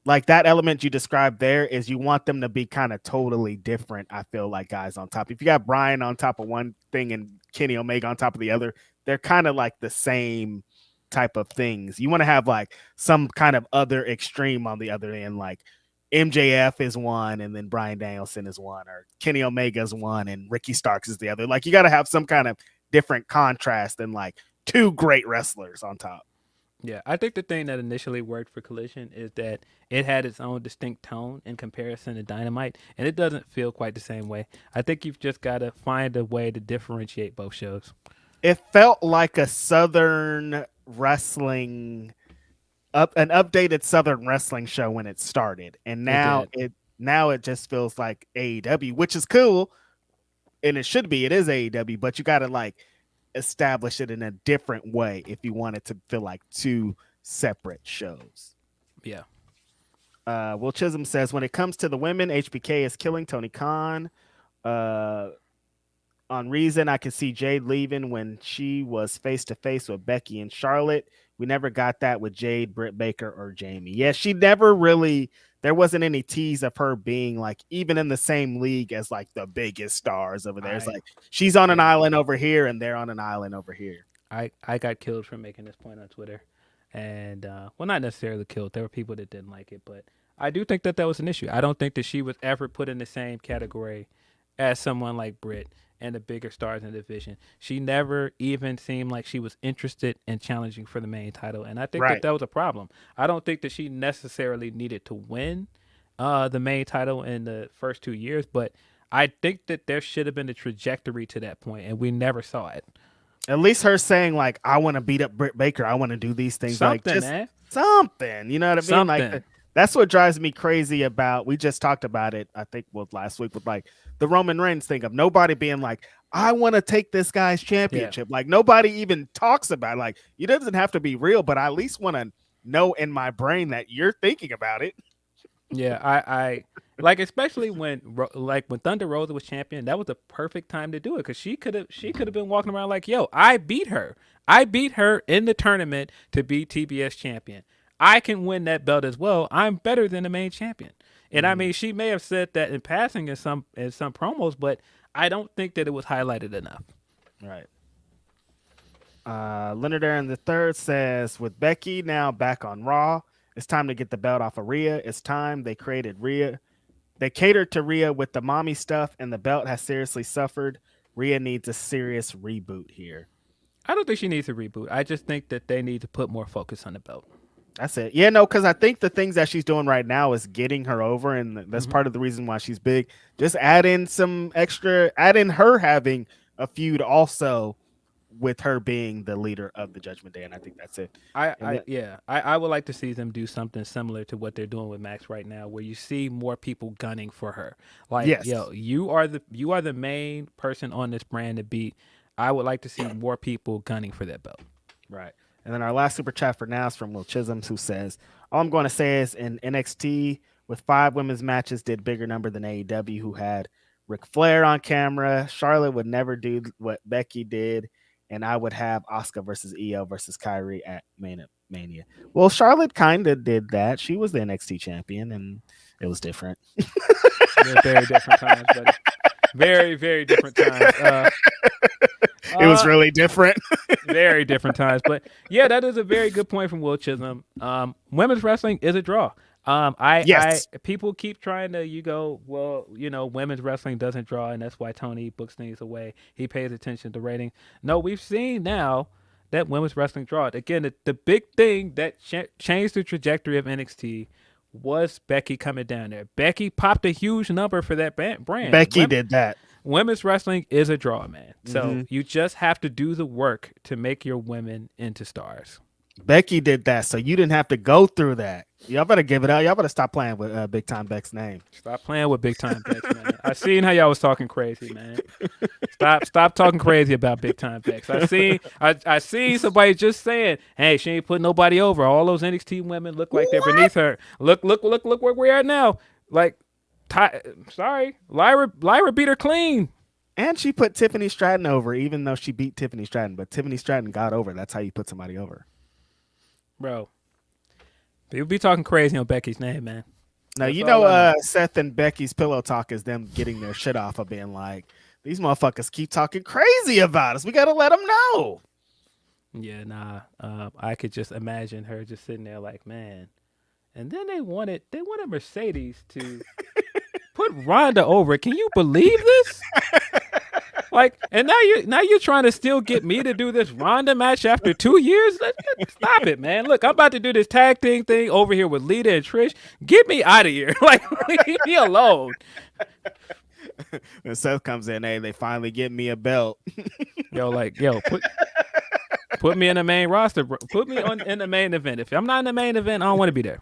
like, that element you described there is you want them to be kind of totally different. I feel like guys on top. If you got Bryan on top of one thing and Kenny Omega on top of the other, they're kind of like the same type of things. You want to have like some kind of other extreme on the other end, like MJF is one and then Bryan Danielson is one, or Kenny Omega is one and Ricky Starks is the other. Like, you got to have some kind of different contrast than like 2 great wrestlers on top. Yeah, I think the thing that initially worked for Collision is that it had its own distinct tone in comparison to Dynamite, and it doesn't feel quite the same way. I think you've just got to find a way to differentiate both shows. It felt like a Southern wrestling, an updated Southern wrestling show when it started, and now it just feels like AEW, which is cool, and it should be. It is AEW, but you got to like establish it in a different way if you want it to feel like 2 separate shows. Yeah. Will Chisholm says, when it comes to the women, HBK is killing Tony Khan. On Reason, I can see Jade leaving when she was face to face with Becky and Charlotte. We never got that with Jade, Britt Baker, or Jamie. Yeah, she never really. There wasn't any tease of her being like even in the same league as like the biggest stars over there. It's like she's on an island over here and they're on an island over here. I got killed for making this point on Twitter, and well, not necessarily killed. There were people that didn't like it, but I do think that was an issue. I don't think that she was ever put in the same category as someone like Britt and the bigger stars in the division. She never even seemed like she was interested in challenging for the main title, and I think that was a problem. I don't think that she necessarily needed to win the main title in the first 2 years, but I think that there should have been a trajectory to that point, and we never saw it. At least her saying like, "I want to beat up Britt Baker. I want to do these things." Something, like just man. something. You know what I mean? Something. Like that's what drives me crazy about. We just talked about it. I think last week with like the Roman Reigns thing of nobody being like, "I want to take this guy's championship." Yeah. Like nobody even talks about it. Like it doesn't have to be real, but I at least want to know in my brain that you're thinking about it. Yeah, I like, especially when Thunder Rosa was champion, that was the perfect time to do it because she could have been walking around like, "Yo, I beat her in the tournament to be TBS champion. I can win that belt as well. I'm better than the main champion." And I mean, she may have said that in passing in some promos, but I don't think that it was highlighted enough. Right. Leonard Aaron III says, with Becky now back on Raw, it's time to get the belt off of Rhea. It's time. They created Rhea. They catered to Rhea with the mommy stuff, and the belt has seriously suffered. Rhea needs a serious reboot here. I don't think she needs a reboot. I just think that they need to put more focus on the belt. That's it. Yeah, no, because I think the things that she's doing right now is getting her over, and that's part of the reason why she's big. Just add in her having a feud also with her being the leader of the Judgment Day, and I think that's it. I would like to see them do something similar to what they're doing with Max right now, where you see more people gunning for her. Like, yes. Yo, you are the main person on this brand to beat. I would like to see more people gunning for that belt. Right. And then our last super chat for now is from Will Chisholm, who says, all I'm going to say is in NXT with 5 women's matches did bigger number than AEW, who had Ric Flair on camera. Charlotte would never do what Becky did. And I would have Asuka versus Io versus Kyrie at Mania. Well, Charlotte kind of did that. She was the NXT champion, and it was different. Very different times, buddy. Very, very different times. It was really different. Very different times. But, yeah, that is a very good point from Will Chisholm. Women's wrestling is a draw. People keep trying to, women's wrestling doesn't draw, and that's why Tony books things away. He pays attention to rating. No, we've seen now that women's wrestling draws. Again, the big thing that changed the trajectory of NXT was Becky coming down there. Becky popped a huge number for that brand. Becky did that. Women's wrestling is a draw, man. So you just have to do the work to make your women into stars. Becky did that, so you didn't have to go through that. Y'all better give it up. Y'all better stop playing with Big Time Beck's name. Stop playing with Big Time Beck, man. I seen how y'all was talking crazy, man. Stop talking crazy about Big Time Beck. I seen somebody just saying, "Hey, she ain't putting nobody over. All those NXT women look like they're beneath her. Look where we're at now. Like, Lyra beat her clean." And she put Tiffany Stratton over, even though she beat Tiffany Stratton. But Tiffany Stratton got over. That's how you put somebody over. Bro, people be talking crazy on Becky's name, man. Now, Seth and Becky's pillow talk is them getting their shit off of being like, these motherfuckers keep talking crazy about us. We got to let them know. Yeah, nah. I could just imagine her just sitting there like, man. And then they wanted Mercedes to put Ronda over. Can you believe this? Like, and now you're trying to still get me to do this Ronda match after 2 years? Stop it, man. Look, I'm about to do this tag team thing over here with Lita and Trish. Get me out of here. Like, leave me alone. And Seth comes in, hey, they finally get me a belt. Put me in the main roster. Put me in the main event. If I'm not in the main event, I don't want to be there.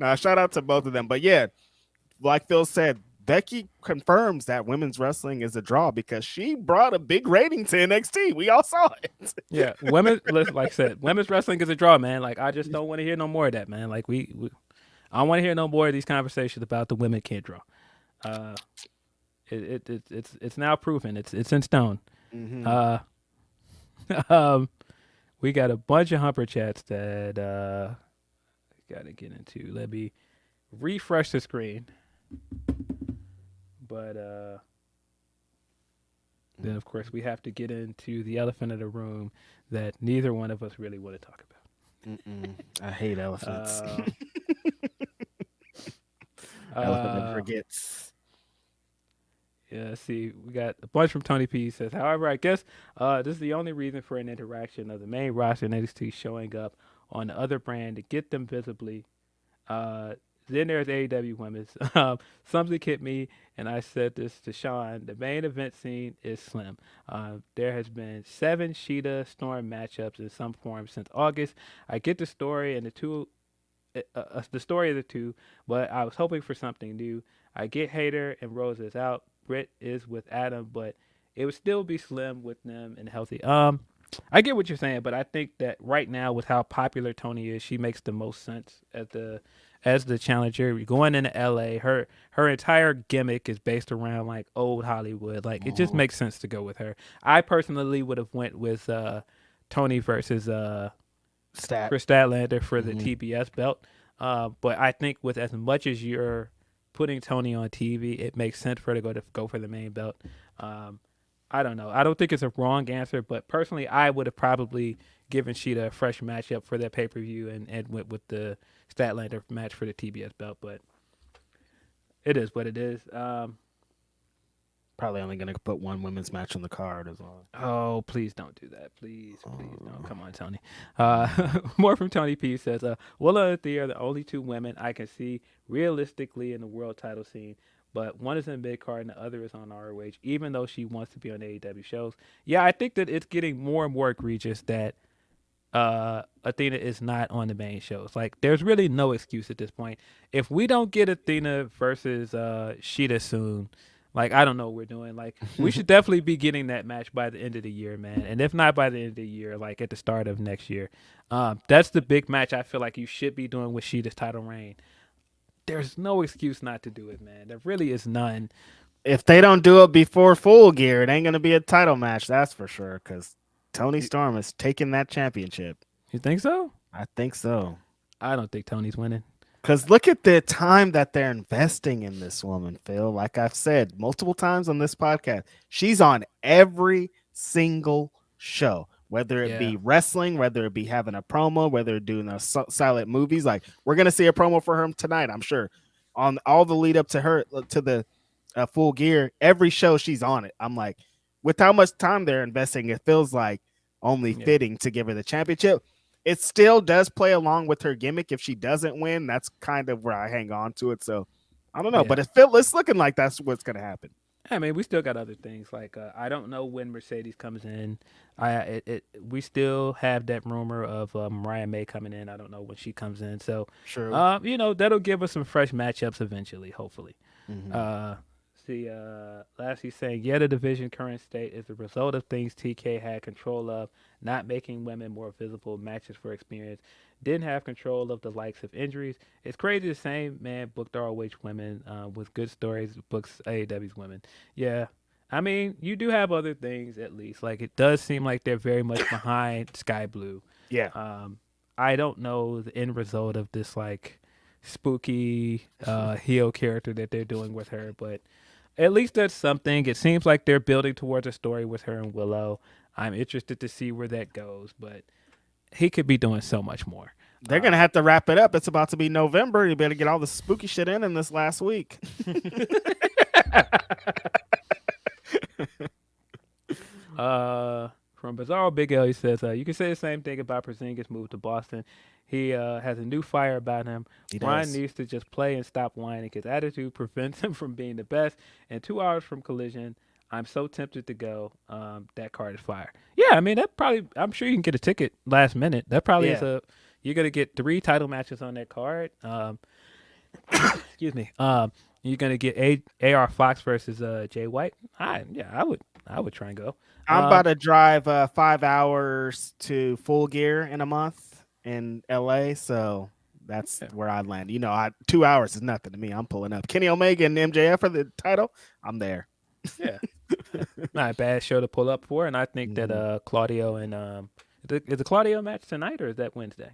Now, shout out to both of them. But yeah, like Phil said, Becky confirms that women's wrestling is a draw because she brought a big rating to NXT. We all saw it. Yeah, women. Like I said, women's wrestling is a draw, man. Like I just don't want to hear no more of that, man. Like I don't want to hear no more of these conversations about the women can't draw. It's now proven. It's in stone. Mm-hmm. We got a bunch of humper chats that got to get into. Let me refresh the screen. But then, of course, we have to get into the elephant in the room that neither one of us really want to talk about. I hate elephants. Elephant that forgets. Yeah, see, we got a bunch from Tony P. Says, however, I guess this is the only reason for an interaction of the main roster and NXT showing up on the other brand to get them visibly. Then there's AEW Women's. Something hit me, and I said this to Sean. The main event scene is slim. There has been 7 Sheeta Storm matchups in some form since August. I get the story and the story of the two, but I was hoping for something new. I get Hayter and Rose is out. Britt is with Adam, but it would still be slim with them and healthy. I get what you're saying, but I think that right now with how popular Tony is, she makes the most sense as the challenger. Going into LA, her entire gimmick is based around like old Hollywood. Like it just makes sense to go with her. I personally would have went with Tony versus Chris Statlander for the TBS belt. But I think with as much as you're putting Tony on TV, it makes sense for her to go for the main belt. I don't know. I don't think it's a wrong answer, but personally, I would have probably given Sheeta a fresh matchup for that pay-per-view and went with the Statlander match for the TBS belt. But it is what it is. Probably only going to put one women's match on the card as well. Oh, please don't do that. Please don't. Come on, Tony. More from Tony P. says, Willa and Thea are the only 2 women I can see realistically in the world title scene. But one is in mid-card and the other is on ROH, even though she wants to be on AEW shows. Yeah, I think that it's getting more and more egregious that Athena is not on the main shows. Like, there's really no excuse at this point. If we don't get Athena versus Sheeta soon, like, I don't know what we're doing. Like, we should definitely be getting that match by the end of the year, man. And if not by the end of the year, like at the start of next year. That's the big match I feel like you should be doing with Sheeta's title reign. There's no excuse not to do it, man. There really is none. If they don't do it before Full Gear, it ain't going to be a title match, that's for sure, because Tony Storm is taking that championship. You think so? I think so. I don't think Tony's winning. Because look at the time that they're investing in this woman, Phil. Like I've said multiple times on this podcast, she's on every single show. Whether it be wrestling, whether it be having a promo, whether doing a silent movies, like we're gonna see a promo for her tonight, I'm sure. On all the lead up to her to the Full Gear, every show she's on it. I'm like, with how much time they're investing, it feels like only fitting to give her the championship. It still does play along with her gimmick. If she doesn't win, that's kind of where I hang on to it. So I don't know, but it's looking like that's what's gonna happen. I mean, we still got other things. Like, I don't know when Mercedes comes in. We still have that rumor of Mariah May coming in. I don't know when she comes in. So, sure. That'll give us some fresh matchups eventually, hopefully. Lastly saying, the division current state is the result of things TK had control of, not making women more visible, matches for experience, didn't have control of the likes of injuries. It's crazy the same man booked ROH women with good stories, books AEW's women. Yeah, I mean, you do have other things at least. Like, it does seem like they're very much behind Sky Blue. Yeah. I don't know the end result of this, like, spooky heel character that they're doing with her, but at least that's something. It seems like they're building towards a story with her and Willow. I'm interested to see where that goes, but he could be doing so much more. They're going to have to wrap it up. It's about to be November. You better get all the spooky shit in this last week. From Bizarro Big L, he says, you can say the same thing about Porzingis' move to Boston. He has a new fire about him. Ryan needs to just play and stop whining. His attitude prevents him from being the best. And 2 hours from Collision, I'm so tempted to go. That card is fire. Yeah, I mean, I'm sure you can get a ticket last minute. That probably is you're going to get 3 title matches on that card. Excuse me. You're gonna get AR Fox versus Jay White. I would try and go. I'm about to drive 5 hours to Full Gear in a month in LA, so that's where I land. 2 hours is nothing to me. I'm pulling up. Kenny Omega and MJF for the title. I'm there. Yeah, not a bad show to pull up for, and I think Mm-hmm. that Claudio and is the Claudio match tonight or is that Wednesday?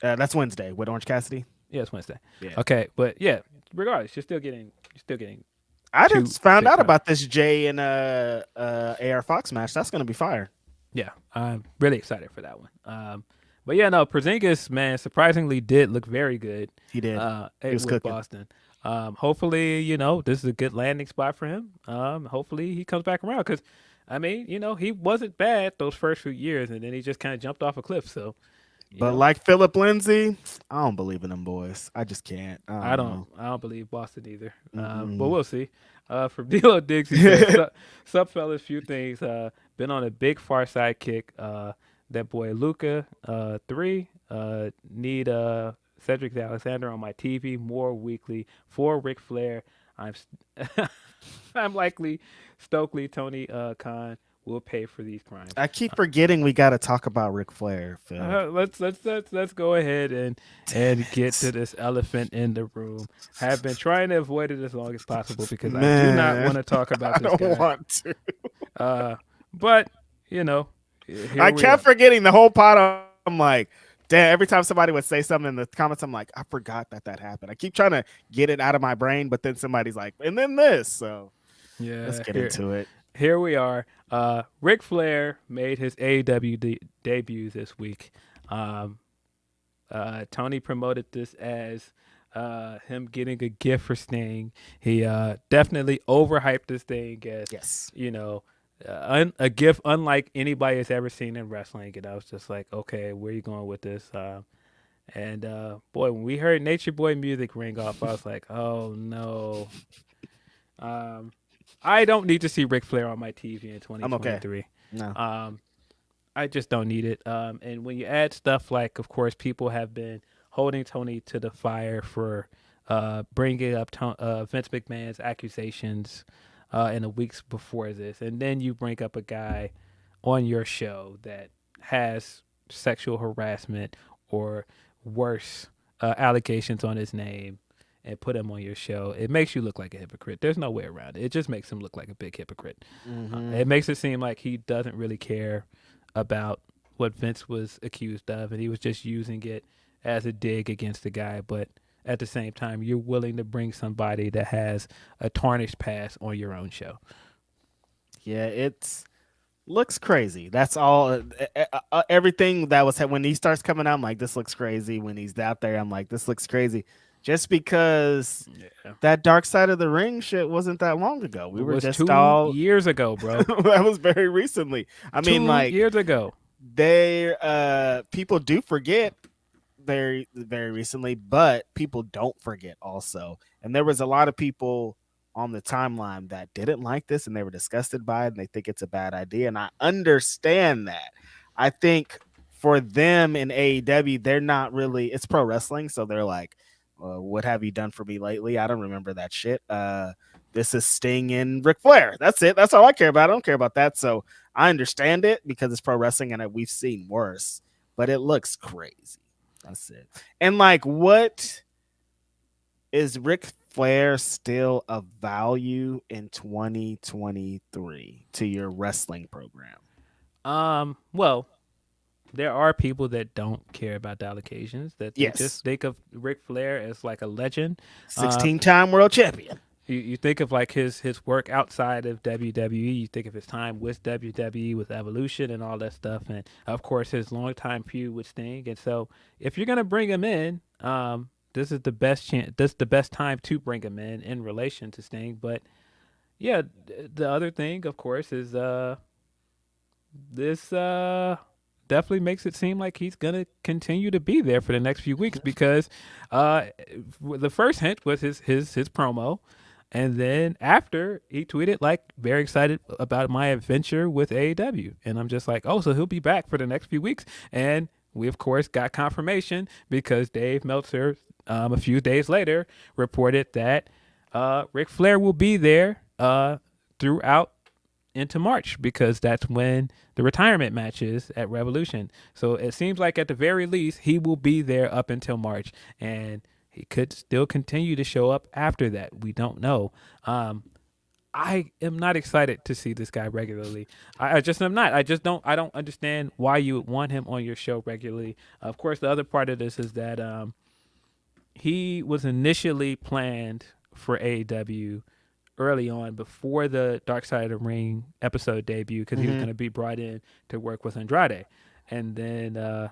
That's Wednesday with Orange Cassidy. Yeah, it's Wednesday. Yeah. Okay, but yeah, regardless, you're still getting. I two just found big out times. about this Jay and AR Fox match. That's gonna be fire. Yeah, I'm really excited for that one. But yeah, no, Porzingis, man, surprisingly did look very good. He did. He was with cooking. Boston. Hopefully, this is a good landing spot for him. Hopefully he comes back around because, he wasn't bad those first few years, and then he just kind of jumped off a cliff. So, But like Philip Lindsay, I don't believe in them boys. I just can't. I know. don't believe Boston either. Mm-mm. But we'll see. From D'Lo Diggs, he said, "Sup, fellas? Few things. Been on a big Far Side kick. That boy Luca. 3. Need Cedric Alexander on my TV more weekly. 4. Ric Flair. I'm likely Stokely Tony Khan will pay for these crimes." I keep forgetting we got to talk about Ric Flair, Phil. Let's go ahead and get to this elephant in the room. Have been trying to avoid it as long as possible because I do not want to talk about this I guy. don't want to. But I kept forgetting the whole pot. I'm like, damn. Every time somebody would say something in the comments, I'm like, I forgot that happened. I keep trying to get it out of my brain, but then somebody's like, and then this. So yeah, let's get into it. Here we are. Ric Flair made his AEW debut this week. Tony promoted this as him getting a gift for Sting. He definitely overhyped this thing as, yes, a gift unlike anybody has ever seen in wrestling. And I was just like, okay, where are you going with this? And boy, when we heard Nature Boy music ring off, I was like, oh no. I don't need to see Ric Flair on my TV in 2023. I'm okay. No. I just don't need it. And when you add stuff like, of course, people have been holding Tony to the fire for bringing up Vince McMahon's accusations in the weeks before this, and then you bring up a guy on your show that has sexual harassment or worse allegations on his name, and put him on your show, it makes you look like a hypocrite. There's no way around it. It just makes him look like a big hypocrite. Mm-hmm. It makes it seem like he doesn't really care about what Vince was accused of, and he was just using it as a dig against the guy. But at the same time, you're willing to bring somebody that has a tarnished past on your own show. Yeah, it looks crazy. That's all. Everything that was when he starts coming out, I'm like, this looks crazy. When he's out there, I'm like, this looks crazy. Just because that Dark Side of the Ring shit wasn't that long ago. We were just 2 years ago, bro. That was very recently. I mean, 2 years ago. People do forget very, very recently, but people don't forget also. And there was a lot of people on the timeline that didn't like this and they were disgusted by it and they think it's a bad idea. And I understand that. I think for them in AEW, they're not really, it's pro wrestling. So they're like, what have you done for me lately? I don't remember that shit. This is Sting and Ric Flair. That's it. That's all I care about. I don't care about that. So I understand it because it's pro wrestling and we've seen worse, but it looks crazy. That's it. And like, what is Ric Flair still of value in 2023 to your wrestling program? Well, there are people that don't care about the allegations, that they just think of Ric Flair as like a legend. 16-time world champion. You think of like his work outside of WWE. You think of his time with WWE, with Evolution and all that stuff. And, of course, his longtime feud with Sting. And so if you're going to bring him in, this is the best chance. This is the best time to bring him in relation to Sting. But, yeah, the other thing, of course, is this definitely makes it seem like he's going to continue to be there for the next few weeks because the first hint was his promo. And then after, he tweeted, like, very excited about my adventure with AEW. And I'm just like, oh, so he'll be back for the next few weeks. And we, of course, got confirmation because Dave Meltzer a few days later reported that Ric Flair will be there throughout into March, because that's when the retirement match is at Revolution. So it seems like at the very least he will be there up until March, and he could still continue to show up after that. We don't know. I am not excited to see this guy regularly. I just am not. I don't understand why you would want him on your show regularly. Of course, the other part of this is that he was initially planned for AEW early on, before the Dark Side of the Ring episode debut, because he was going to be brought in to work with Andrade. And then the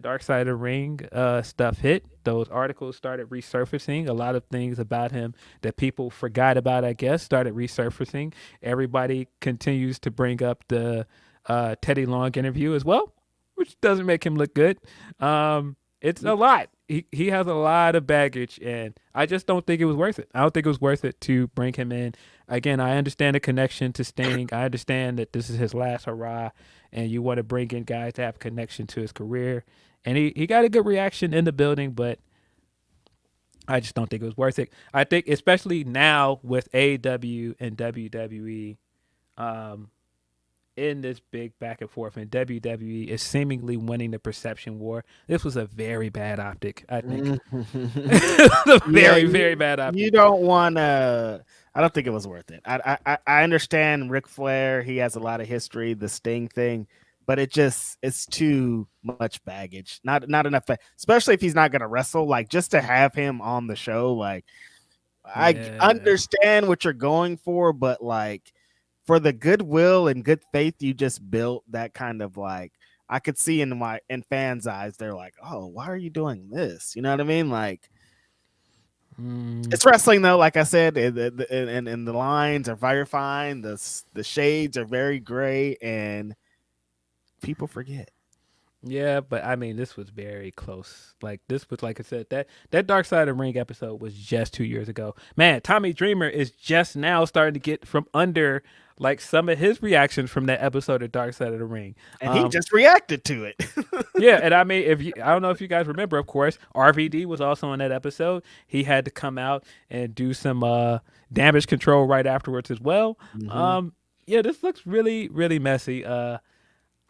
Dark Side of the Ring stuff hit. Those articles started resurfacing. A lot of things about him that people forgot about, I guess, started resurfacing. Everybody continues to bring up the Teddy Long interview as well, which doesn't make him look good. It's a lot. He has a lot of baggage, and I just don't think it was worth it. I don't think it was worth it to bring him in. Again, I understand the connection to Sting. I understand that this is his last hurrah, and you want to bring in guys to have connection to his career. And he got a good reaction in the building, but I just don't think it was worth it. I think especially now with AEW and WWE in this big back and forth, and WWE is seemingly winning the perception war. This was a very bad optic, I think. Very bad optic. You don't want to. I don't think it was worth it. I understand Ric Flair. He has a lot of history, the Sting thing, but it's too much baggage. Not enough, especially if he's not going to wrestle. Like, just to have him on the show, like, I understand what you're going for, but like, for the goodwill and good faith you just built, that kind of, like, I could see in fans' eyes, they're like, oh, why are you doing this? You know what I mean? Like, it's wrestling though. Like I said, and the lines are very fine. The shades are very gray, and people forget. Yeah, but I mean, this was very close. Like, this was, like I said, that Dark Side of the Ring episode was just 2 years ago. Man, Tommy Dreamer is just now starting to get from under, like, some of his reactions from that episode of Dark Side of the Ring. And he just reacted to it. Yeah, and I mean, I don't know if you guys remember, of course, RVD was also on that episode. He had to come out and do some damage control right afterwards as well. Yeah, this looks really, really messy.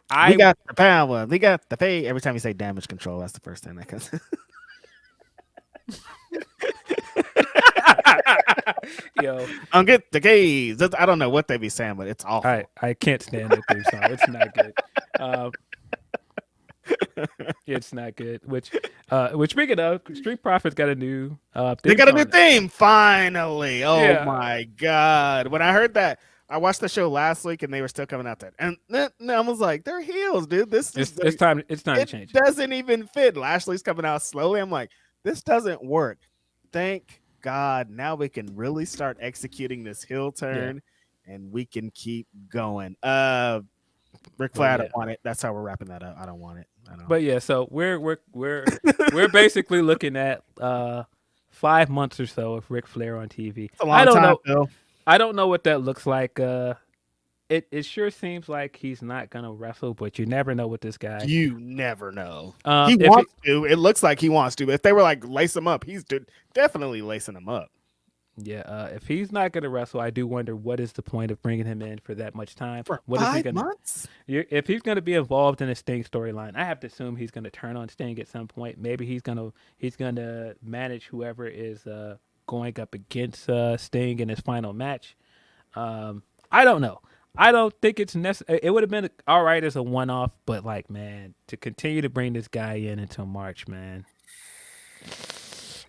We got the power. We got the pay. Every time you say damage control, that's the first thing that comes. Yo, I'll get the keys. I don't know what they be saying, but it's awful. I can't stand that theme song. It's not good. It's not good. Which speaking of, Street Profits got a new they got a new theme finally. Oh my god! When I heard that, I watched the show last week and they were still coming out there, and I was like, "They're heels, dude. It's time. It's time to change. It doesn't even fit." Lashley's coming out slowly. I'm like, this doesn't work. Thank God, now we can really start executing this heel turn, and we can keep going. Ric Flair, I don't want it. That's how we're wrapping that up. I don't want it. But yeah, so we're basically looking at 5 months or so of Ric Flair on TV. It's a long time, though. I don't know what that looks like. It sure seems like he's not gonna wrestle, but you never know with this guy. You never know. He wants to. It looks like he wants to. But if they were like, lace him up, he's definitely lacing him up. Yeah. If he's not gonna wrestle, I do wonder what is the point of bringing him in for that much time. For what 5 is he gonna, months? If he's gonna be involved in a Sting storyline, I have to assume he's gonna turn on Sting at some point. Maybe he's gonna manage whoever is going up against Sting in his final match. I don't know. I don't think it's necessary. It would have been all right as a one-off, but like, man, to continue to bring this guy in until March, man,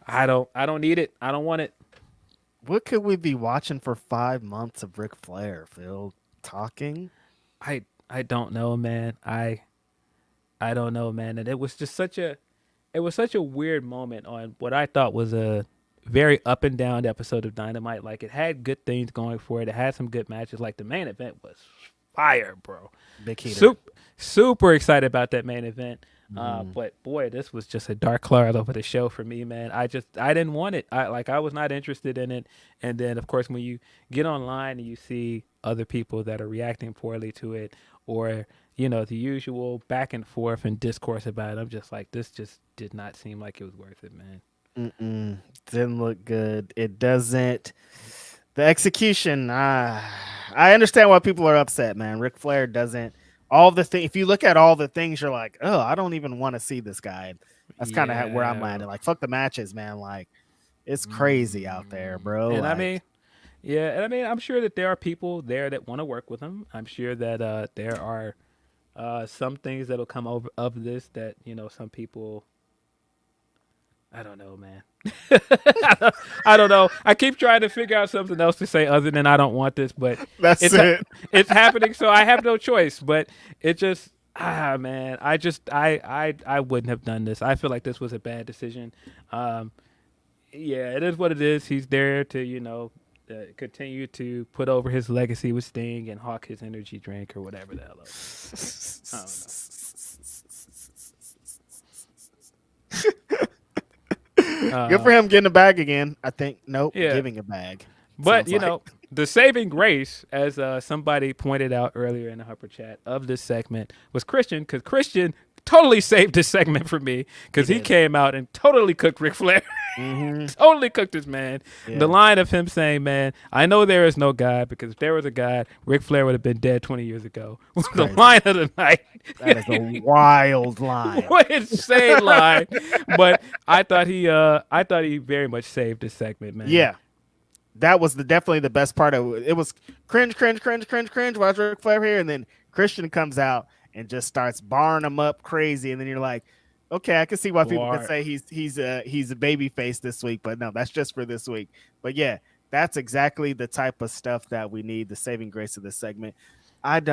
I don't need it. I don't want it. What could we be watching for 5 months of Ric Flair, Phil, talking? I don't know, man. I don't know, man. And it was just such a weird moment on what I thought was a very up and down episode of Dynamite. Like, it had good things going for it. It had some good matches. Like, the main event was fire, bro. Big heater. Super excited about that main event. But boy, this was just a dark cloud over the show for me, man. I didn't want it. I was not interested in it. And then, of course, when you get online and you see other people that are reacting poorly to it, or the usual back and forth and discourse about it, I'm just like, this just did not seem like it was worth it, man. Didn't look good. It doesn't. The execution. I understand why people are upset, man. Ric Flair doesn't. All the thing. If you look at all the things, you're like, oh, I don't even want to see this guy. That's kind of where I'm at. Like, fuck the matches, man. Like, it's crazy out there, bro. And like, I'm sure that there are people there that want to work with him. I'm sure that there are some things that'll come over of this that some people. I don't know, man. I don't know. I keep trying to figure out something else to say other than I don't want this, but that's it. It's happening, so I have no choice. But it just, man, I wouldn't have done this. I feel like this was a bad decision. Yeah, it is what it is. He's there to, continue to put over his legacy with Sting and hawk his energy drink or whatever the hell else. I don't know. Good for him getting a bag again. I think. Nope. Yeah. Giving a bag. But the saving grace, as somebody pointed out earlier in the Hupper chat of this segment, was Christian, because Christian totally saved this segment for me because he came out and totally cooked Ric Flair. Totally cooked this man. Yeah. The line of him saying, "Man, I know there is no God, because if there was a God, Ric Flair would have been dead 20 years ago." Was the line of the night. That is a wild line. What an insane line! But I thought he very much saved this segment, man. Yeah. That was definitely the best part of it. It was cringe. Watch Ric Flair here, and then Christian comes out and just starts barring him up crazy, and then you're like, okay, I can see why people could say he's a baby face this week, but no, that's just for this week. But yeah, that's exactly the type of stuff that we need. The saving grace of this segment. I'm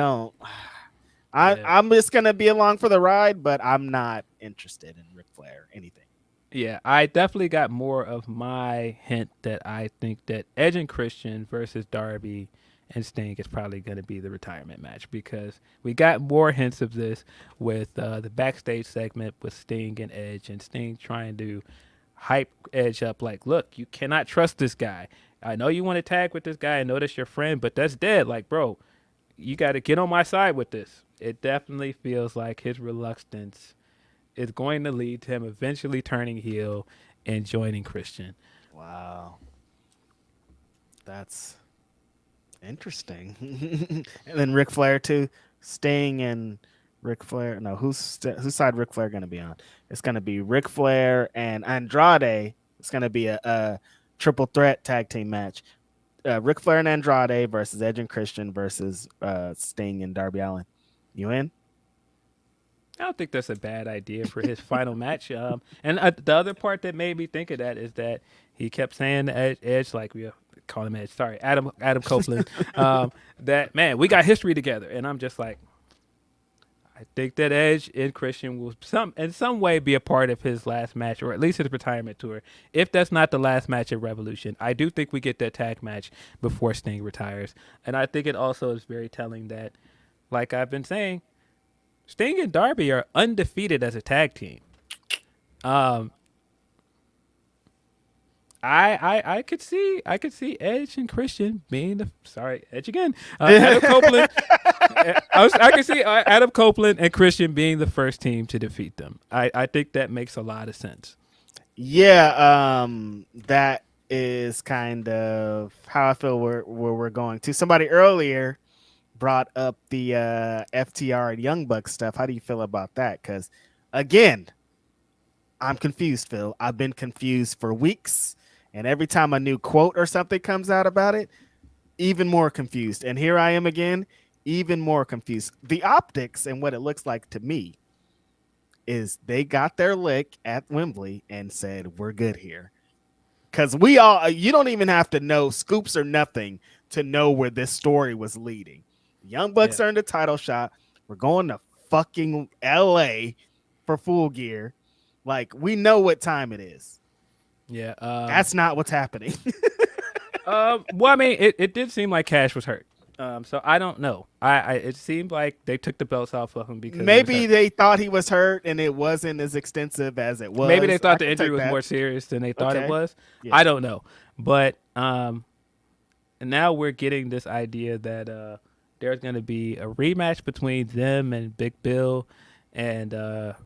just gonna be along for the ride, but I'm not interested in Ric Flair anything. Yeah, I definitely got more of my hint that I think that Edge and Christian versus Darby and Sting is probably going to be the retirement match, because we got more hints of this with the backstage segment with Sting and Edge, and Sting trying to hype Edge up like, look, you cannot trust this guy. I know you want to tag with this guy. I know that's your friend, but that's dead. Like, bro, you got to get on my side with this. It definitely feels like his reluctance is going to lead to him eventually turning heel and joining Christian. Wow. That's interesting. And then Ric Flair too. Sting and Ric Flair. No, whose side Ric Flair going to be on? It's going to be Ric Flair and Andrade. It's going to be a triple threat tag team match. Ric Flair and Andrade versus Edge and Christian versus Sting and Darby Allin. You in? I don't think that's a bad idea for his final match. And the other part that made me think of that is that he kept saying to Edge, like, we call him Edge, sorry, Adam Copeland, that, man, we got history together. And I'm just like, I think that Edge and Christian will in some way be a part of his last match, or at least his retirement tour. If that's not the last match of Revolution, I do think we get that tag match before Sting retires. And I think it also is very telling that, like I've been saying, Sting and Darby are undefeated as a tag team. I could see Edge and Christian being Edge again. Adam Copeland. I could see Adam Copeland and Christian being the first team to defeat them. I think that makes a lot of sense. Yeah, that is kind of how I feel where we're going to. Somebody earlier brought up the FTR and Young Bucks stuff. How do you feel about that? Because, again, I'm confused, Phil. I've been confused for weeks, and every time a new quote or something comes out about it, even more confused. And here I am again, even more confused. The optics and what it looks like to me is they got their lick at Wembley and said, we're good here. Because you don't even have to know scoops or nothing to know where this story was leading. Young Bucks earned a title shot. We're going to fucking LA for Full Gear. Like, we know what time it is. Yeah. That's not what's happening. Well, I mean, it did seem like Cash was hurt. So I don't know. It seemed like they took the belts off of him because maybe they thought he was hurt and it wasn't as extensive as it was. Maybe they thought the injury was more serious than they thought it was. Yeah. I don't know. But now we're getting this idea that there's going to be a rematch between them and Big Bill and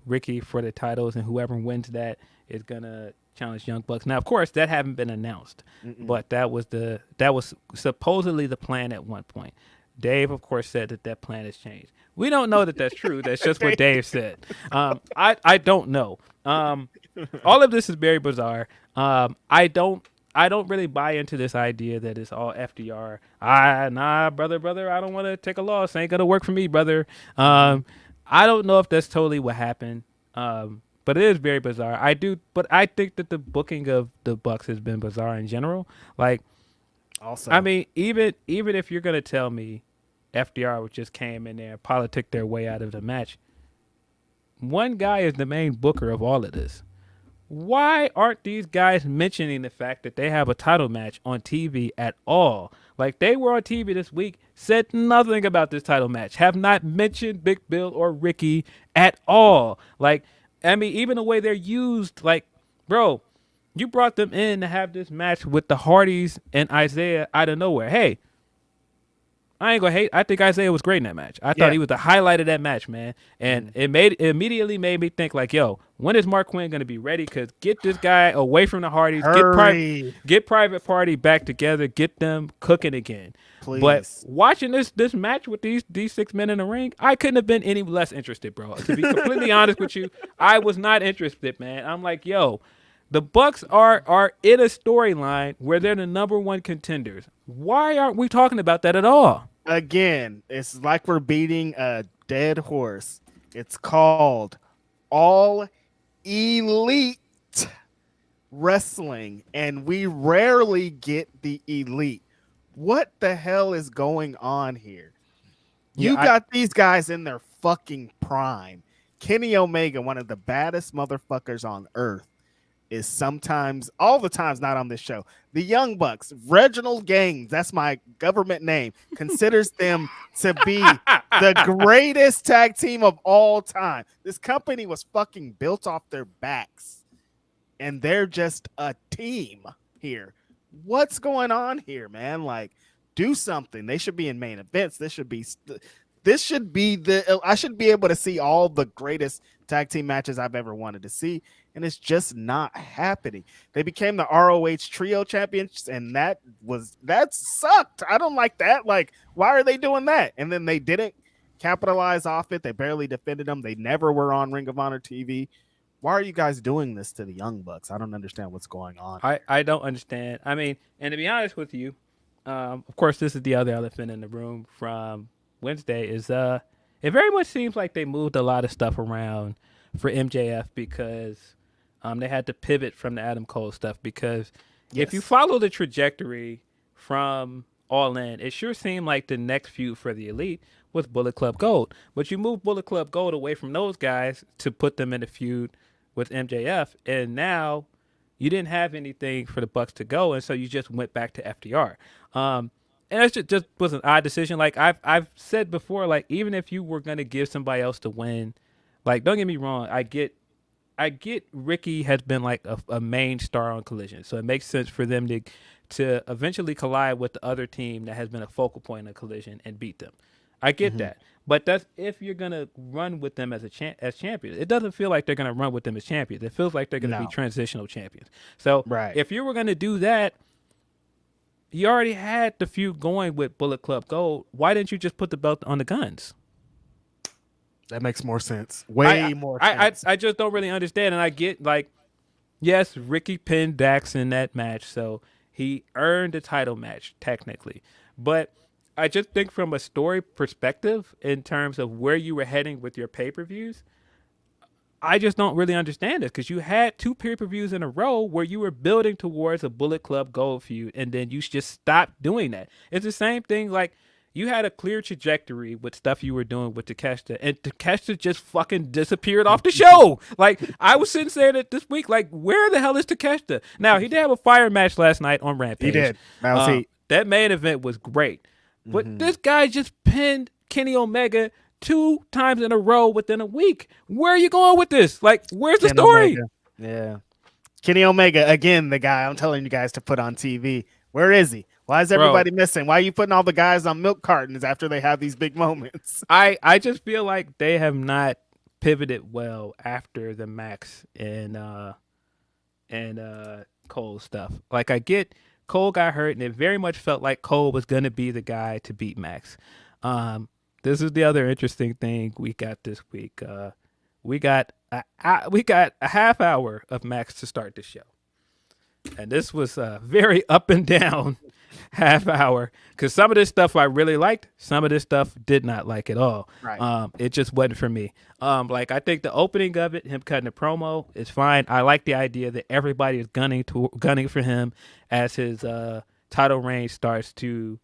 Ricky for the titles, and whoever wins that is going to challenge Young Bucks. Now, of course, that haven't been announced, but that was supposedly the plan at one point. Dave, of course, said that plan has changed. We don't know that that's true. That's just what Dave said. I don't know. All of this is very bizarre. I don't really buy into this idea that it's all FDR. Nah, brother, I don't want to take a loss. Ain't gonna work for me, brother. I don't know if that's totally what happened. But it is very bizarre. But I think that the booking of the Bucks has been bizarre in general. Like, also, I mean, even if you're gonna tell me FDR just came in there and politicked their way out of the match, one guy is the main booker of all of this. Why aren't these guys mentioning the fact that they have a title match on TV at all? Like, they were on TV this week, said nothing about this title match, have not mentioned Big Bill or Ricky at all. Like, I mean, even the way they're used, like, bro, you brought them in to have this match with the Hardys and Isaiah out of nowhere. Hey, I ain't gonna hate. I think Isaiah was great in that match. I thought he was the highlight of that match, man. And it immediately made me think, like, yo, when is Mark Quinn gonna be ready? Because get this guy away from the Hardys. Get Private Party back together. Get them cooking again. Please. But watching this match with these 6 men in the ring, I couldn't have been any less interested, bro. To be completely honest with you, I was not interested, man. I'm like, yo, the Bucks are in a storyline where they're the number one contenders. Why aren't we talking about that at all? Again, it's like we're beating a dead horse. It's called All Elite Wrestling, and we rarely get the elite. What the hell is going on here? You got these guys in their fucking prime. Kenny Omega, one of the baddest motherfuckers on earth, is sometimes, all the times, not on this show. The Young Bucks, Reginald Gaines, that's my government name, considers them to be the greatest tag team of all time. This company was fucking built off their backs, and they're just a team here. What's going on here, man? Like, do something. They should be in main events. I should be able to see all the greatest tag team matches I've ever wanted to see, and it's just not happening. They became the ROH Trio Champions, and that sucked. I don't like that. Like, why are they doing that? And then they didn't capitalize off it. They barely defended them. They never were on Ring of Honor TV. Why are you guys doing this to the Young Bucks? I don't understand what's going on. I don't understand. I mean, and to be honest with you, of course, this is the other elephant in the room from Wednesday is it very much seems like they moved a lot of stuff around for MJF because they had to pivot from the Adam Cole stuff because if you follow the trajectory from All In, it sure seemed like the next feud for the Elite was Bullet Club Gold. But you move Bullet Club Gold away from those guys to put them in a feud with MJF, and now you didn't have anything for the Bucks to go, and so you just went back to FDR. And it just was an odd decision. Like I've said before, like even if you were gonna give somebody else to win, like don't get me wrong, I get Ricky has been like a main star on Collision, so it makes sense for them to eventually collide with the other team that has been a focal point of Collision and beat them. I get that, but that's if you're gonna run with them as champions. It doesn't feel like they're gonna run with them as champions. It feels like they're gonna be transitional champions. So if you were gonna do that, you already had the feud going with Bullet Club Gold. Why didn't you just put the belt on the Guns? That makes more sense. Way more sense. I just don't really understand. And I get, like, yes, Ricky pinned Dax in that match, so he earned a title match, technically. But I just think from a story perspective, in terms of where you were heading with your pay-per-views, I just don't really understand this because you had 2 pay-per-views in a row where you were building towards a Bullet Club Gold feud, and then you just stopped doing that. It's the same thing. Like you had a clear trajectory with stuff you were doing with Takeshita, and Takeshita just fucking disappeared off the show. Like I was sitting saying it this week. Like where the hell is Takeshita? Now he did have a fire match last night on Rampage. He did. That main event was great, but this guy just pinned Kenny Omega 2 times in a row within a week. Where are you going with this? Like, where's the story? Omega. Yeah. Kenny Omega, again, the guy I'm telling you guys to put on TV. Where is he? Why is Bro. everybody missing? Why are you putting all the guys on milk cartons after they have these big moments? I just feel like they have not pivoted well after the Max and Cole stuff. Like I get Cole got hurt, and it very much felt like Cole was gonna be the guy to beat Max. This is the other interesting thing we got this week. We got a half hour of Max to start the show, and this was a very up and down half hour because some of this stuff I really liked, some of this stuff did not like at all. Right. It just wasn't for me. Like I think the opening of it, him cutting the promo is fine. I like the idea that everybody is gunning for him as his title reign starts to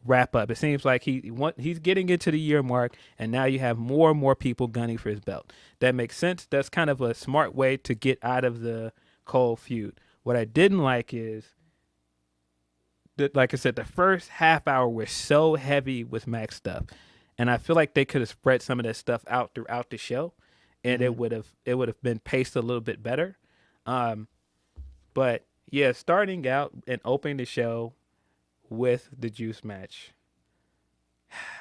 wrap up. It seems like he's getting into the year mark, and now you have more and more people gunning for his belt. That makes sense. That's kind of a smart way to get out of the Cole feud. What I didn't like is that, like I said, the first half hour was so heavy with Max stuff, and I feel like they could have spread some of that stuff out throughout the show, and it would have been paced a little bit better. But yeah, starting out and opening the show with the Juice match,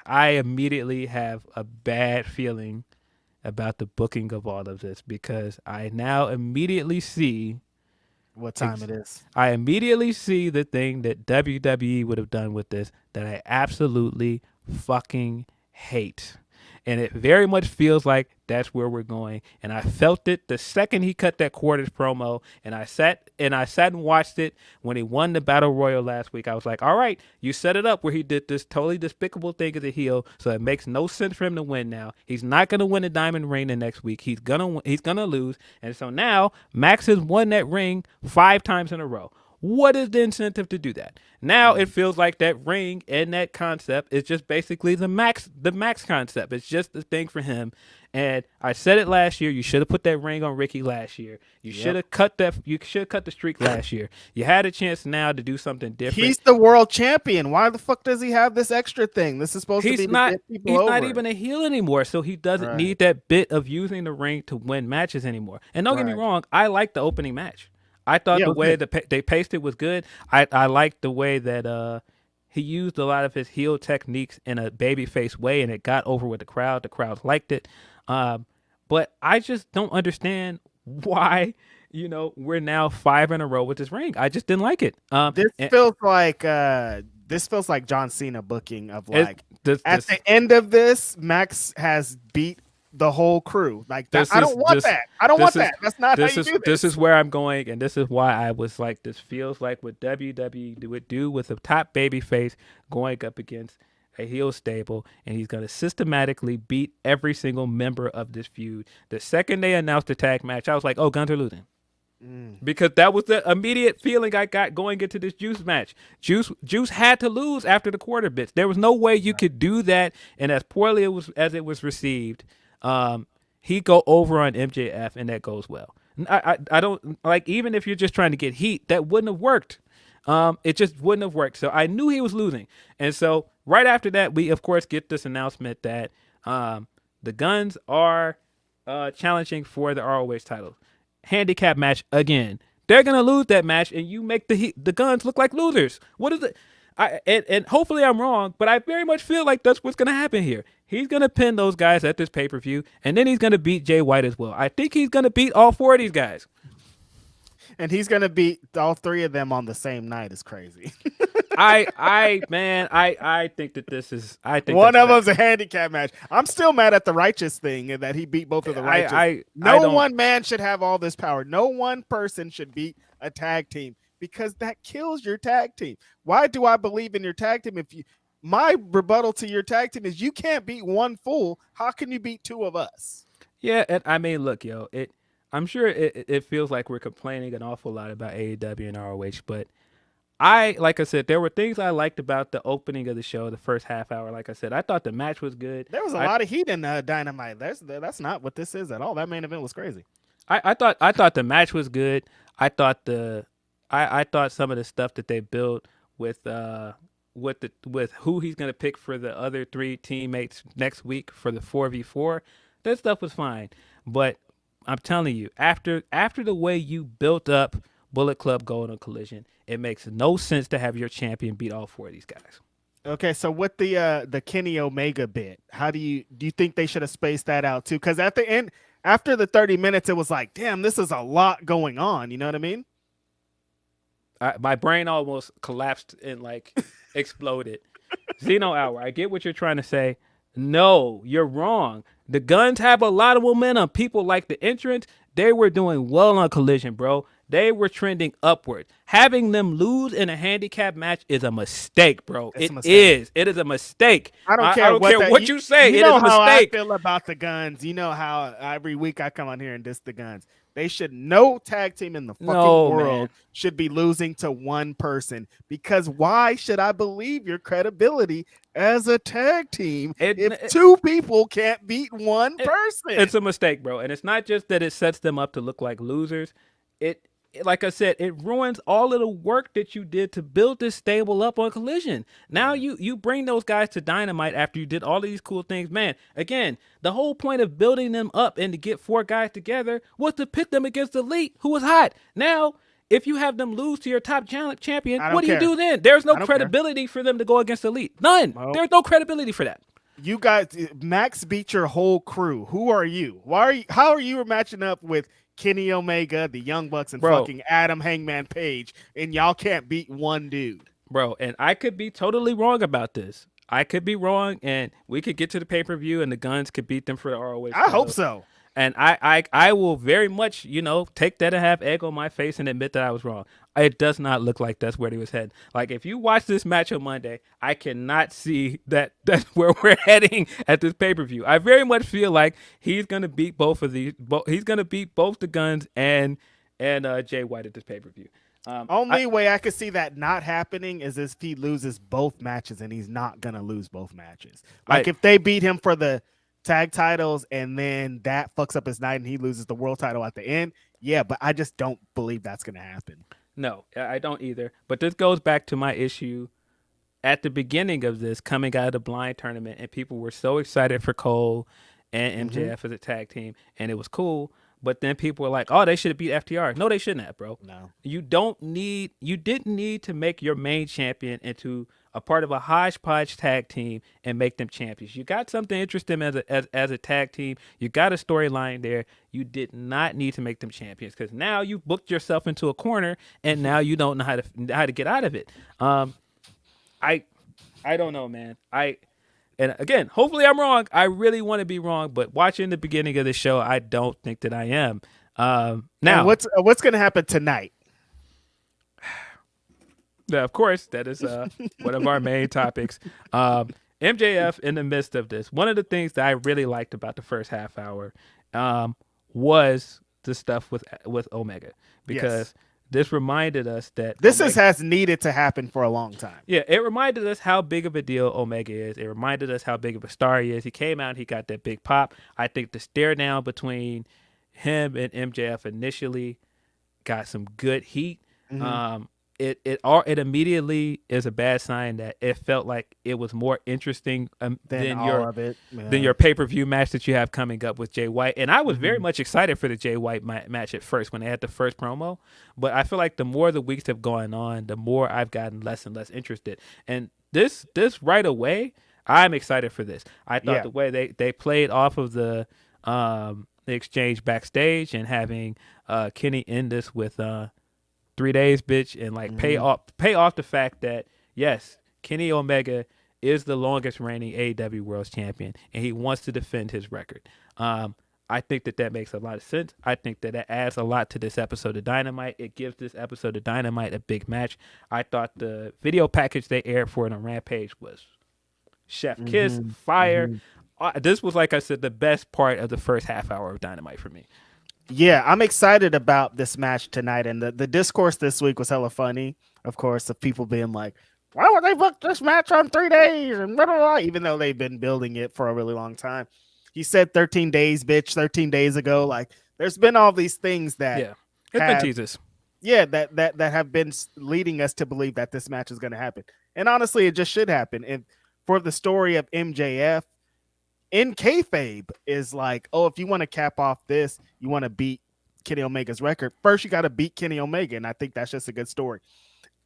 I immediately have a bad feeling about the booking of all of this because I now immediately see What time it is. I immediately see the thing that WWE would have done with this that I absolutely fucking hate. And it very much feels like that's where we're going. And I felt it the second he cut that quarters promo. And I sat and watched it when he won the Battle Royal last week. I was like, all right, you set it up where he did this totally despicable thing as a heel. So it makes no sense for him to win now. He's not going to win the Diamond Ring the next week. He's gonna lose. And so now Max has won that ring 5 times in a row. What is the incentive to do that? Now it feels like that ring and that concept is just basically the max concept. It's just the thing for him. And I said it last year. You should have put that ring on Ricky last year. You should have cut the streak last year. You had a chance now to do something different. He's the world champion. Why the fuck does he have this extra thing? This is supposed to be not, to get people he's over. not even a heel anymore, so he doesn't need that bit of using the ring to win matches anymore. And don't get me wrong, I like the opening match. I thought the way they paced it was good. I liked the way that he used a lot of his heel techniques in a babyface way, and it got over with the crowd. The crowd liked it. But I just don't understand why, we're now 5 in a row with this ring. I just didn't like it. This feels like John Cena booking of like at the end of this, Max has beat the whole crew. Like that, I don't want that. I don't want that. That's not how you do this. This is where I'm going, and this is why I was like, this feels like what WWE would do with a top babyface going up against a heel stable, and he's going to systematically beat every single member of this feud. The second they announced the tag match, I was like, oh, Gunther losing. Because that was the immediate feeling I got going into this Juice match. Juice had to lose after the quarter bits. There was no way you could do that, and as poorly as it was received, he go over on MJF, and that goes well. I don't like, even if you're just trying to get heat, that wouldn't have worked. It just wouldn't have worked. So I knew he was losing, and so right after that, we of course get this announcement that the Guns are challenging for the ROH title. Handicap match again. They're gonna lose that match, and you make the Guns look like losers. What is it? And hopefully I'm wrong, but I very much feel like that's what's gonna happen here. He's gonna pin those guys at this pay-per-view, and then he's gonna beat Jay White as well. I think he's gonna beat all 4 of these guys. And he's gonna beat all 3 of them on the same night. Is crazy. I think that this is. I think one of them's a handicap match. I'm still mad at the Righteous thing and that he beat both of the Righteous. No one man should have all this power. No one person should beat a tag team because that kills your tag team. Why do I believe in your tag team? My rebuttal to your tag team is you can't beat one fool. How can you beat 2 of us? Yeah, and I mean, look, yo, I'm sure it feels like we're complaining an awful lot about AEW and ROH, but like I said, there were things I liked about the opening of the show, the first half hour. Like I said, I thought the match was good. There was a lot of heat in Dynamite. That's not what this is at all. That main event was crazy. I thought the match was good. I thought I thought some of the stuff that they built with who he's gonna pick for the other 3 teammates next week for the 4v4, that stuff was fine. But I'm telling you, after the way you built up Bullet Club going on Collision. It makes no sense to have your champion beat all 4 of these guys. Okay, so with the Kenny Omega bit, how do you think they should have spaced that out too? Because at the end, after the 30 minutes, it was like, damn, this is a lot going on. You know what I mean? My brain almost collapsed and like exploded. Xeno Hour, I get what you're trying to say. No, you're wrong. The Guns have a lot of momentum. People like the entrance. They were doing well on Collision, bro. They were trending upward. Having them lose in a handicap match is a mistake, bro. It is. It is a mistake. I don't care what you say. You it know is a how mistake. I feel about the Guns. You know how every week I come on here and diss the Guns. They should no tag team in the fucking world should be losing to one person, because why should I believe your credibility as a tag team if 2 people can't beat one person? It's a mistake, bro. And it's not just that it sets them up to look like losers. Like I said, it ruins all of the work that you did to build this stable up on Collision. Now you bring those guys to Dynamite after you did all of these cool things. Man, again, the whole point of building them up and to get 4 guys together was to pit them against Elite, who was hot. Now, if you have them lose to your top champion, what do you do then? There's no credibility for them to go against Elite. None. Well, there's no credibility for that. You guys, Max beat your whole crew. Who are you? How are you matching up with Kenny Omega, the Young Bucks, and fucking Adam Hangman Page, and y'all can't beat one dude? Bro, and I could be totally wrong about this. I could be wrong, and we could get to the pay-per-view, and the Guns could beat them for the ROH. I hope so. And I will very much, take that and have egg on my face and admit that I was wrong. It does not look like that's where he was heading. Like, if you watch this match on Monday, I cannot see that's where we're heading at this pay-per-view. I very much feel like he's going to beat both of these. He's going to beat both the Guns and Jay White at this pay-per-view. Only way I could see that not happening is if he loses both matches, and he's not going to lose both matches. Like, if they beat him for the tag titles and then that fucks up his night and he loses the world title at the end, but I just don't believe that's going to happen. No, I don't either. But this goes back to my issue at the beginning of this, coming out of the blind tournament, and people were so excited for Cole and MJF as a tag team, and it was cool. But then people were like, oh, they should have beat FTR. No, they shouldn't have, bro. No. You didn't need to make your main champion into a part of a hodgepodge tag team and make them champions. You got something interesting as a tag team. You got a storyline there. You did not need to make them champions, because now you booked yourself into a corner, and now you don't know how to get out of it. I don't know, man. And again, hopefully I'm wrong. I really want to be wrong, but watching the beginning of the show, I don't think that I am. Now, and what's going to happen tonight? Yeah, of course, that is one of our main topics. MJF in the midst of this. One of the things that I really liked about the first half hour was the stuff with Omega, because this reminded us that this has needed to happen for a long time. Yeah, it reminded us how big of a deal Omega is. It reminded us how big of a star he is. He came out, he got that big pop. I think the stare down between him and MJF initially got some good heat. It immediately is a bad sign that it felt like it was more interesting than your pay-per-view match that you have coming up with Jay White. And I was very much excited for the Jay White match at first when they had the first promo. But I feel like the more the weeks have gone on, the more I've gotten less and less interested. And this right away, I'm excited for this. I thought the way they played off of the exchange backstage and having Kenny end this with 3 days, bitch, and like pay off the fact that yes, Kenny Omega is the longest reigning AEW World Champion, and he wants to defend his record. I think that makes a lot of sense. I think that adds a lot to this episode of Dynamite. It gives this episode of Dynamite a big match. I thought the video package they aired for it on Rampage was chef kiss, fire. This was, like I said, the best part of the first half hour of Dynamite for me. Yeah, I'm excited about this match tonight, and the discourse this week was hella funny, of course, of people being like, why would they book this match on 3 days, and blah, blah, blah, even though they've been building it for a really long time. He said 13 days, bitch, 13 days ago. Like, there's been all these things that been teasers. Yeah, that have been leading us to believe that this match is going to happen. And honestly, it just should happen. And for the story of MJF, in kayfabe is like, oh, if you want to cap off this, you want to beat Kenny Omega's record. First, you got to beat Kenny Omega, and I think that's just a good story.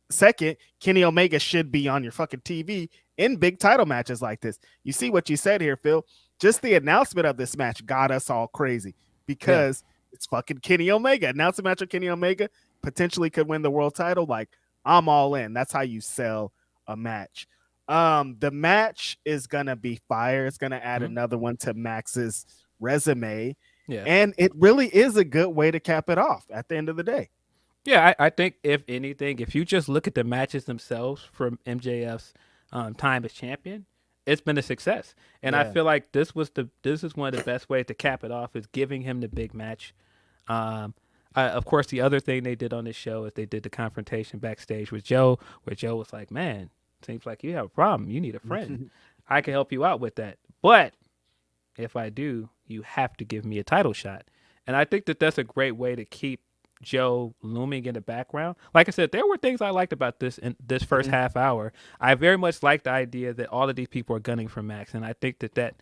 Second, Kenny Omega should be on your fucking TV in big title matches like this. You see what you said here, Phil? Just the announcement of this match got us all crazy because it's fucking Kenny Omega. Announce a match with Kenny Omega, potentially could win the world title. Like, I'm all in. That's how you sell a match. The match is gonna be fire. It's gonna add another one to Max's resume. Yeah. And it really is a good way to cap it off at the end of the day. Yeah, I think if anything, if you just look at the matches themselves from MJF's time as champion, it's been a success. And I feel like this is one of the best ways to cap it off is giving him the big match. Of course, the other thing they did on this show is they did the confrontation backstage with Joe, where Joe was like, man, seems like you have a problem. You need a friend. I can help you out with that. But if I do, you have to give me a title shot. And I think that that's a great way to keep Joe looming in the background. Like I said, there were things I liked about this in this first half hour. I very much liked the idea that all of these people are gunning for Max, and I think that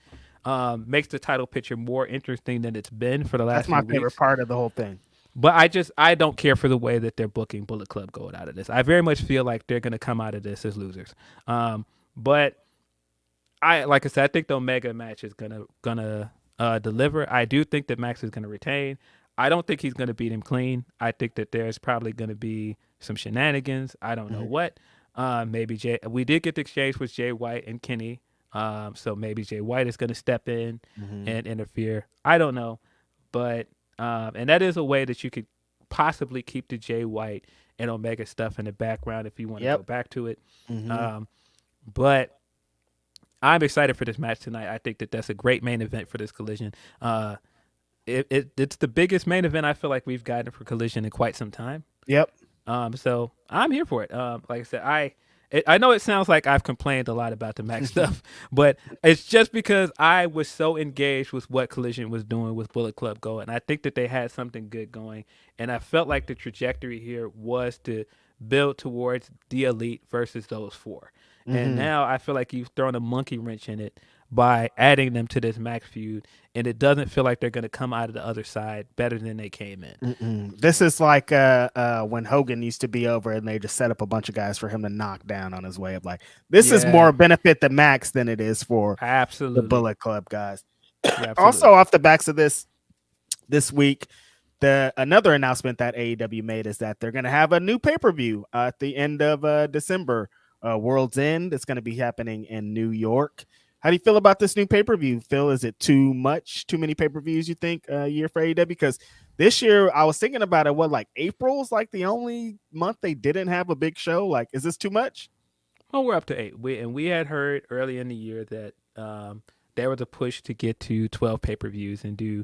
makes the title picture more interesting than it's been for the last few weeks. That's my favorite part of the whole thing. But I don't care for the way that they're booking Bullet Club going out of this. I very much feel like they're going to come out of this as losers. But like I said, I think the Omega match is gonna deliver. I do think that Max is going to retain. I don't think he's going to beat him clean. I think that there's probably going to be some shenanigans. I don't know what. Maybe we did get the exchange with Jay White and Kenny. So maybe Jay White is going to step in and interfere. I don't know. But and that is a way that you could possibly keep the Jay White and Omega stuff in the background if you want to go back to it. But I'm excited for this match tonight. I think that that's a great main event for this Collision. It's the biggest main event I feel like we've gotten for Collision in quite some time. Yep. So I'm here for it. Like I said, I know it sounds like I've complained a lot about the Max stuff, but it's just because I was so engaged with what Collision was doing with Bullet Club going. I think that they had something good going, and I felt like the trajectory here was to build towards the Elite versus those four. And now I feel like you've thrown a monkey wrench in it by adding them to this Max feud, and it doesn't feel like they're going to come out of the other side better than they came in. This is like when Hogan used to be over and they just set up a bunch of guys for him to knock down on his way up. Like, this is more benefit to Max than it is for the Bullet Club guys. Also, off the backs of this week, another announcement that AEW made is that they're going to have a new pay-per-view at the end of December. World's End. It's going to be happening in New York. How do you feel about this new pay-per-view, Phil? Is it too many pay-per-views, you think, a year for AEW? Because this year, I was thinking about it, like April's like the only month they didn't have a big show? Like, is this too much? Well, we're up to 8. We had heard early in the year that there was a push to get to 12 pay-per-views and do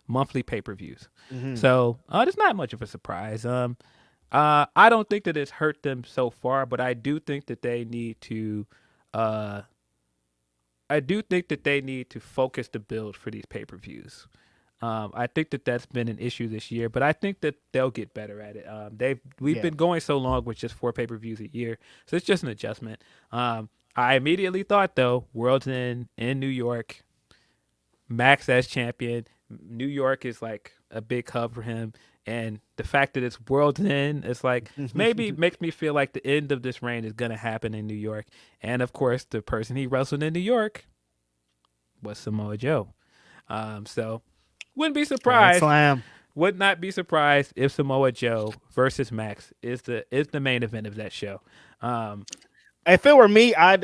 monthly pay-per-views. So it's not much of a surprise. I don't think that it's hurt them so far, but I do think that they need to focus the build for these pay-per-views. I think that that's been an issue this year, but I think that they'll get better at it. We've been going so long with just 4 pay-per-views a year, so it's just an adjustment. I immediately thought, though, World's in New York, Max as champion. New York is like a big hub for him. And the fact that it's World's End, it's like maybe makes me feel like the end of this reign is going to happen in New York. And, of course, the person he wrestled in New York was Samoa Joe. So wouldn't be surprised. Would not be surprised if Samoa Joe versus Max is the main event of that show. If it were me, I'd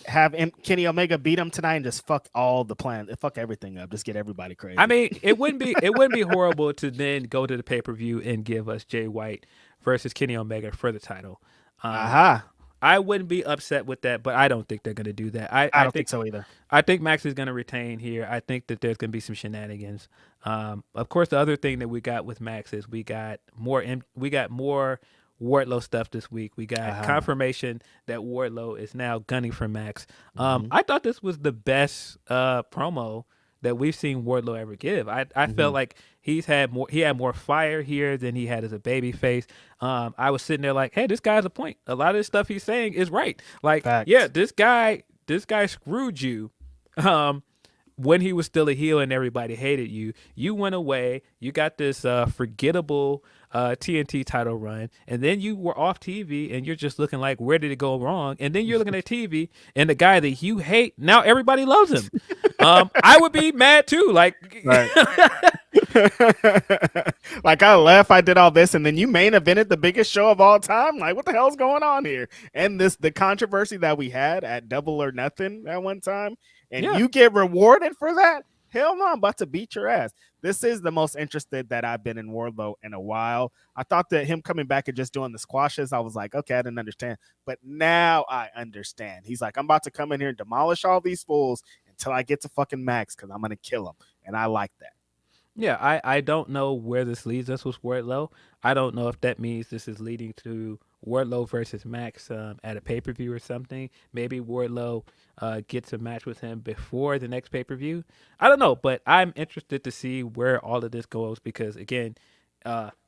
have Kenny Omega beat him tonight and just fuck all the plans, fuck everything up, just get everybody crazy. I mean, it wouldn't be horrible to then go to the pay-per-view and give us Jay White versus Kenny Omega for the title. I wouldn't be upset with that, but I don't think they're going to do that. I don't think so either. I think Max is going to retain here. I think that there's going to be some shenanigans. Of course, the other thing that we got with Max is we got more Wardlow stuff this week. We got confirmation that Wardlow is now gunning for Max. I thought this was the best promo that we've seen Wardlow ever give. I felt like he had more fire here than he had as a baby face. I was sitting there like, hey, this guy has a point. A lot of the stuff he's saying is right. Like, Facts. Yeah, this guy screwed you. when he was still a heel and everybody hated you, you went away. You got this forgettable TNT title run, and then you were off TV, and you're just looking like, where did it go wrong? And then you're looking at TV, and the guy that you hate now, everybody loves him. I would be mad too. Like, right. Like I left, I did all this, and then you main evented the biggest show of all time. Like, what the hell's going on here? And the controversy that we had at Double or Nothing at one time, and you get rewarded for that? Hell no, I'm about to beat your ass. This is the most interested that I've been in Wardlow in a while. I thought that him coming back and just doing the squashes, I was like, okay, I didn't understand. But now I understand. He's like, I'm about to come in here and demolish all these fools until I get to fucking Max because I'm going to kill him. And I like that. Yeah, I don't know where this leads us with Wardlow. I don't know if that means this is leading to Wardlow versus Max at a pay-per-view or something. Maybe Wardlow gets a match with him before the next pay-per-view. I don't know, but I'm interested to see where all of this goes because, again,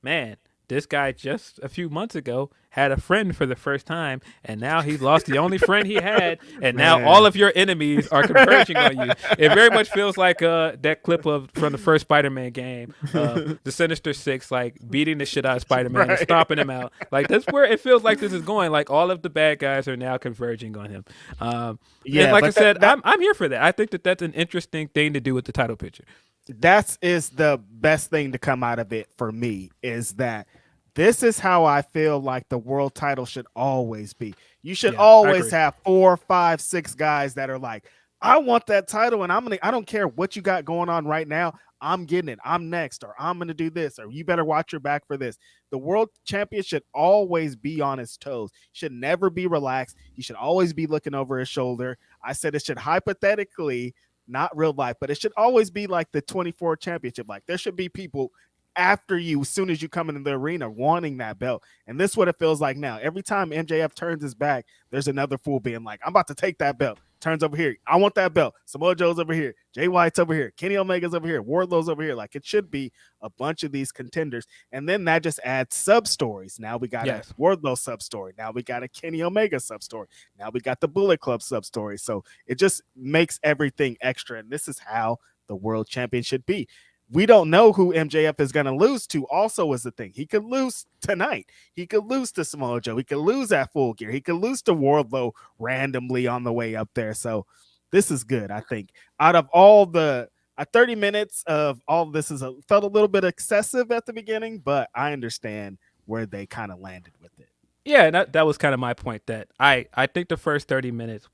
man, this guy just a few months ago had a friend for the first time, and now he's lost the only friend he had, and now all of your enemies are converging on you. It very much feels like that clip from the first Spider-Man game, the Sinister Six, like beating the shit out of Spider-Man and stomping him out. Like that's where it feels like this is going. Like all of the bad guys are now converging on him. And like I said, I'm here for that. I think that's an interesting thing to do with the title picture. That is the best thing to come out of it for me is that this is how I feel like the world title should always be. You should always have 4, 5, 6 guys that are like, I want that title and I don't care what you got going on right now. I'm getting it. I'm next, or I'm going to do this, or you better watch your back for this. The world champion should always be on his toes. Should never be relaxed. He should always be looking over his shoulder. I said it should hypothetically, not real life, but it should always be like the 24 championship. Like there should be people after you as soon as you come into the arena wanting that belt. And this is what it feels like now. Every time MJF turns his back, there's another fool being like, I'm about to take that belt. Turns over here. I want that belt. Samoa Joe's over here. Jay White's over here. Kenny Omega's over here. Wardlow's over here. Like it should be a bunch of these contenders. And then that just adds sub stories. Now we got a Wardlow sub story. Now we got a Kenny Omega sub story. Now we got the Bullet Club sub story. So it just makes everything extra. And this is how the world champion should be. We don't know who MJF is going to lose to also is the thing. He could lose tonight. He could lose to Samoa Joe. He could lose at Full Gear. He could lose to Wardlow randomly on the way up there. So this is good, I think. Out of all the 30 minutes of all of this felt a little bit excessive at the beginning, but I understand where they kind of landed with it. Yeah, that was kind of my point that I think the first 30 minutes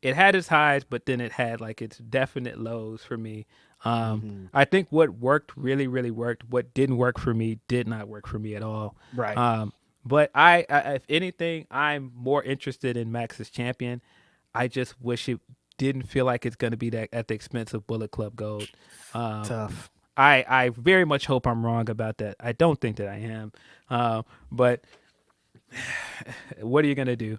it had its highs, but then it had like its definite lows for me. I think what worked really, really worked. What didn't work for me did not work for me at all. Right. But I, if anything, I'm more interested in Max as champion. I just wish it didn't feel like it's going to be that at the expense of Bullet Club Gold. Tough. I very much hope I'm wrong about that. I don't think that I am. But what are you going to do?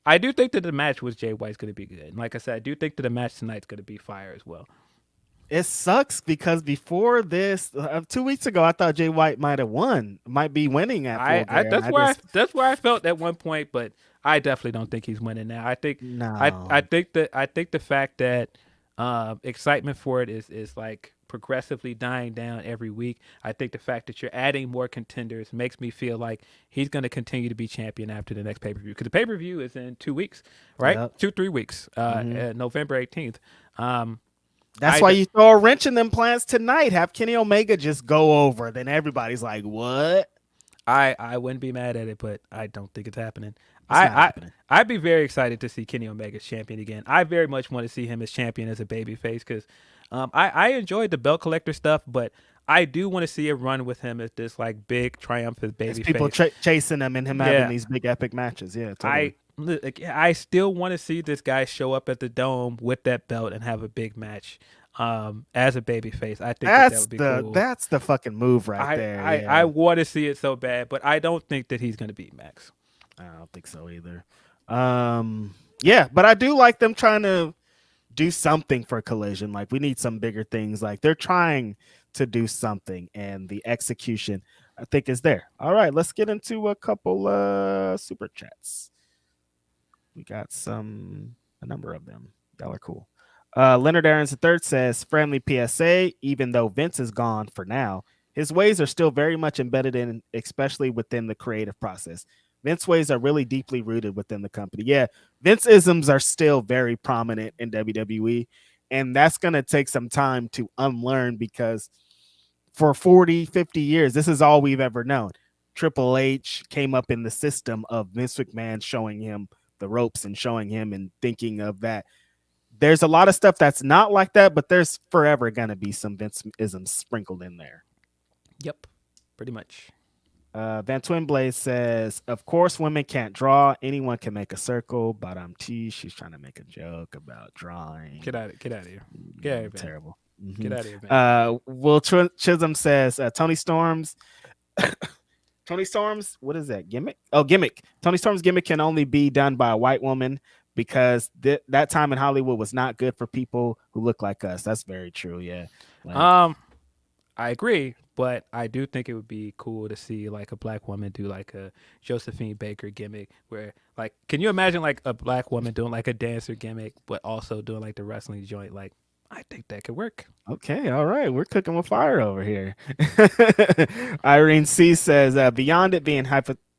I do think that the match with Jay White's going to be good. And like I said, I do think that the match tonight's going to be fire as well. It sucks because before this, 2 weeks ago, I thought Jay White might be winning at Full Gear. That's where I felt at one point, but I definitely don't think he's winning now. I think the fact that excitement for it is like progressively dying down every week. I think the fact that you're adding more contenders makes me feel like he's going to continue to be champion after the next pay-per-view, because the pay-per-view is in 2 weeks, right? Yep. 2-3 weeks, November 18th. That's why you throw a wrench in them plans tonight. Have Kenny Omega just go over. Then everybody's like, what? I wouldn't be mad at it, but I don't think it's happening. I'd be very excited to see Kenny Omega as champion again. I very much want to see him as champion as a babyface, because I enjoyed the belt collector stuff, but I do want to see a run with him as this like big triumphant babyface. People chasing him and him having these big epic matches. Yeah, totally. I still want to see this guy show up at the Dome with that belt and have a big match as a babyface. I think that would be cool. That's the fucking move there. I want to see it so bad, but I don't think that he's going to beat Max. I don't think so either. But I do like them trying to do something for Collision. Like, we need some bigger things. Like, they're trying to do something, and the execution, I think, is there. All right, let's get into a couple super chats. We got a number of them. Y'all are cool. Leonard Aarons III says, friendly PSA, even though Vince is gone for now, his ways are still very much embedded in, especially within the creative process. Vince ways are really deeply rooted within the company. Yeah, Vince isms are still very prominent in WWE, and that's going to take some time to unlearn because for 40, 50 years, this is all we've ever known. Triple H came up in the system of Vince McMahon showing him the ropes and showing him and thinking of that. There's a lot of stuff that's not like that, but there's forever going to be some Vince-isms sprinkled in there. Yep, pretty much. Van Twinblaze says, of course, women can't draw. Anyone can make a circle. Badam T, she's trying to make a joke about drawing. Get out of here. Get out of here, man. Terrible. Get out of here, man. Will Chisholm says, Tony Storm's, what is that, gimmick? Oh, gimmick. Tony Storm's gimmick can only be done by a white woman because that time in Hollywood was not good for people who look like us. That's very true, yeah. I agree, but I do think it would be cool to see like a black woman do like a Josephine Baker gimmick where like, can you imagine like a black woman doing like a dancer gimmick, but also doing like the wrestling joint? Like, I think that could work. Okay, all right. We're cooking with fire over here. Irene C says, beyond it being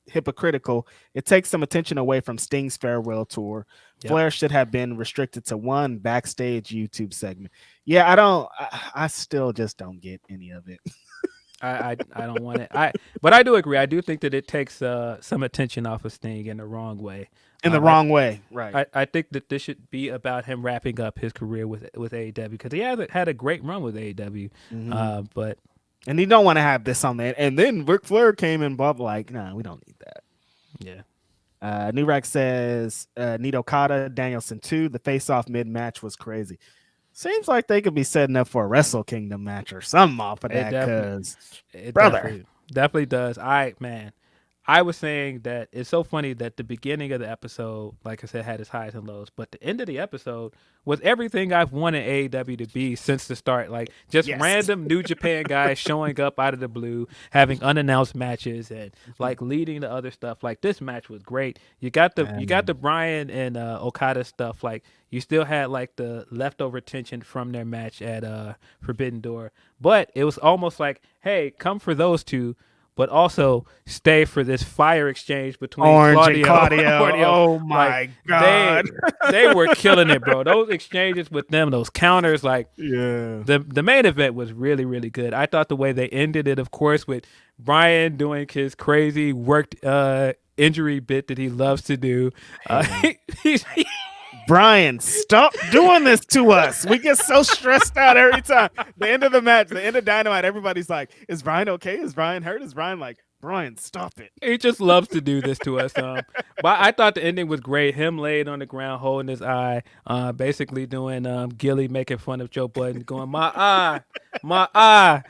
hypocritical, it takes some attention away from Sting's farewell tour. Yep. Flair should have been restricted to one backstage YouTube segment. Yeah, I still just don't get any of it. I don't want it. But I do agree. I do think that it takes some attention off of Sting in the wrong way. In the wrong way, right? I think that this should be about him wrapping up his career with AEW because he hasn't had a great run with AEW. But and you don't want to have this on there. And then Ric Flair came and Bob like, nah, we don't need that. Yeah. New Rack says, need Okada, Danielson 2. The face-off mid-match was crazy. Seems like they could be setting up for a Wrestle Kingdom match or something off of that. Because, brother. Definitely does. I was saying that it's so funny that the beginning of the episode, like I said, had its highs and lows, but the end of the episode was everything I've wanted AEW to be since the start. Like just random New Japan guys showing up out of the blue, having unannounced matches, and like leading the other stuff. Like this match was great. You got the Bryan and Okada stuff. Like you still had like the leftover tension from their match at Forbidden Door, but it was almost like, hey, come for those two, but also stay for this fire exchange between Orange and Claudio. Oh my God. They were killing it, bro. Those exchanges with them, those counters, like the main event was really, really good. I thought the way they ended it, of course, with Bryan doing his crazy worked injury bit that he loves to do. Bryan, stop doing this to us. We get so stressed out every time. The end of the match, the end of Dynamite, everybody's like, is Bryan okay? Is Bryan hurt? Is Bryan like, Bryan, stop it. He just loves to do this to us. But I thought the ending was great. Him laid on the ground, holding his eye, basically doing Gilly making fun of Joe Budden, going, my eye. I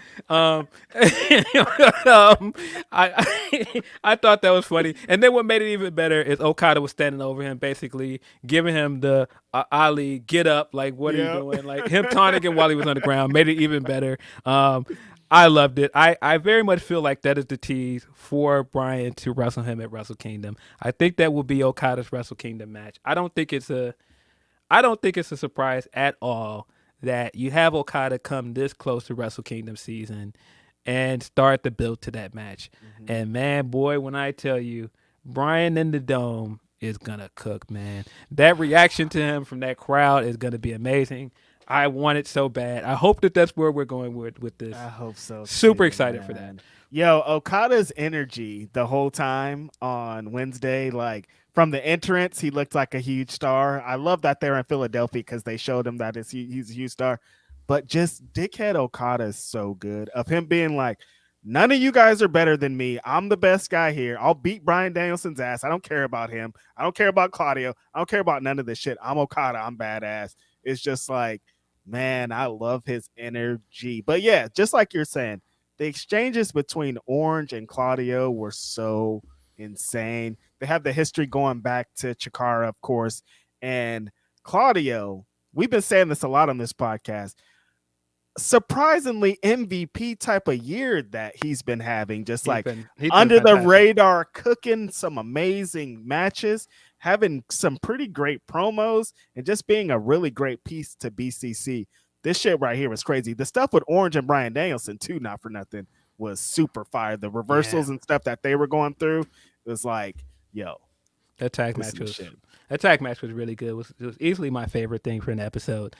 thought that was funny. And then what made it even better is Okada was standing over him, basically giving him the Ali, get up, like, what are you doing? Like him taunting him while he was on the ground made it even better. I loved it. I very much feel like that is the tease for Bryan to wrestle him at Wrestle Kingdom. I think that will be Okada's Wrestle Kingdom match. I don't think it's a surprise at all that you have Okada come this close to Wrestle Kingdom season and start the build to that match. And man, boy, when I tell you, Bryan in the Dome is gonna cook, man. That reaction to him from that crowd is gonna be amazing. I want it so bad. I hope that that's where we're going with this. I hope so. Super excited for that. Yo, Okada's energy the whole time on Wednesday, like from the entrance, he looked like a huge star. I love that they're in Philadelphia because they showed him that he's a huge star. But just dickhead Okada is so good. Of him being like, none of you guys are better than me. I'm the best guy here. I'll beat Bryan Danielson's ass. I don't care about him. I don't care about Claudio. I don't care about none of this shit. I'm Okada. I'm badass. It's just like, man, I love his energy. But yeah, just like you're saying, the exchanges between Orange and Claudio were so insane. They have the history going back to Chikara, of course. And Claudio, we've been saying this a lot on this podcast, surprisingly MVP type of year that he's been having, just like under the radar, cooking some amazing matches. having some pretty great promos and just being a really great piece to BCC. This shit right here was crazy. The stuff with Orange and Bryan Danielson too, not for nothing, was super fire. The reversals and stuff that they were going through was like, yo, that tag match was really good. It was easily my favorite thing for an episode.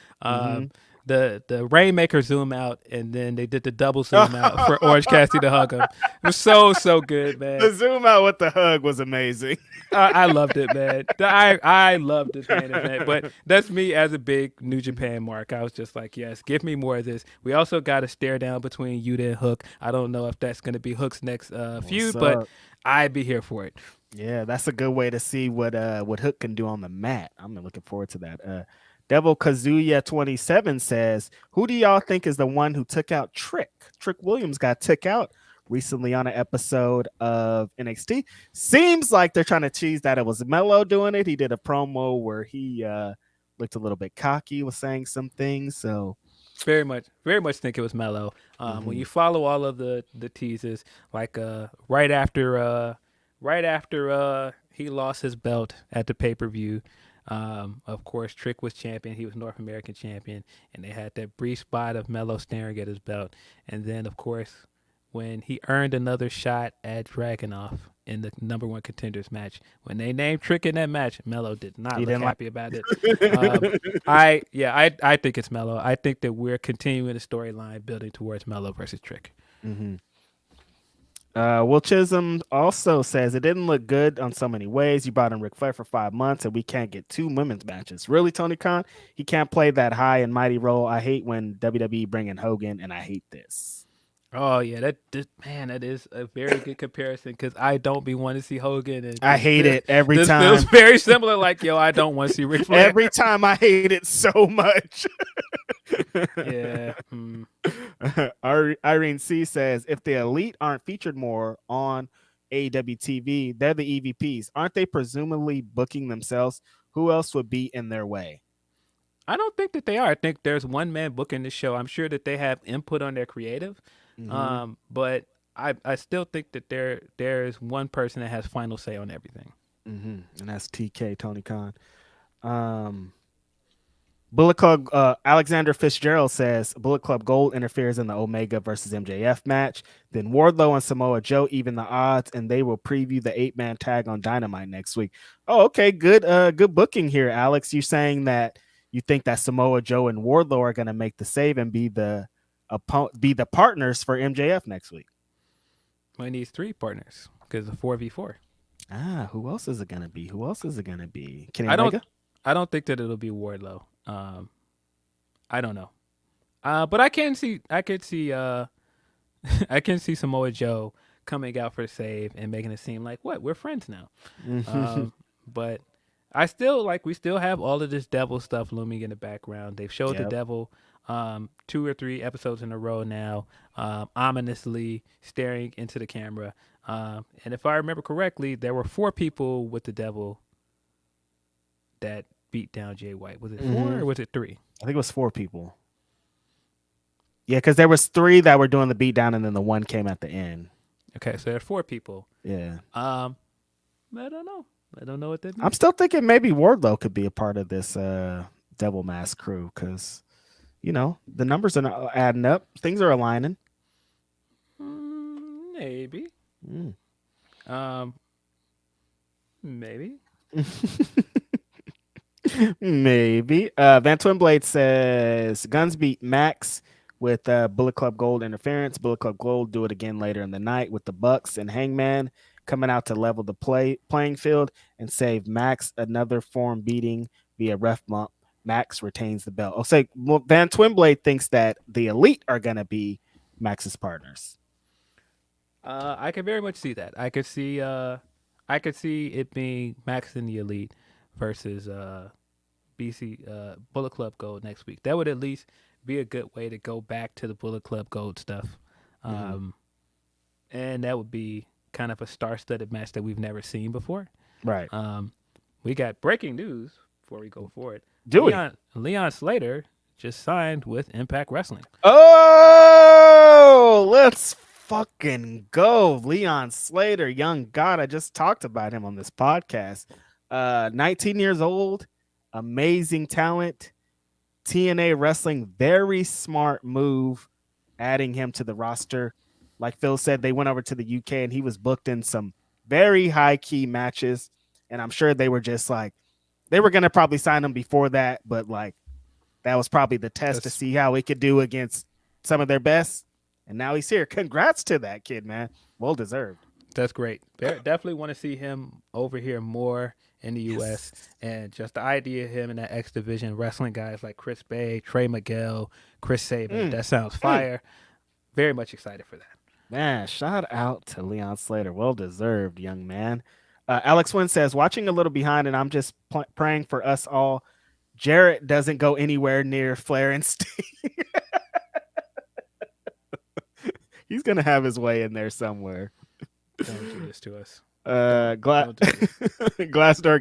The Rainmaker zoom out, and then they did the double zoom out for Orange Cassidy to hug him. It was so good, man. The zoom out with the hug was amazing. I loved it, man. I loved this main event, but that's me as a big New Japan mark. I was just like, yes, give me more of this. We also got a stare down between Yuta and Hook. I don't know if that's going to be Hook's next feud, but I'd be here for it. Yeah, that's a good way to see what Hook can do on the mat. I'm looking forward to that. Devil Kazuya 27 says, who do y'all think is the one who took out Trick? Trick Williams got took out recently on an episode of NXT. Seems like they're trying to tease that it was Melo doing it. He did a promo where he looked a little bit cocky, was saying some things. So very much think it was Melo. When you follow all of the teases, like right after he lost his belt at the pay-per-view, of course, Trick was champion. He was North American champion, and they had that brief spot of Melo staring at his belt. And then, of course, when he earned another shot at Dragunov in the number one contenders match, when they named Trick in that match, Melo did not look happy about it. I think it's Melo. I think that we're continuing the storyline building towards Melo versus Trick. Will Chisholm also says it didn't look good on so many ways. You brought in Ric Flair for 5 months and we can't get 2 women's matches. Really, Tony Khan? He can't play that high and mighty role. I hate when WWE bring in Hogan, and I hate this. Oh yeah, that is a very good comparison, because I don't be wanting to see Hogan. And I hate it every time. It feels very similar. Like, yo, I don't want to see Ric Flair. Every time I hate it so much. Yeah. Irene C says, if the Elite aren't featured more on AEW TV, they're the EVPs. Aren't they presumably booking themselves? Who else would be in their way? I don't think that they are. I think there's one man booking the show. I'm sure that they have input on their creative. But I still think that there's one person that has final say on everything. And that's TK, Tony Khan. Bullet Club Alexander Fitzgerald says Bullet Club Gold interferes in the Omega versus MJF match. Then Wardlow and Samoa Joe even the odds, and they will preview the 8-man tag on Dynamite next week. Oh, okay, good booking here, Alex. You saying that you think that Samoa Joe and Wardlow are going to make the save and be the partners for MJF next week? Well, he needs 3 partners because of 4v4. Who else is it going to be? Kenny Omega? I don't think that it'll be Wardlow. I don't know. But I can see Samoa Joe coming out for a save and making it seem like, what, we're friends now. But we still have all of this devil stuff looming in the background. They've showed the devil 2 or 3 episodes in a row now, ominously staring into the camera. And if I remember correctly, there were 4 people with the devil that beat down Jay White. Was it 4 or was it 3? I think it was 4 people. Yeah, because there was 3 that were doing the beat down, and then the 1 came at the end. Okay, so there are 4 people. Yeah. I don't know. I don't know what that means. I'm still thinking maybe Wardlow could be a part of this Devil Mask crew, because, the numbers are not adding up. Things are aligning. Maybe. Maybe. Maybe. Van Twinblade says Guns beat Max with Bullet Club Gold interference. Bullet Club Gold do it again later in the night with the Bucks and Hangman coming out to level the playing field and save Max another form beating via ref bump. Max retains the belt. I'll say Van Twinblade thinks that the Elite are going to be Max's partners. I can very much see that. I could see it being Max and the Elite versus Bullet Club Gold next week. That would at least be a good way to go back to the Bullet Club Gold stuff. And that would be kind of a star-studded match that we've never seen before. Right. We got breaking news before we go forward. Leon Slater just signed with Impact Wrestling. Oh, let's fucking go. Leon Slater, young god. I just talked about him on this podcast. 19 years old, amazing talent. TNA Wrestling, very smart move, adding him to the roster. Like Phil said, they went over to the UK and he was booked in some very high key matches. And I'm sure they were just like, they were going to probably sign him before that, but like that was probably the test to see how he could do against some of their best. And now he's here. Congrats to that kid, man. Well deserved. That's great. Definitely want to see him over here more in the U.S. And just the idea of him in that X Division wrestling guys like Chris Bay, Trey Miguel, Chris Sabin. That sounds fire. Very much excited for that. Man, shout out to Leon Slater. Well deserved, young man. Alex Wynn says, watching a little behind, and I'm just praying for us all. Jarrett doesn't go anywhere near Flair and Sting. He's going to have his way in there somewhere. Don't do this to us. Glassdoor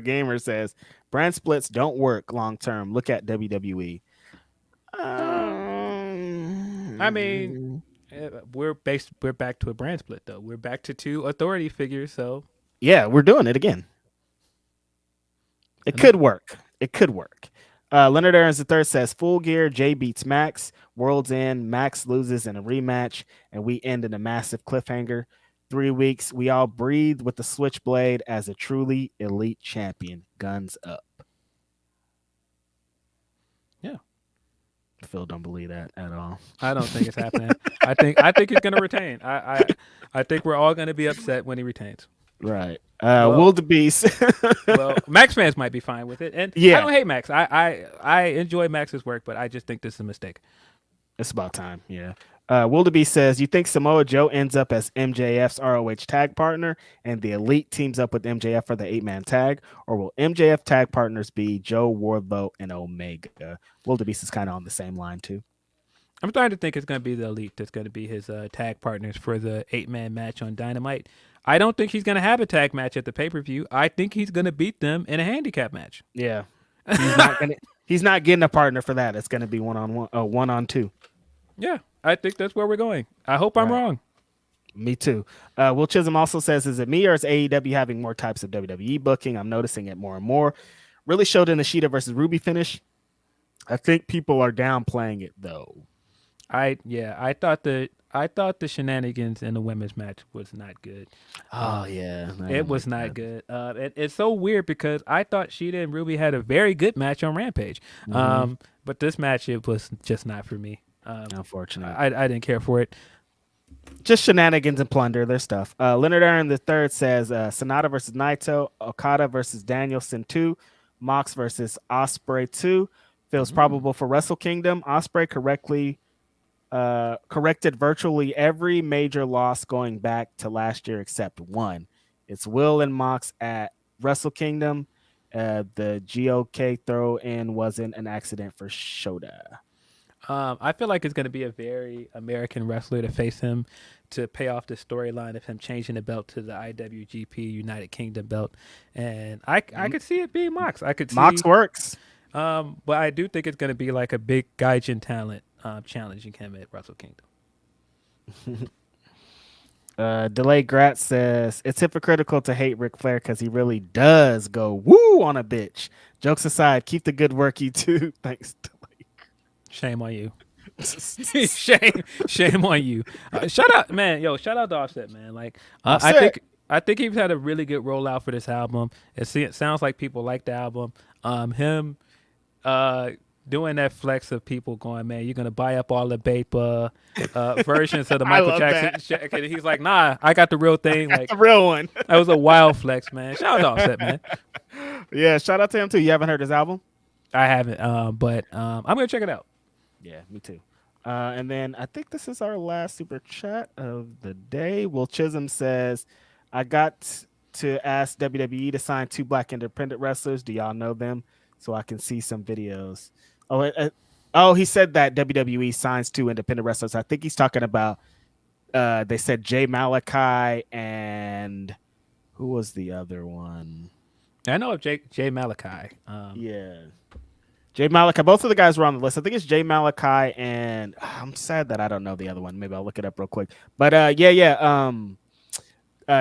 Gamer says, brand splits don't work long term. Look at WWE. I mean, we're back to a brand split though. We're back to 2 authority figures, so yeah, we're doing it again. It could work. It could work. Leonard Aarons III says, full gear, Jay beats Max, World's End, Max loses in a rematch, and we end in a massive cliffhanger. 3 weeks, we all breathe with the Switchblade as a truly elite champion. Guns up. Yeah. Phil don't believe that at all. I don't think it's happening. I think he's gonna retain. I think we're all gonna be upset when he retains. Right. Wildebeest. Well, Max fans might be fine with it. And yeah. I don't hate Max. I enjoy Max's work, but I just think this is a mistake. It's about time. Yeah. Wildebeest says, you think Samoa Joe ends up as MJF's ROH tag partner and the Elite teams up with MJF for the 8-man tag? Or will MJF tag partners be Joe, Wardlow, and Omega? Wildebeest is kind of on the same line, too. I'm starting to think it's going to be the Elite that's going to be his tag partners for the 8-man match on Dynamite. I don't think he's going to have a tag match at the pay-per-view. I think he's going to beat them in a handicap match. Yeah. He's not getting a partner for that. It's going to be one-on-two. Yeah, I think that's where we're going. I hope I'm wrong. Me too. Will Chisholm also says, is it me or is AEW having more types of WWE booking? I'm noticing it more and more. Really showed in the Sheeta versus Ruby finish. I think people are downplaying it though. I thought the shenanigans in the women's match was not good. Oh yeah, it was not good. It's so weird because I thought Sheeta and Ruby had a very good match on Rampage, but this match it was just not for me. Unfortunately, I didn't care for it. Just shenanigans and plunder, their stuff. Leonard Aaron III says Sonata versus Naito, Okada versus Danielson 2, Mox versus Ospreay 2. Feels probable for Wrestle Kingdom. Ospreay corrected virtually every major loss going back to last year except one. It's Will and Mox at Wrestle Kingdom. The GOK throw-in wasn't an accident for Shota. I feel like it's going to be a very American wrestler to face him to pay off the storyline of him changing the belt to the IWGP United Kingdom belt. And I could see it being Mox. Mox works. But I do think it's going to be like a big Gaijin talent challenging him at Wrestle Kingdom. Delayed Grat says, it's hypocritical to hate Ric Flair because he really does go woo on a bitch. Jokes aside, keep the good work, you too. Thanks, Delayed. Shame on you. Shame on you. Shout out, man. Yo, shout out to Offset, man. Like, I think he's had a really good rollout for this album. It sounds like people like the album. Him doing that flex of people going, man, you're gonna buy up all the Bape versions of the Michael Jackson. He's like, nah, I got the real thing. Like the real one. That was a wild flex, man. Shout out to Offset, man. Yeah, shout out to him too. You haven't heard his album? I haven't, but I'm gonna check it out. Yeah, me too. And then I think this is our last super chat of the day. Will Chisholm says, I got to ask WWE to sign 2 black independent wrestlers. Do y'all know them? So I can see some videos. He said that WWE signs 2 independent wrestlers. I think he's talking about, they said Jay Malachi and who was the other one? I know of Jay Malachi. Yeah. Jay Malachi, both of the guys were on the list. I think it's Jay Malachi, and I'm sad that I don't know the other one. Maybe I'll look it up real quick. But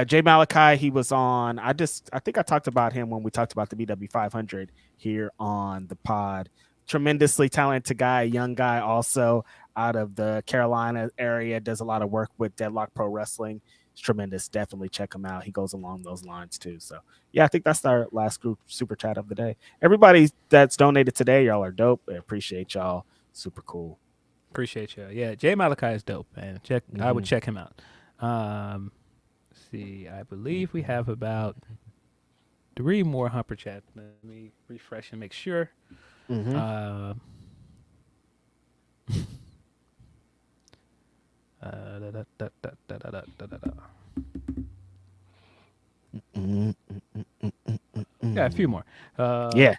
Jay Malachi, he was on. I think I talked about him when we talked about the BW 500 here on the pod. Tremendously talented guy, young guy, also out of the Carolina area, does a lot of work with Deadlock Pro Wrestling. It's tremendous. Definitely check him out. He goes along those lines too. So yeah, I think that's our last group super chat of the day. Everybody that's donated today, y'all are dope. I appreciate y'all. Super cool. Appreciate you. Yeah, Jay Malachi is dope, man. I would check him out. See, I believe we have about 3 more Humper chats. Let me refresh and make sure. Got a few more. Yeah.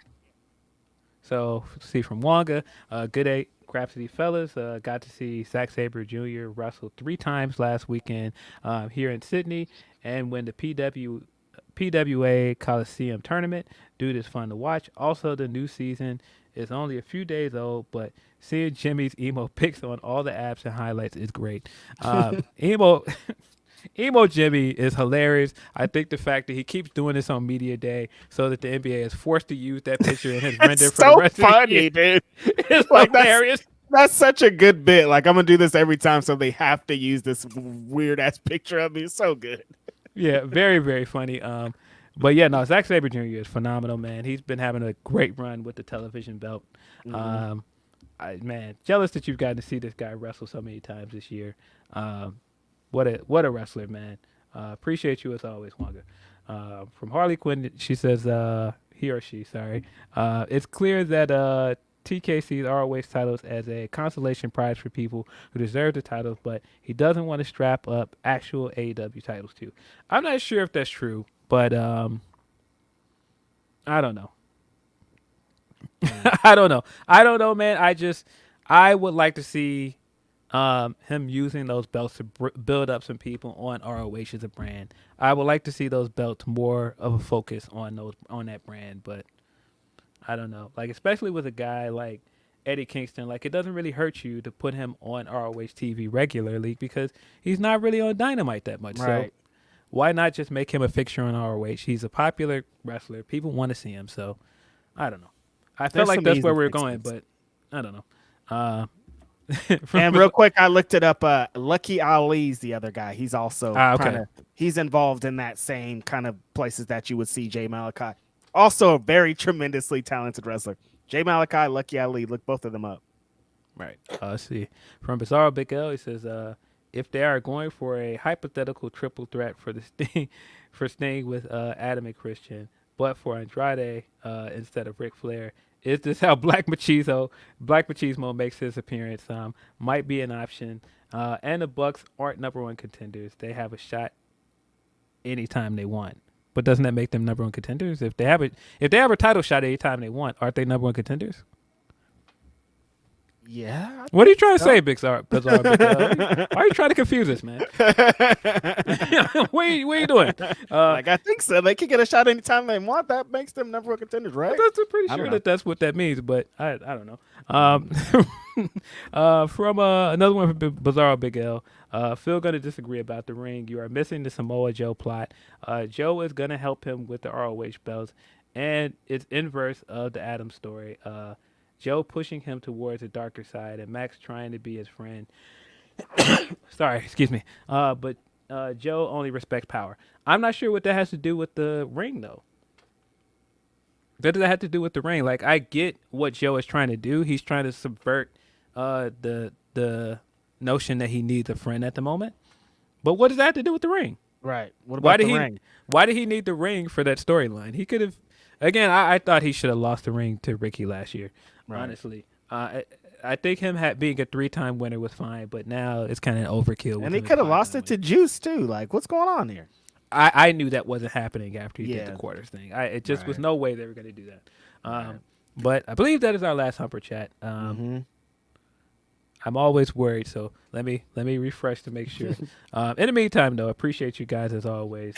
So, see from Wonga, good day, Grapsody fellas. Got to see Zack Sabre Jr. wrestle 3 times last weekend here in Sydney, and win the PWA Coliseum tournament. Dude is fun to watch. Also, the new season is only a few days old, but seeing Jimmy's emo pics on all the apps and highlights is great. Emo Jimmy is hilarious. I think the fact that he keeps doing this on Media Day so that the NBA is forced to use that picture in his render for the rest of the year. Dude. It's like hilarious. That's such a good bit. Like, I'm gonna do this every time, so they have to use this weird ass picture of me. It's so good. Yeah, very, very funny. But yeah, no, Zack Sabre Jr. is phenomenal, man. He's been having a great run with the television belt. Man, jealous that you've gotten to see this guy wrestle so many times this year. What a wrestler, man. Appreciate you as always, Wanga. From Harley Quinn, she says, he or she, sorry. It's clear that TK sees ROH titles as a consolation prize for people who deserve the titles, but he doesn't want to strap up actual AEW titles too. I'm not sure if that's true, but I don't know. I don't know, man. I would like to see him using those belts to build up some people on ROH as a brand. I would like to see those belts more of a focus on that brand, but I don't know. Like, especially with a guy like Eddie Kingston, like, it doesn't really hurt you to put him on ROH TV regularly because he's not really on Dynamite that much. Right. So why not just make him a fixture on ROH? He's a popular wrestler. People want to see him. So I don't know. I felt like that's where we were going, but I don't know. And real quick, I looked it up. Lucky Ali's the other guy. He's also he's involved in that same kind of places that you would see Jay Malachi. Also a very tremendously talented wrestler. Jay Malachi, Lucky Ali, look both of them up. Right. Let's see. From Bizarro Big L, he says, if they are going for a hypothetical triple threat for the Sting with Adam and Christian, but for Andrade instead of Ric Flair, is this how Black Machismo makes his appearance? Might be an option. And the Bucks aren't #1 contenders. They have a shot anytime they want. But doesn't that make them #1 contenders? If they have a title shot anytime they want, aren't they #1 contenders? Yeah. What are you trying to say, Bizarre Big L? Why are you trying to confuse us, man? What are you doing? Like, I think so. They can get a shot anytime they want. That makes them #1 contenders, right? I'm pretty sure that's what that means, but I don't know. From another one from Bizarro Big L, Phil going to disagree about the ring. You are missing the Samoa Joe plot. Joe is going to help him with the ROH belts, and it's inverse of the Adam story. Joe pushing him towards the darker side, and Max trying to be his friend. Sorry, excuse me. But Joe only respects power. I'm not sure what that has to do with the ring, though. What does that have to do with the ring? Like, I get what Joe is trying to do. He's trying to subvert the notion that he needs a friend at the moment. But what does that have to do with the ring? Right. What about the ring? Why did he need the ring for that storyline? He could have. Again, I thought he should have lost the ring to Ricky last year. Right. Honestly, I think him being a 3-time winner was fine, but now it's kind of overkill. And he could have lost it to Juice too. Like, what's going on here? I knew that wasn't happening after he did the quarters thing. It just was no way they were going to do that. But I believe that is our last Humper chat. I'm always worried, so let me refresh to make sure. In the meantime, though, appreciate you guys as always.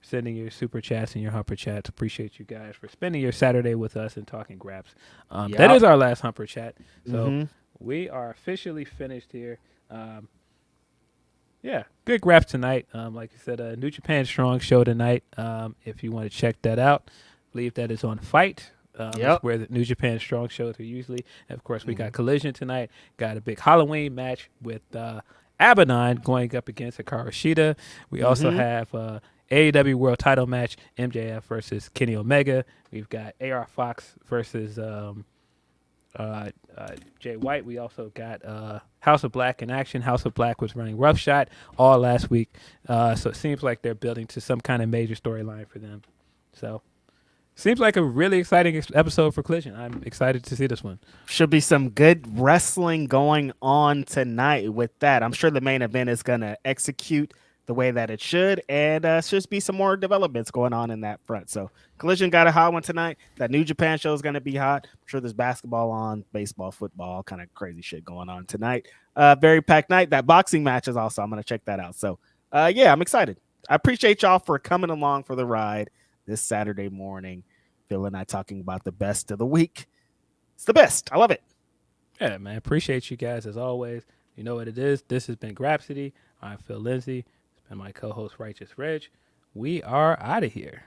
Sending your super chats and your Humper chats. Appreciate you guys for spending your Saturday with us and talking Graps. That is our last Humper chat. So we are officially finished here. Yeah, good Graps tonight. Like you said, New Japan Strong show tonight. If you want to check that out, I believe that is on Fight. It's where the New Japan Strong shows are usually. And of course, we got Collision tonight. Got a big Halloween match with Abaddon going up against Hikaru Shida. We also have AEW World Title match, MJF versus Kenny Omega. We've got AR Fox versus Jay White. We also got House of Black in action. House of Black was running roughshod all last week, so it seems like they're building to some kind of major storyline for them. So, seems like a really exciting episode for Collision. I'm excited to see this one. Should be some good wrestling going on tonight with that. I'm sure the main event is going to execute the way that it should, and should be some more developments going on in that front. So Collision got a hot one tonight. That New Japan show is going to be hot. I'm sure there's basketball on, baseball, football, kind of crazy shit going on tonight. Very packed night. That boxing match is also, I'm going to check that out. So yeah, I'm excited. I appreciate y'all for coming along for the ride this Saturday morning. Phil and I talking about the best of the week. It's the best. I love it. Yeah, man. Appreciate you guys as always. You know what it is. This has been Grapsody. I'm Phil Lindsay. It's been my co-host Righteous Reg. We are out of here.